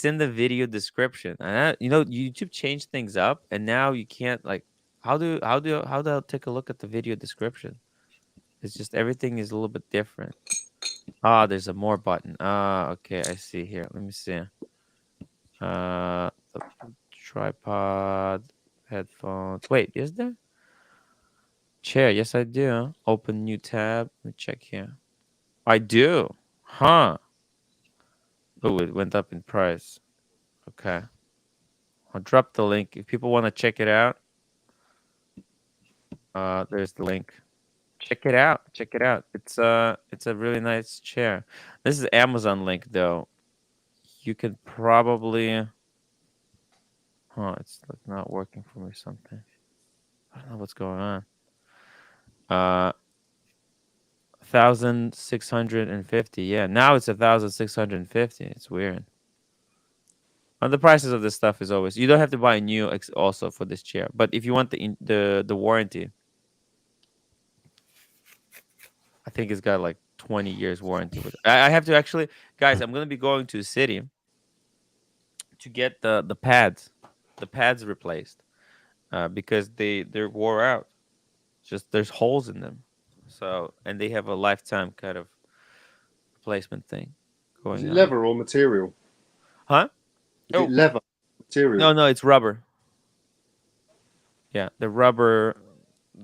in the video description. And YouTube changed things up, and now you can't like how do I take a look at the video description? It's just everything is a little bit different. Ah, there's a more button. Ah, okay, I see here. Let me see. Uh, tripod, headphones. Wait, is there? Chair, yes I do. Open new tab. Let me check here. I do. Huh. Oh, it went up in price. Okay. I'll drop the link. If people want to check it out, there's the link. Check it out. Check it out. It's a really nice chair. This is Amazon link though. You can probably it's like not working for me something. I don't know what's going on. 1,650. Yeah, now it's 1,650. It's weird. And the prices of this stuff is always you don't have to buy a new also for this chair. But if you want the warranty, I think it's got like 20 years warranty with it. I have to actually, guys, I'm gonna be going to a city to get the pads replaced because they're wore out. Just there's holes in them. So and they have a lifetime kind of replacement thing Is going it on. leather or material? Huh? Is it leather material? No, it's rubber. Yeah, the rubber,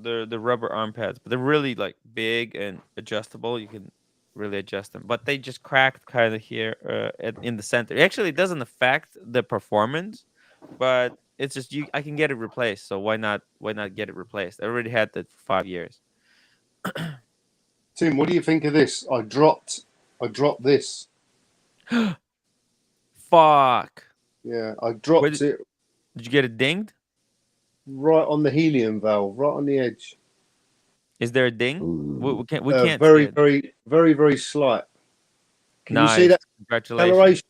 the rubber arm pads, but they're really like big and adjustable. You can really adjust them, but they just cracked kind of here in the center. Actually, it doesn't affect the performance, but it's just you. I can get it replaced, so why not? Why not get it replaced? I already had that for 5 years. Tim, what do you think of this? I dropped this. Fuck. Yeah, I dropped it Did you get it dinged? right on the helium valve, right on the edge. Is there a ding? We can't very, see it. very, very, very slight. Can you see Nice. that Congratulations. coloration?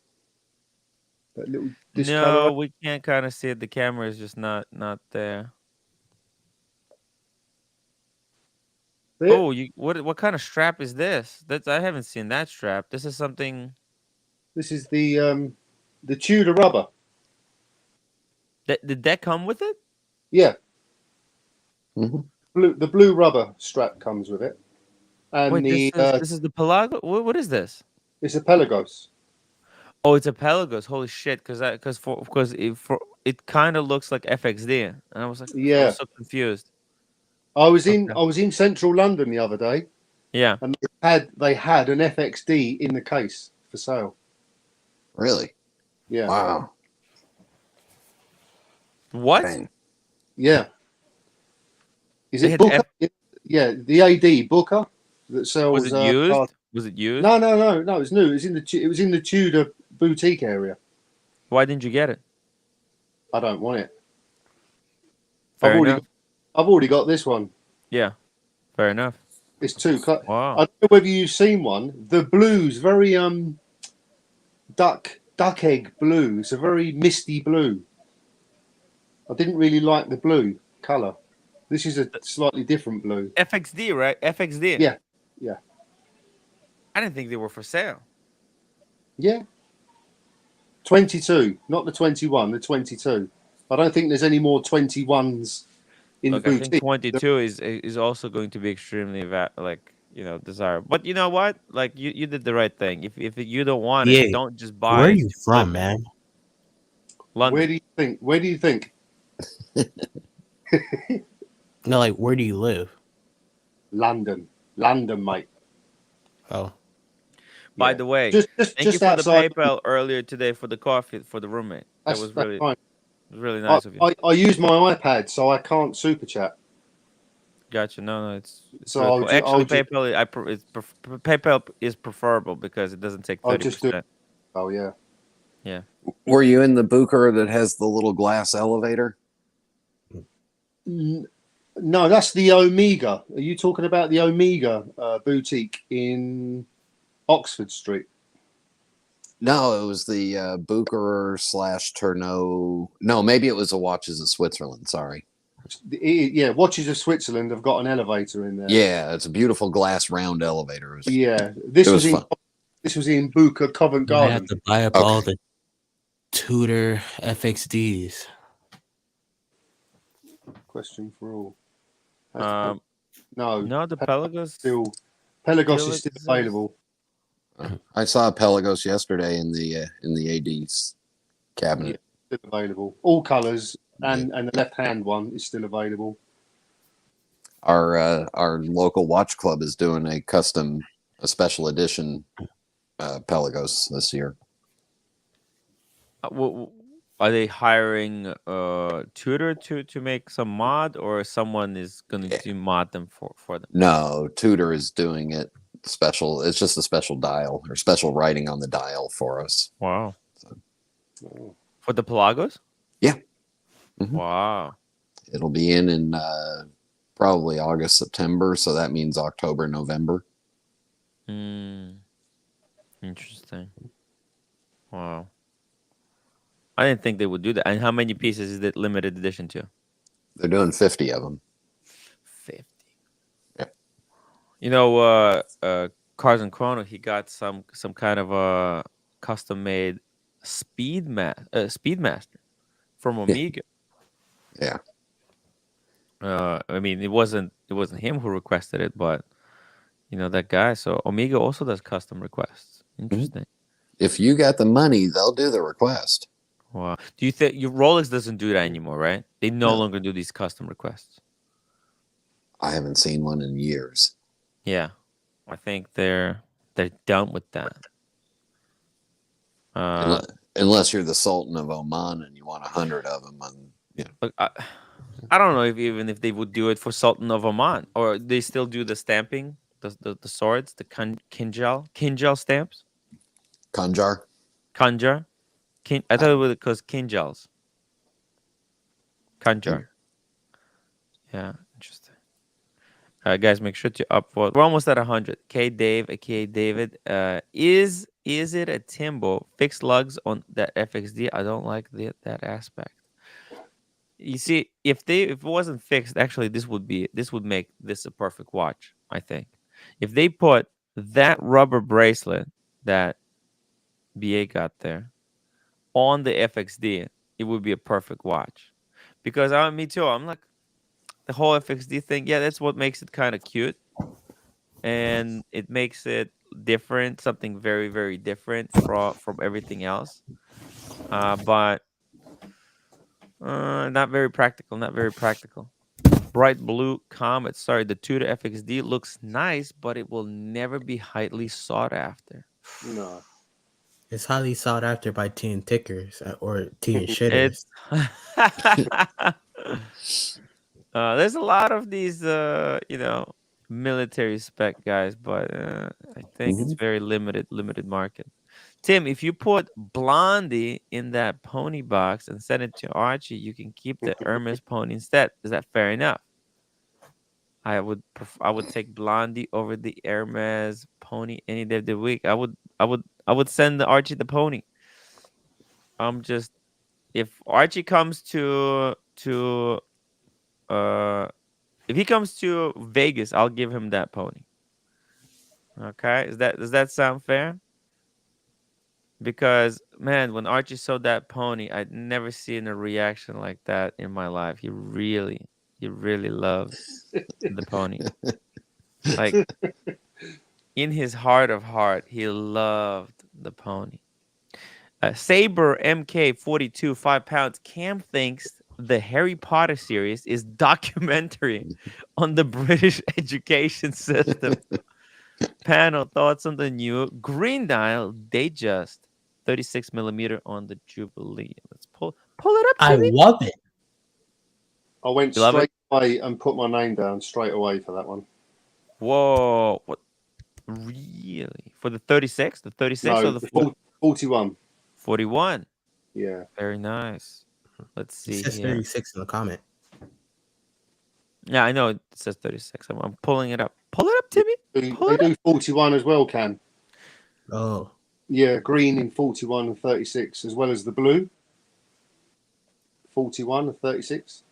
That little No, discoloration? we can't kind of see it. The camera is just not there. There. Oh, what kind of strap is this? I haven't seen that strap. This is something. This is the Tudor rubber. Did that come with it? Yeah. Mm-hmm. The blue rubber strap comes with it. And Wait, this is the Pelago. What is this? It's a Pelagos. Oh, it's a Pelagos. Holy shit! Because it kind of looks like FXD, and I was like, I was so confused. I was in central London the other day. Yeah. And they had an FXD in the case for sale. Really? Yeah. Wow. What? Dang. Yeah. Is it Booker? Yeah, the AD Booker that sells. Was it used? Was it used? No, it was new. It was in the Tudor boutique area. Why didn't you get it? I don't want it. Fair enough. I've already got this one. Yeah, fair enough. It's too cut. Wow. I don't know whether you've seen one. The blue's very duck egg blue. It's a very misty blue. I didn't really like the blue color. This is a slightly different blue. FXD, right? FXD. Yeah. I didn't think they were for sale. Yeah. 22, not the 21, the 22. I don't think there's any more 21s in the boutique. I think 22 is also going to be extremely desirable. But you know what? Like you did the right thing. If you don't want it, don't just buy it. Where are you from, man? London. Where do you think? No, like where do you live? London, mate. Oh. By the way, just thank you for outside. the PayPal earlier today for the coffee for the roommate. That was really fine. Really nice of you. I use my iPad, so I can't super chat. Gotcha. No, it's so really cool. Actually, PayPal is preferable because it doesn't take 30%. Oh yeah. Yeah. Were you in the Booker that has the little glass elevator? No, that's the Omega. Are you talking about the Omega boutique in Oxford Street? No, it was the Booker / Tourneau. No, maybe it was the Watches of Switzerland. Sorry. Yeah, Watches of Switzerland have got an elevator in there. Yeah, it's a beautiful glass round elevator. This was in Booker Covent Garden. I have to buy up all the Tudor FXDs. Question for all. No, the Pelagos is still available. I saw a Pelagos yesterday in the AD's cabinet. Still available. All colours, Yeah. and the left-hand one is still available. Our local watch club is doing a special edition Pelagos this year. Are they hiring a tutor to make some mod, or someone is going to mod them for them? No, Tudor is doing it special. It's just a special dial or special writing on the dial for us. Wow. Oh. For the Pelagos? Yeah. Mhm. Wow. It'll be in probably August, September. So that means October, November. Interesting. Wow. I didn't think they would do that. And how many pieces is it limited edition to? They're doing 50 of them. 50. Yeah. You know, Cars and Chrono, he got some kind of a custom made Speedmaster from Omega. Yeah. I mean, it wasn't him who requested it, but you know that guy. So Omega also does custom requests. Interesting. If you got the money, they'll do the request. Wow. Do you think your Rolex doesn't do that anymore, right? They no No. longer do these custom requests. I haven't seen one in years. Yeah. I think they're done with that. Unless you're the Sultan of Oman and you want 100 of them. Look, I don't know even if they would do it for Sultan of Oman, or they still do the stamping, the swords, the kinjal stamps. Kanjar. Kanjar. I thought it was because kinjals. Kanjar. Yeah, interesting. Guys, make sure to upvote. We're almost at 100. K Dave, aka David. Is it a Timbo fixed lugs on that FXD? I don't like that aspect. You see, if it wasn't fixed, actually, this would make this a perfect watch. I think if they put that rubber bracelet that BA got there on the FXD, it would be a perfect watch. Because me too. I'm like the whole FXD thing. Yeah, that's what makes it kind of cute, and it makes it different, something very very different from everything else. But not very practical. Not very practical. Bright blue comet. Sorry, the Tudor FXD looks nice, but it will never be highly sought after. No. It's highly sought after by tea and tickers or tea and It's shitters. there's a lot of these military spec guys, but I think it's very limited market. Tim, if you put Blondie in that pony box and send it to Archie, you can keep the Hermes pony instead. Is that fair enough? I would take Blondie over the Hermes pony any day of the week. I would send the Archie the pony. I'm just if Archie comes if he comes to Vegas, I'll give him that pony. Okay? Does that sound fair? Because man, when Archie saw that pony, I'd never seen a reaction like that in my life. He really loved the pony. Like in his heart of heart, he loved the pony. Saber MK42, 5 pounds. Cam thinks the Harry Potter series is documentary on the British education system. Panel thoughts on the new green dial. They just 36 millimeter on the Jubilee. Let's pull it up. I Timmy. love it. I went You love straight it? away and put my name down straight away for that one. Whoa! What? Really? For the 36? The 36 No, or the 41. 41? Yeah. Very nice. Let's It see says here. 36 in the comment. Yeah, I know it says 36. I'm pulling it up. Pull it up, Timmy. They do 41 as well, Can. Oh. Yeah, green in 41 and 36, as well as the blue. 41 and 36.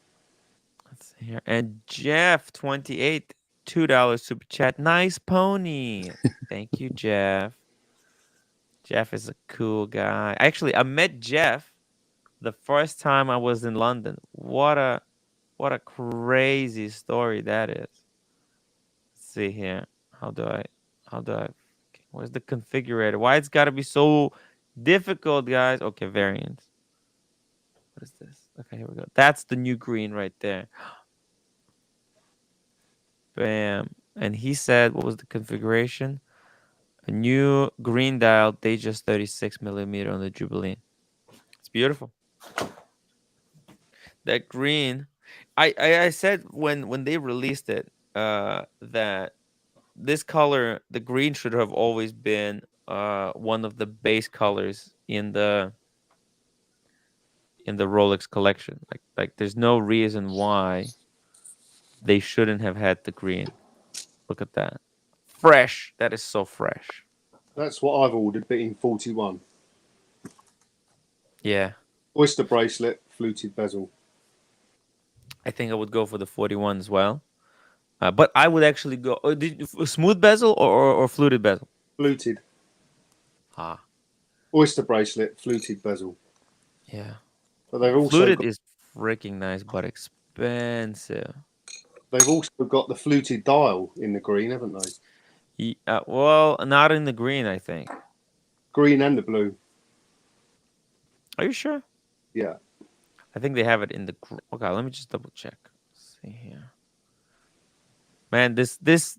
Let's see here. And Jeff, 28, $2 super chat. Nice pony. Thank you, Jeff. Jeff is a cool guy. Actually, I met Jeff the first time I was in London. What a crazy story that is. Let's see here. How do I where's the configurator? Why it's gotta be so difficult, guys? Okay, variants. What is this? Okay, here we go. That's the new green right there. Bam. And he said, what was the configuration? A new green dial, Datejust 36mm on the Jubilee. It's beautiful. That green, I said when they released it, that this color, the green, should have always been one of the base colors in the Rolex collection. Like there's no reason why they shouldn't have had the green. Look at that. Fresh. That is so fresh. That's what I've ordered, but in 41. Yeah. Oyster bracelet, fluted bezel. I think I would go for the 41 as well. But I would actually go smooth bezel or fluted bezel? Fluted. Ah. Oyster bracelet, fluted bezel. Yeah. But they've also Fluted got, is freaking nice, but expensive. they've also got the fluted dial in the green, haven't they? Well, not in the green, I think. Green and the blue. Are you sure? Yeah. I think they have it in the. Okay, let me just double check. Let's see here. Man, this Datejust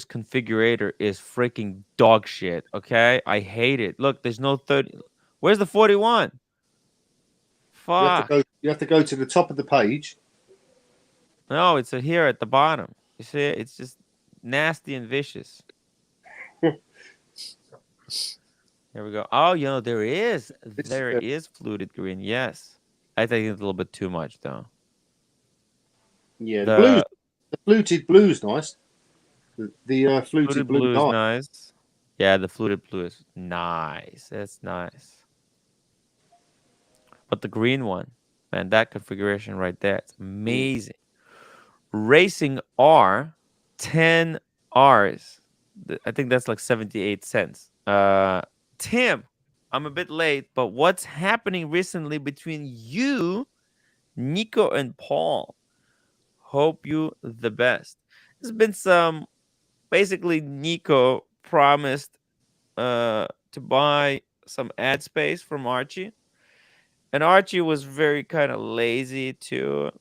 configurator is freaking dog shit. Okay, I hate it. Look, there's no 30. Where's the 41? Fuck. You have to go to the top of the page. No, it's here at the bottom. You see, it's just nasty and vicious. Here we go. Oh, there is fluted green. Yes, I think it's a little bit too much though. Yeah, the fluted blue's nice. The fluted blue is dial. nice. Yeah, the fluted blue is nice. That's nice. But the green one, man, that configuration right there, it's amazing. Racing R, 10 Rs. I think that's like 78 cents. Tim, I'm a bit late, but what's happening recently between you, Nico, and Paul? Hope you the best. There's been some, basically Nico promised to buy some ad space from Archie. And Archie was very kind of lazy to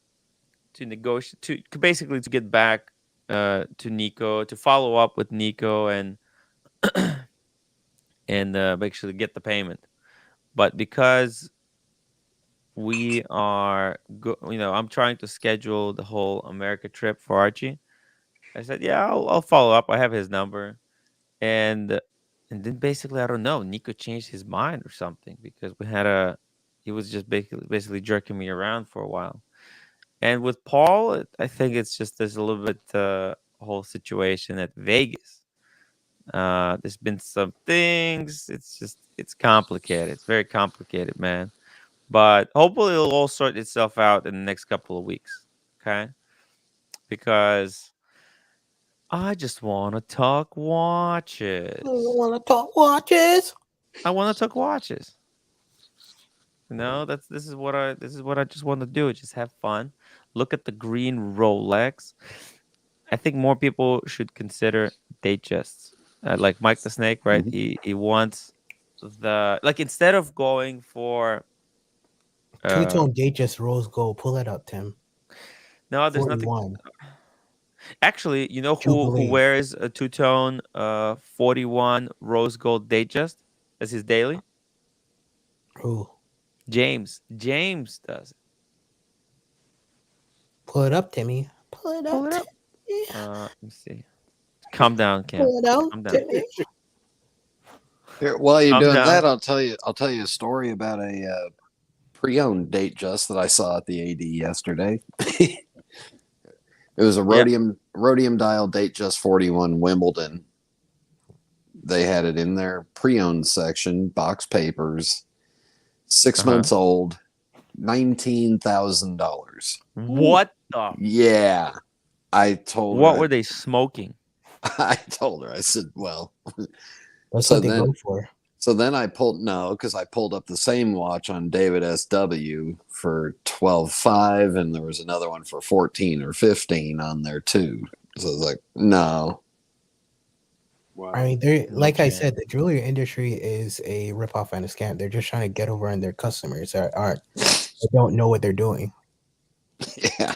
negotiate, to basically to get back to Nico, to follow up with Nico and actually get the payment. But because we are I'm trying to schedule the whole America trip for Archie. I said, yeah, I'll follow up. I have his number. And then basically, I don't know, Nico changed his mind or something, because he was just basically jerking me around for a while. And with Paul, I think it's just there's a little bit whole situation at Vegas. There's been some things. It's complicated. It's very complicated, man. But hopefully it'll all sort itself out in the next couple of weeks. Okay? Because I just want to talk watches. You want to talk watches? I want to talk watches. This is what I just want to do. Just have fun. Look at the green Rolex. I think more people should consider Datejusts. Like Mike the Snake, right? Mhm. He wants instead of going for Two-tone Datejust rose gold. Pull it up, Tim. no, there's nothing. 41. Actually, you know who Jubilee. wears a two-tone 41 rose gold Datejust as his daily? Who? James does it. Pull it up, Timmy. Pull it Pull up. it up. Timmy. Let me see. Calm down, Cam. Pull it out, Calm down. Timmy. Here, while you're Calm doing down. that, I'll tell you a story about a pre-owned Datejust that I saw at the AD yesterday. It was a rhodium dial Datejust 41 Wimbledon. They had it in their pre-owned section, box papers, 6 months old, $19,000. What the? Yeah, I told her. What were they smoking? I told her. I said, "Well, That's So what they then- go for. So then I pulled because I pulled up the same watch on David SW for 12.5, and there was another one for 14 or 15 on there too. So I was like, no. I Wow. mean, they're like I Okay. said, the jewelry industry is a ripoff and a scam. They're just trying to get over on their customers that aren't they don't know what they're doing. Yeah.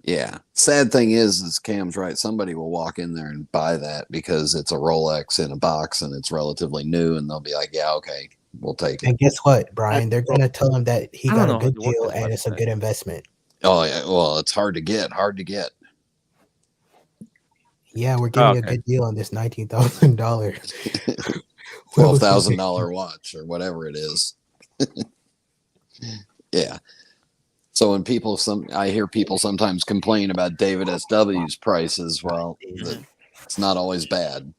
Yeah. Sad thing is Cam's right. Somebody will walk in there and buy that because it's a Rolex in a box and it's relatively new, and they'll be like, "Yeah, okay, we'll take it." And guess what, Brian? And They're gonna tell him that he I got don't a know how good to work deal this and it's a website. good investment. Oh yeah. Well, it's hard to get. Hard to get. Yeah, we're Oh, giving a okay. good deal on this $19,000. $12,000 watch or whatever it is. Yeah. So when I hear people sometimes complain about David SW's prices. Well, Mhm. it's not always bad.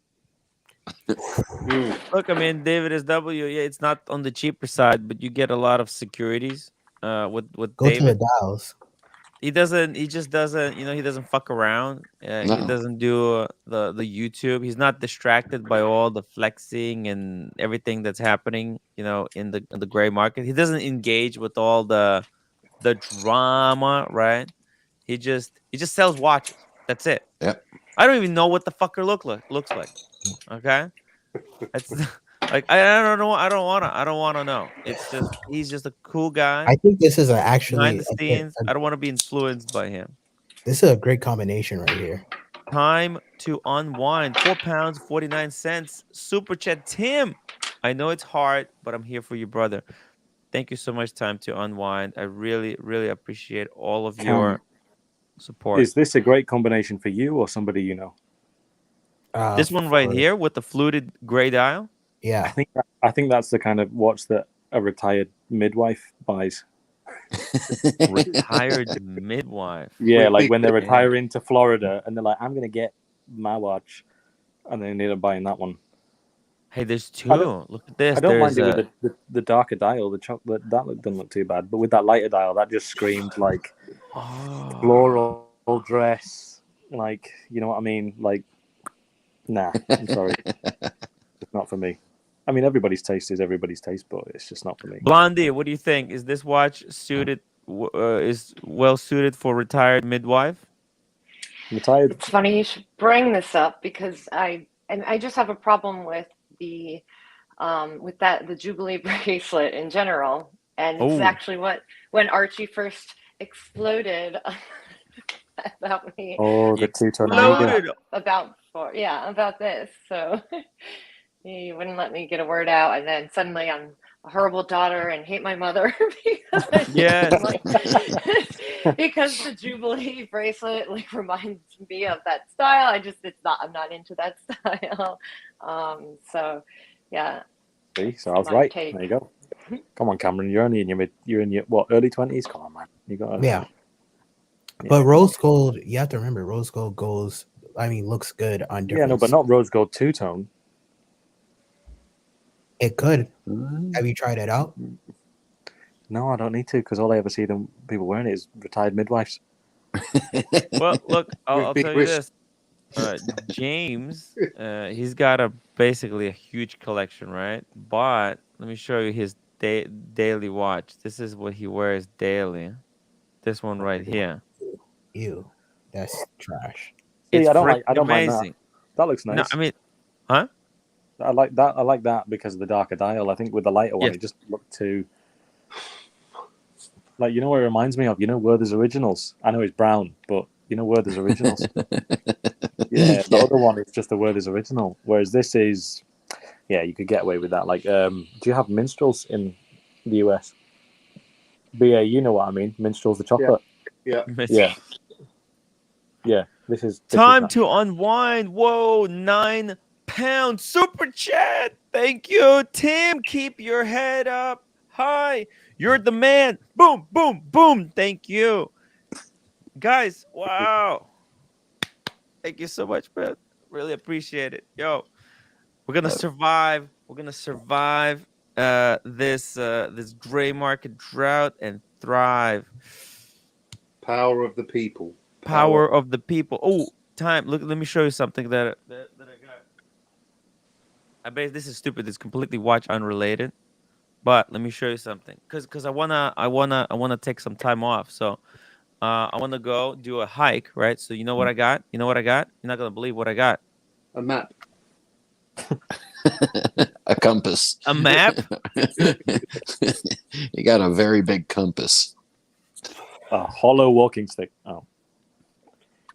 Look, I mean, David SW. Yeah, it's not on the cheaper side, but you get a lot of securities. With Go to the David, dials. he doesn't. He just doesn't. He doesn't fuck around. He No. doesn't do the YouTube. He's not distracted by all the flexing and everything that's happening. In the gray market, he doesn't engage with all the drama. Right? He just sells watches. That's it. Yep. I don't even know what the fucker looks like. Okay. It's like I don't know. I don't wanna know. It's just he's just a cool I guy think this is behind actually the scenes. I don't want to be influenced by him. this is a great combination right here. Time to unwind. £4, 49 cents. Super chat, Tim. I know it's hard, but I'm here for you, brother. Thank you so much. Time to unwind. I really, really appreciate all of your Cam, support. is this a great combination for you or somebody you know? This one right For here with the fluted gray dial. yeah, I think that's the kind of watch that a retired midwife buys. Retired midwife. Yeah, With like big when they're Yeah. retiring to Florida and they're like, I'm gonna get my watch, and they end up buying that one. Hey, there's I don't, two. Look at this. I don't mind There's it with a the darker dial, the chocolate that doesn't look too bad, but with that lighter dial, that just screamed like oh. floral dress, like you know what I mean? Like, nah, I'm sorry, it's not for me. I mean, everybody's taste is everybody's taste, but it's just not for me. Blondie, what do you think? Is this watch is well suited for retired midwife? Retired. It's funny you should bring this up because I just have a problem with the Jubilee bracelet in general, and it's Oh, actually what when Archie first exploded about me Oh, you the two-tone amiga. exploded. about this. So he wouldn't let me get a word out, and then suddenly I'm a horrible daughter and hate my mother because Yes. because the Jubilee bracelet like reminds me of that style. I'm not into that style. So yeah, See, so I was my right. take. There you go. Come on, Cameron. You're in your what, early 20s? Come on, man. You got yeah. But rose gold, you have to remember, rose gold goes. I mean, looks good on different. Yeah, no, but not rose gold two-tone. It could. Have you tried it out? No, I don't need to because all I ever see people wearing it is retired midwives. Well, look, With I'll big tell you wrists. this. James, he's got basically a huge collection, right? But let me show you his daily watch. This is what he wears daily. This one right here. Ew, that's trash. See, It's I don't freaking mind that. amazing. That looks No, nice. I mean, huh? I like that. I like that because of the darker dial. I think with the lighter one, Yes. it just looked too. Like, you know what it reminds me of? You know Werther's Originals? I know it's brown, but you know Werther's Originals? Yeah, the other one is just a Werther's Original. Whereas this is, yeah, you could get away with that. Like, do you have minstrels in the US? BA, you know what I mean? Minstrels, the chocolate. Yeah. Yeah. Yeah, this is Time nice. to unwind. Whoa, £9 super chat. Thank you, Tim. Keep your head up high. You're the man. Boom, boom, boom. Thank you, guys. Wow. Thank you so much, man. Really appreciate it. Yo, we're gonna survive. We're gonna survive this gray market drought and thrive. Power of the people. Power of the people. Oh, time. Look, let me show you something that I got. I bet this is stupid. It's completely watch unrelated. But let me show you something. Cause I wanna take some time off. So I wanna go do a hike, right? So you know what I got? You know what I got? You're not gonna believe what I got. A map. A compass. A map? You got a very big compass. A hollow walking stick. Oh,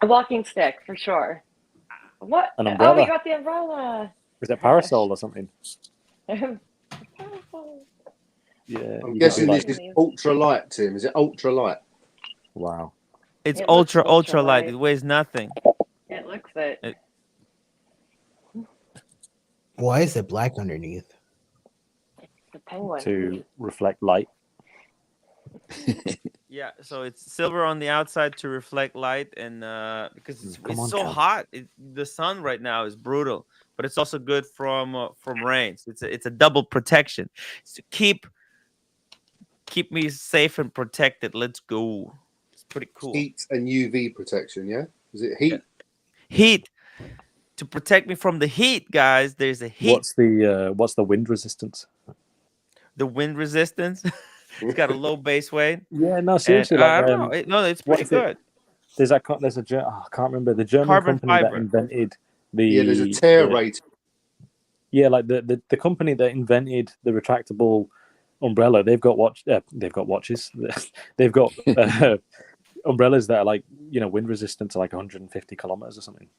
A walking stick for sure. What? an Oh, umbrella. we got the umbrella. Is it a parasol or something? Parasol. Yeah. I'm you could guessing do this like, is ultra light, Tim. Is it ultra light? wow. It's It looks ultra light. ultralight. It weighs nothing. It looks it. Why is it black underneath? The penguin. To reflect light. Yeah, so it's silver on the outside to reflect light, and because Come it's on, so Cam. hot, the sun right now is brutal, but it's also good from rain. So it's a double protection. So keep me safe and protected. Let's go. It's pretty cool. Heat and UV protection, yeah? Is it Yeah. heat? Heat to protect me from the heat, guys. There's a heat. What's the wind resistance? The wind resistance. It's got a low base weight. Yeah, no, And seriously. I don't know. No, it's what pretty is it? good. There's a I can't remember the German Carbon company that fiber. invented Yeah, there's a tear rate. Yeah, like the company that invented the retractable umbrella. They've got watches. They've got umbrellas that are like wind resistant to like 150 kilometers or something.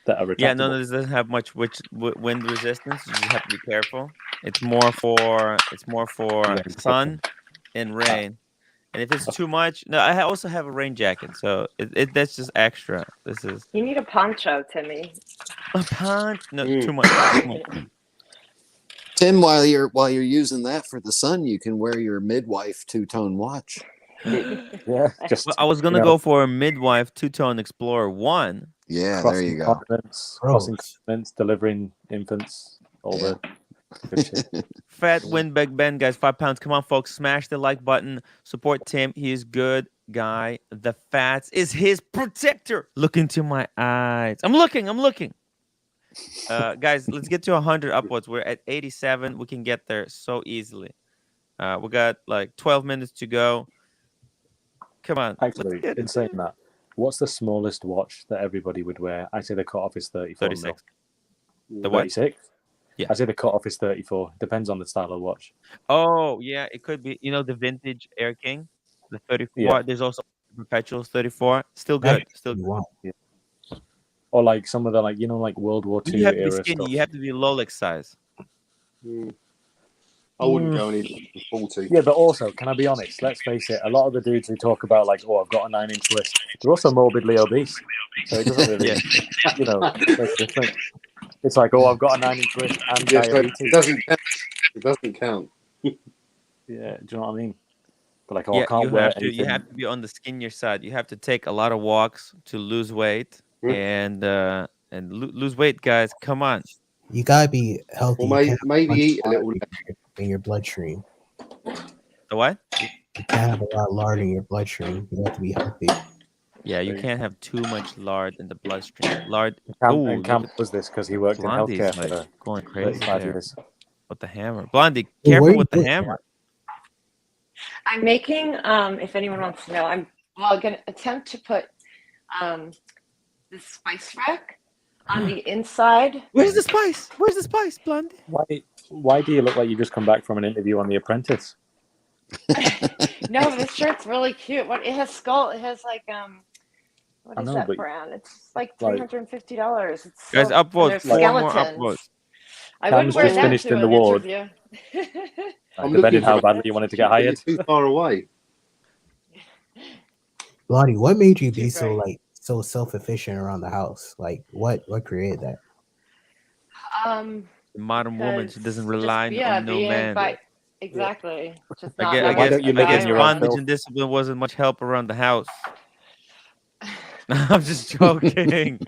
That are retractable. Yeah, no, this doesn't have much wind resistance. You just have to be careful. It's more for sun and rain. And if it's too much, no, I also have a rain jacket, so that's just extra. This is You need a poncho, Timmy. a punch. No, too much. Too much. Tim, while you're using that for the sun, you can wear your midwife two-tone watch. Yeah, just Well, I was gonna go for a midwife two-tone Explorer 1. Yeah, there you go. Crossing continents, delivering infants, all the good shit. Fat Windbag Ben, guys, 5 pounds. Come on, folks, smash the like button. Support Tim. He is good guy. The fats is his protector. Look into my eyes. I'm looking. Guys, let's get to 100 upwards. We're at 87. We can get there so easily. We got like 12 minutes to go. Come on. Actually, in saying that, what's the smallest watch that everybody would wear? I say the cutoff is 34 36. mil. The what? 36? Yeah. I say the cutoff is 34. Depends on the style of watch. Oh, yeah, it could be. The vintage Air King, the 34. Yeah. There's also Perpetuals 34. Still good. Still good. Yeah. Or like some of the like World War II You have to be era skinny. stuff. You have to be Rolex size. I wouldn't go any 40. Yeah, but also, can I be honest? Let's face it. A lot of the dudes who talk about like, oh, I've got a 9-inch wrist, they're also morbidly obese. So it doesn't really, make a difference. It's like, oh, I've got a 9-inch wrist and diabetes. It doesn't count. It doesn't count. Yeah, do you know what I mean? But like, Yeah, I can't you wear have to. You anything. have to be on the skinnier side. You have to take a lot of walks to lose weight and lose weight, guys. Come on. You gotta be healthy. Or You maybe can't have eat a much little lard in your bloodstream. The what? You can't have a lot of lard in your bloodstream. You have to be healthy. Yeah, you can't have too much lard in the bloodstream. Lard. And Cam was this because he worked in Blondie's healthcare like for going crazy 35 there. years. With the hammer, Blondie, Hey, careful where with you the doing hammer. I'm making, if anyone wants to know, I'm going to attempt to put this spice rack on the inside. Where's the spice? Where's the spice, Blondie? Why do you look like you just come back from an interview on The Apprentice? No, this shirt's really cute. What it has skull. It has like what I is know, that but brand? It's like like- $350. It's Guys, silk, and upvotes. there's 4 more skeletons. upvotes. I wouldn't Cam's wear just that finished to in the an ward. interview. Depending how badly you wanted to get hired. You're too far away. Blondie, what made you be Too so bright. so self-efficient around the house? Like what created that? The modern woman, she doesn't rely on no being man. Exactly. Just I not guess, Why relying don't you on live the in guy your own around. bondage filth? and discipline wasn't much help around the house. I'm just joking.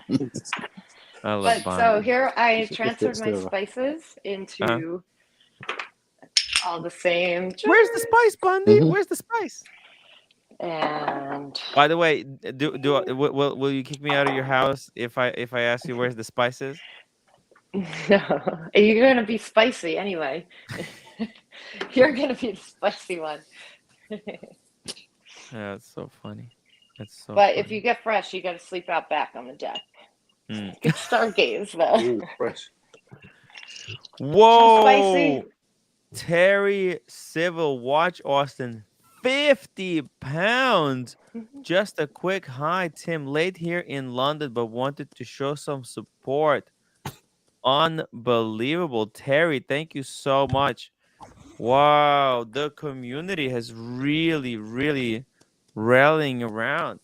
I love But bondage. so here I should transferred just my do it. spices into all the same. Where's the spice, Blondie? Mhm. Where's the spice? And By the way, will you kick me out of your house if I ask you where's the spices? no, you're gonna be spicy anyway. You're gonna be the spicy one. Yeah, it's so funny. It's so. But funny. if you get fresh, you got to sleep out back on the deck. Mm. Good stargaze though. Ooh, fresh. Too spicy. Whoa! Terry Civil, watch Austin, 50 pounds. Just a quick hi, Tim. Late here in London, but wanted to show some support. Unbelievable. Terry, thank you so much. Wow, the community has really rallying around.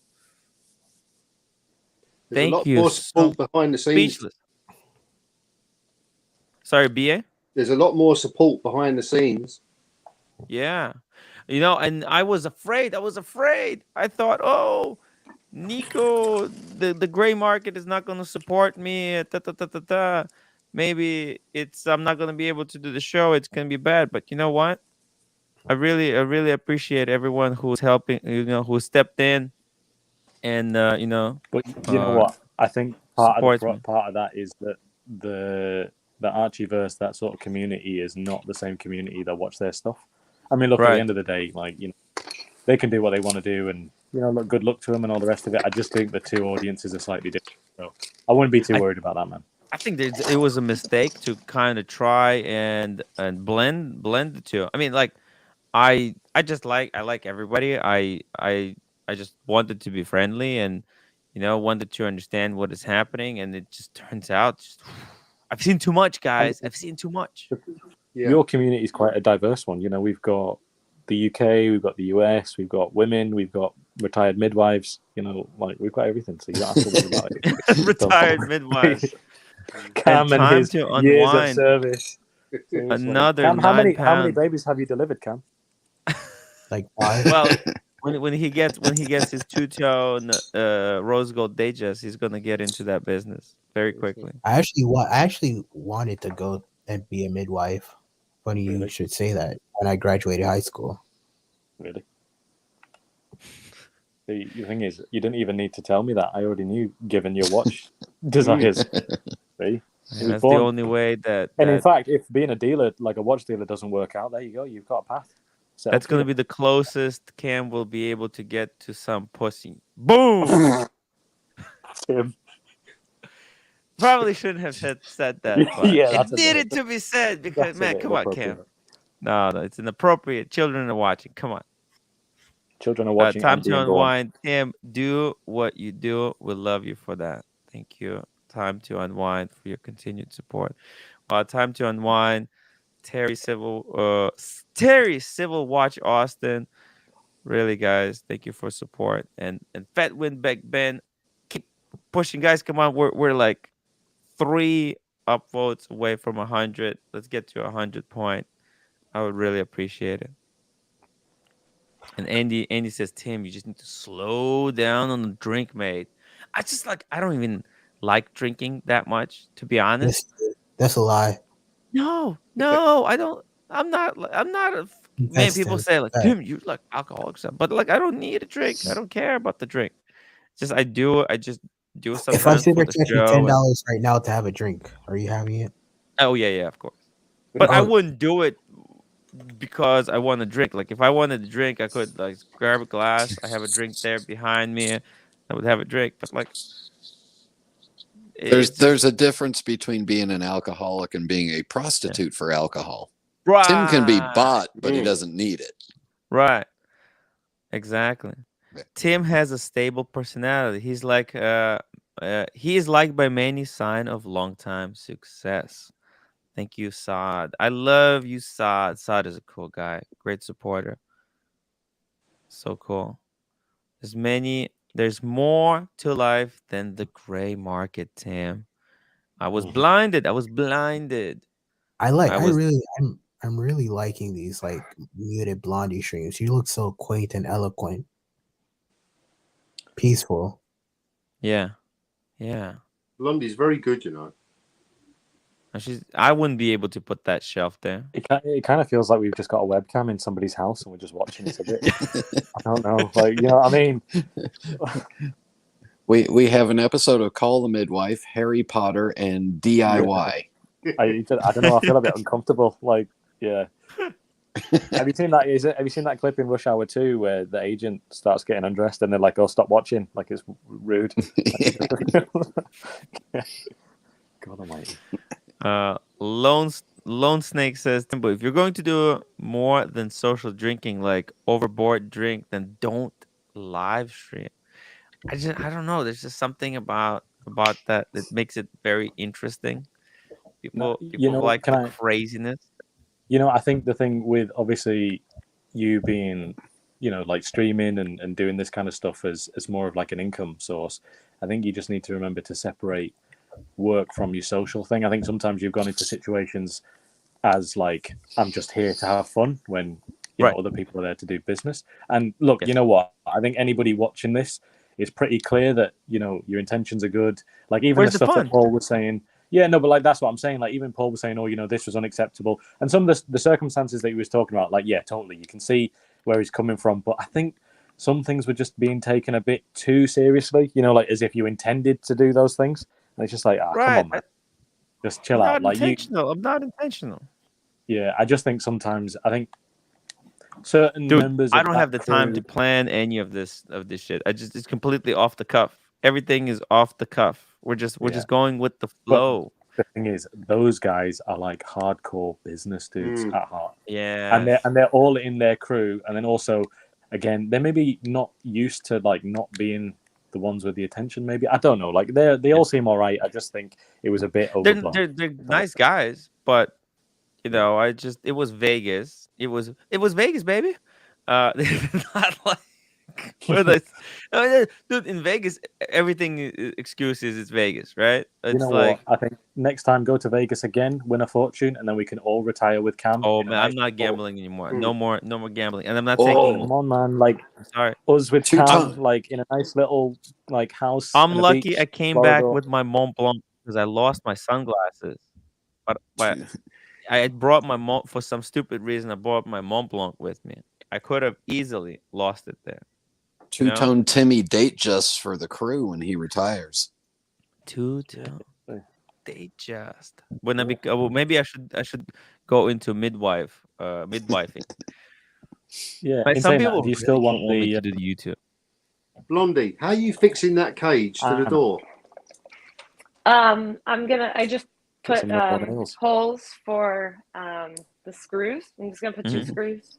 There's a Thank lot you. more So support behind the scenes. speechless. Sorry, BA? There's a lot more support behind the scenes. Yeah. You know, and I was afraid. I thought, oh, Nico, the gray market is not going to support me. Ta, ta, ta, ta, ta. Maybe I'm not going to be able to do the show. It's going to be bad. But you know what? I really appreciate everyone who's helping, who stepped in and, But you know what? I think supports me. part of that is that the Archieverse, that sort of community, is not the same community that watch their stuff. I mean, look, at the end of the day, like, they can do what they want to do, and look, good luck to them and all the rest of it. I just think the two audiences are slightly different, so I wouldn't be too worried about that, man. I think it was a mistake to kind of try and blend the two. I mean, like, I like everybody. I just wanted to be friendly and wanted to understand what is happening, and it just turns out I've seen too much, guys. I've seen too much. Yeah. Your community is quite a diverse one. We've got the UK, we've got the US, we've got women, we've got retired midwives. Like, we've got everything, so you don't have to worry about it. Retired midwives. Cam and his to years of unwind. service. Another Cam, 9 how many pounds. babies have you delivered, Cam? Like 5. Well, when he gets his two-tone rose gold digest, he's gonna get into that business very quickly. I actually wanted to go and be a midwife. Funny you Really? should say that. When I graduated high school. Really? The thing is, you didn't even need to tell me that. I already knew, given your watch desires. See? And that's the only way that. And in fact, if being a dealer, like a watch dealer, doesn't work out, there you go. You've got a path. That's going to be the closest Cam will be able to get to some pussy. Boom! Tim. Probably shouldn't have said that. But Yeah, it needed to be said because, man, come on, Cam. No, it's inappropriate. Children are watching. Come on. Children are watching. Time to unwind. Tim, do what you do. We love you for that. Thank you. Time to unwind for your continued support. Time to unwind. Terry Civil Watch Austin. Really, guys, thank you for support. And Fat Winbeck Ben, keep pushing, guys. Come on, we're like 3 upvotes away from 100. Let's get to 100 point. I would really appreciate it. And Andy says, Tim, you just need to slow down on the drink, mate. I don't even like drinking that much, to be honest. That's a lie. No, I don't. I'm not a man. People say like, Tim, you like alcoholic stuff, but like, I don't need a drink. I don't care about the drink. I just do sometimes. If I super for the chat you show $10 right now to have a drink, are you having it? Oh yeah, of course. But I wouldn't do it because I want to drink. Like, if I wanted to drink, I could like grab a glass. I have a drink there behind me. I would have a drink. But like, there's a difference between being an alcoholic and being a prostitute for alcohol. Right. Tim can be bought, but he doesn't need it. Right. Exactly. Yeah. Tim has a stable personality. He's like he is liked by many, sign of long time success. Thank you, Saad. I love you, Saad. Saad is a cool guy. Great supporter. So cool. There's more to life than the gray market, Tim. I was blinded. I'm really liking these like muted blondie streams. You look so quaint and eloquent. Peaceful. Yeah. Blondie's very good, I wouldn't be able to put that shelf there. It kind of feels like we've just got a webcam in somebody's house and we're just watching it a bit. I don't know. Like, you know what I mean? We have an episode of Call the Midwife, Harry Potter, and DIY. I don't know. I feel a bit uncomfortable. Like, yeah. Have you seen that? Have you seen that clip in Rush Hour 2 where the agent starts getting undressed and they're like, "Oh, stop watching!" Like, it's rude. God almighty. Lone Snake says, Timbo, if you're going to do more than social drinking, like overboard drink, then don't live stream. I don't know. There's just something about that makes it very interesting. No, People like can the I? craziness. I think the thing with obviously you being, like streaming and doing this kind of stuff as more of like an income source, I think you just need to remember to separate work from your social thing. I think sometimes you've gone into situations as like, I'm just here to have fun when, Right. other people are there to do business. And look, Yes. you know what? I think anybody watching this, it's pretty clear that, your intentions are good. Like even Where's the the stuff that fun? Paul was saying, yeah, no, but like that's what I'm saying. Like even Paul was saying, oh, this was unacceptable. And some of the circumstances that he was talking about, like, yeah, totally. You can see where he's coming from. But I think some things were just being taken a bit too seriously, like as if you intended to do those things. And it's just like, come Right. on, man. Just chill I'm out. not Like intentional. I'm not intentional. yeah, I just think sometimes, I think certain Dude, members I of don't have that the time crew, to plan any of this shit. It's completely off the cuff. Everything is off the cuff. We're yeah. just going with the But flow. the thing is, those guys are like hardcore business dudes Mm. at heart, and Yes. they're all in their crew, and then also, again, they're maybe not used to like not being the ones with the attention. Maybe I don't know. Like they all seem all right. I just think it was a bit overblown. They're nice guys, but it was Vegas. It was Vegas, baby. Not like where the dude in Vegas. Everything excuses it's Vegas, right? You It's know what? like, I think next time go to Vegas again, win a fortune, and then we can all retire with Cam oh in a man, I'm nice not boat. gambling anymore. Mm. No more gambling, and I'm not taking. Come Oh, on, man! Like I'm sorry. us with two Cam, I'm tone. like in a nice little like house I'm and a lucky beach, I came back Florida. with my Mont Blanc because I lost my sunglasses. But Two, I had brought my for some stupid reason. I brought my Mont Blanc with me. I could have easily lost it there. You two know, tone Timmy date just for the crew when he retires. two Yeah. tone. They just when I well, maybe I should go into midwifing. Yeah. Like In some saying that, people do you really still don't want want me the? to do the YouTube. Blondie, how are you fixing that cage to the Anna, door? I just get put some more nails. holes for the screws. I'm just gonna put two Mhm. screws.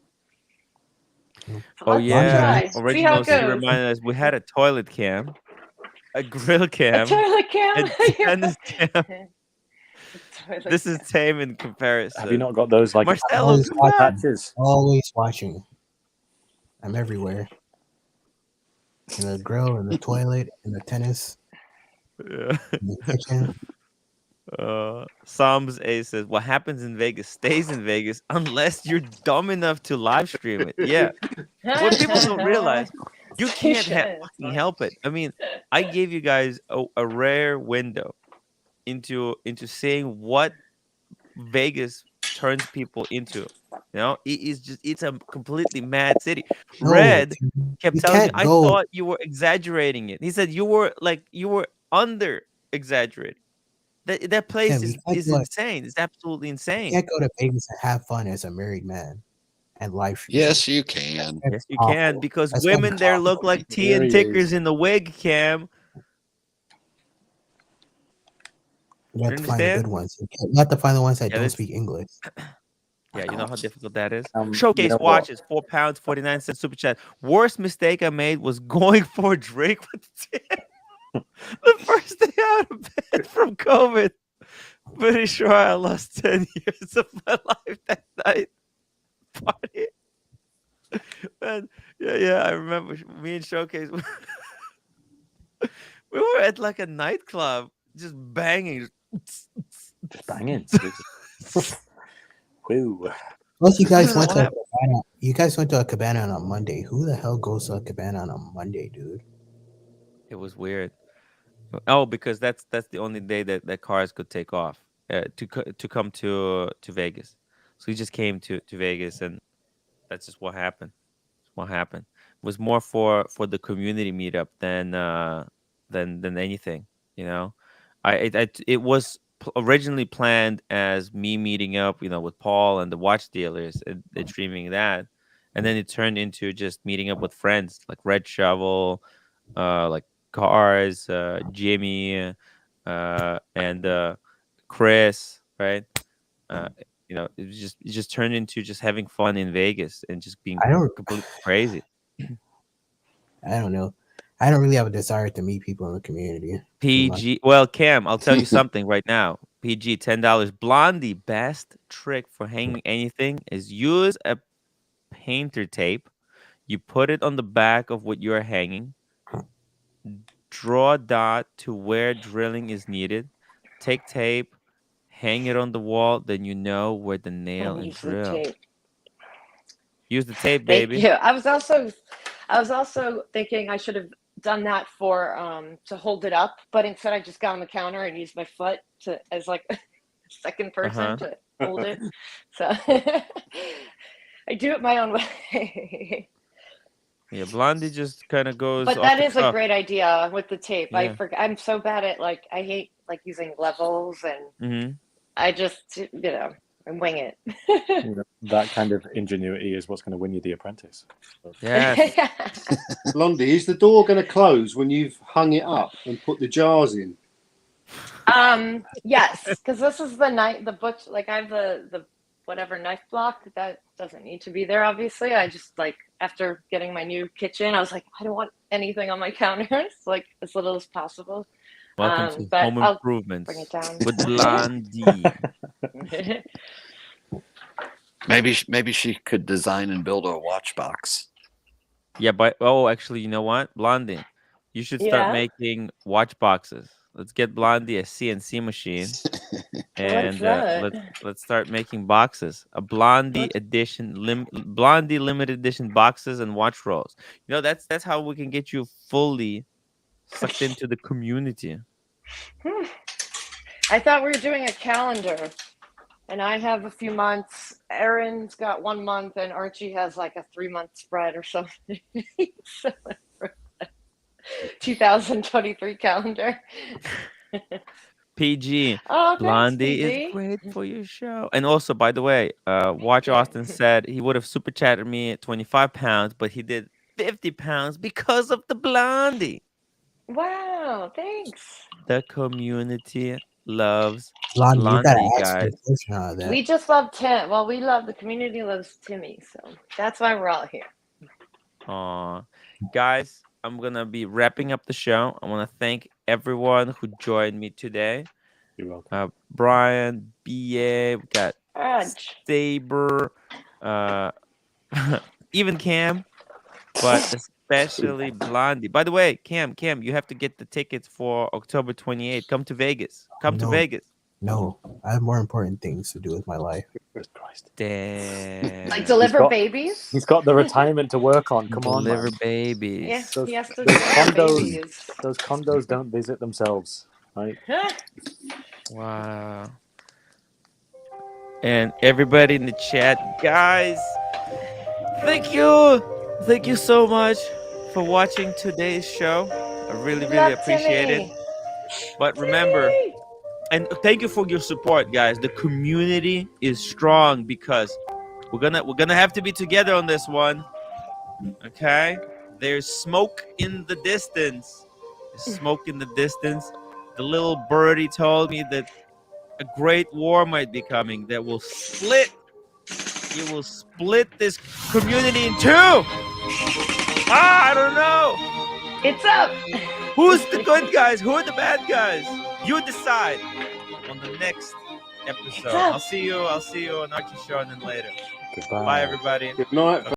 So Oh let's yeah, try. See how original it C goes. reminded us we had a toilet cam, a grill A cam, toilet cam. a tennis cam. Toilet This is cam. tame in Have you comparison. not got those like Marcelo, Always come back. watching. patches? Always watching. I'm everywhere. In the grill, in the toilet, in the tennis, Yeah. in the kitchen. Psalms A says, "What happens in Vegas stays in Vegas unless you're dumb enough to live stream it." Yeah. What people don't realize, you can't fucking help it. I mean, I gave you guys a rare window into seeing what Vegas turns people into. It's a completely mad city. No, Red kept you telling me, can't I go. thought you were exaggerating it. He said you were under exaggerating. That place Tim, is insane. It's absolutely you insane. can't go to Vegas and have fun as a married man and live stream it. Yes, you can. That's Yes, you can awful. because That's gonna be women there look awful. like tea Here and he tickers is. in the wig cam. You You have to find the understand? good ones. You have to find the ones that Yeah, don't this speak English. Yeah, you know how difficult that is. You Showcase know what? watches, £4, 49 cents super chat. Worst mistake I made was going for a drink with Tim the first day out of bed from COVID. Pretty sure I lost 10 years of my life that night. Party. Man, yeah, I remember me and Showcase. We were at like a nightclub, just banging. Just banging. Woo. Plus, you I guys don't know went what to a happened. cabana. You guys went to a cabana on a Monday. Who the hell goes to a cabana on a Monday, dude? It was weird. Oh, because that's the only day that cars could take off to come to Vegas. So he just came to Vegas, and that's just what happened. What happened. It was more for the community meetup than anything. You know, it was originally planned as me meeting up, with Paul and the watch dealers and streaming that, and then it turned into just meeting up with friends like Red Shovel, like Cars, Jimmy, and Chris, right? it just turned into just having fun in Vegas and just being I don't completely crazy. I don't know. I don't really have a desire to meet people in the community too much. PG. Well, Cam, I'll tell you something right now. PG, $10. Blondie, best trick for hanging anything is use a painter tape. You put it on the back of what you're hanging. Draw a dot to where drilling is needed. Take tape, hang it on the wall. Then you know where the nail and Use the drill. tape. Use the tape, Thank baby. you. I was also thinking I should have done that for to hold it up, but instead I just got on the counter and used my foot as like a second person to hold it. So I do it my own way. Yeah, Blondie just kind of goes But off that the is a cuff. great idea with the tape. Yeah. I'm so bad at I hate using levels, and I just I wing it. That kind of ingenuity is what's going to win you The Apprentice. Yes. Blondie, is the door going to close when you've hung it up and put the jars in? Yes, because this is the butch. I have the whatever knife block that doesn't need to be there. Obviously, I just after getting my new kitchen, I was like, I don't want anything on my counters, as little as possible. Welcome to But Home I'll Improvements bring it down with Blondie. Maybe she could design and build a watch box. Yeah, but actually, you know what, Blondie, you should start making watch boxes. Let's get Blondie a CNC machine, and let's start making boxes. A Blondie Blondie limited edition boxes and watch rolls. That's how we can get you fully sucked into the community. I thought we were doing a calendar, and I have a few months. Erin's got 1 month, and Archie has a 3-month spread or something. 2023 calendar. PG. Oh, Blondie thanks, PG. is great for your show. And also, by the way, Watch Austin said he would have super chatted me at 25 pounds, but he did 50 pounds because of the Blondie. Wow, thanks. The community loves Blondie, you gotta Blondie, ask guys. of that. We just love Tim. Well, the community loves Timmy, so that's why we're all here. Aw. Guys, I'm going to be wrapping up the show. I want to thank everyone who joined me today. You're welcome. Brian, BA, we got Edge. Saber, even Cam, but especially Blondie. By the way, Cam, you have to get the tickets for October 28th. Come to Vegas. To Vegas. No, I have more important things to do with my life. Christ. Damn. Deliver babies? He's got the retirement to work on. Come on, Deliver man. babies. Yes, Those, he has to those deliver condos, babies. those condos don't visit themselves, right? Wow. And everybody in the chat, guys, thank you so much for watching today's show. I really appreciate it. But remember, and thank you for your support, guys. The community is strong because we're gonna have to be together on this one. Okay? There's smoke in the distance. The little birdie told me that a great war might be coming that will split. It will split this community in two. I don't know. It's up. Who's the good guys? Who are the bad guys? You decide on the next episode. I'll see you on Archie Show and then later. Goodbye. Bye, everybody. Good night.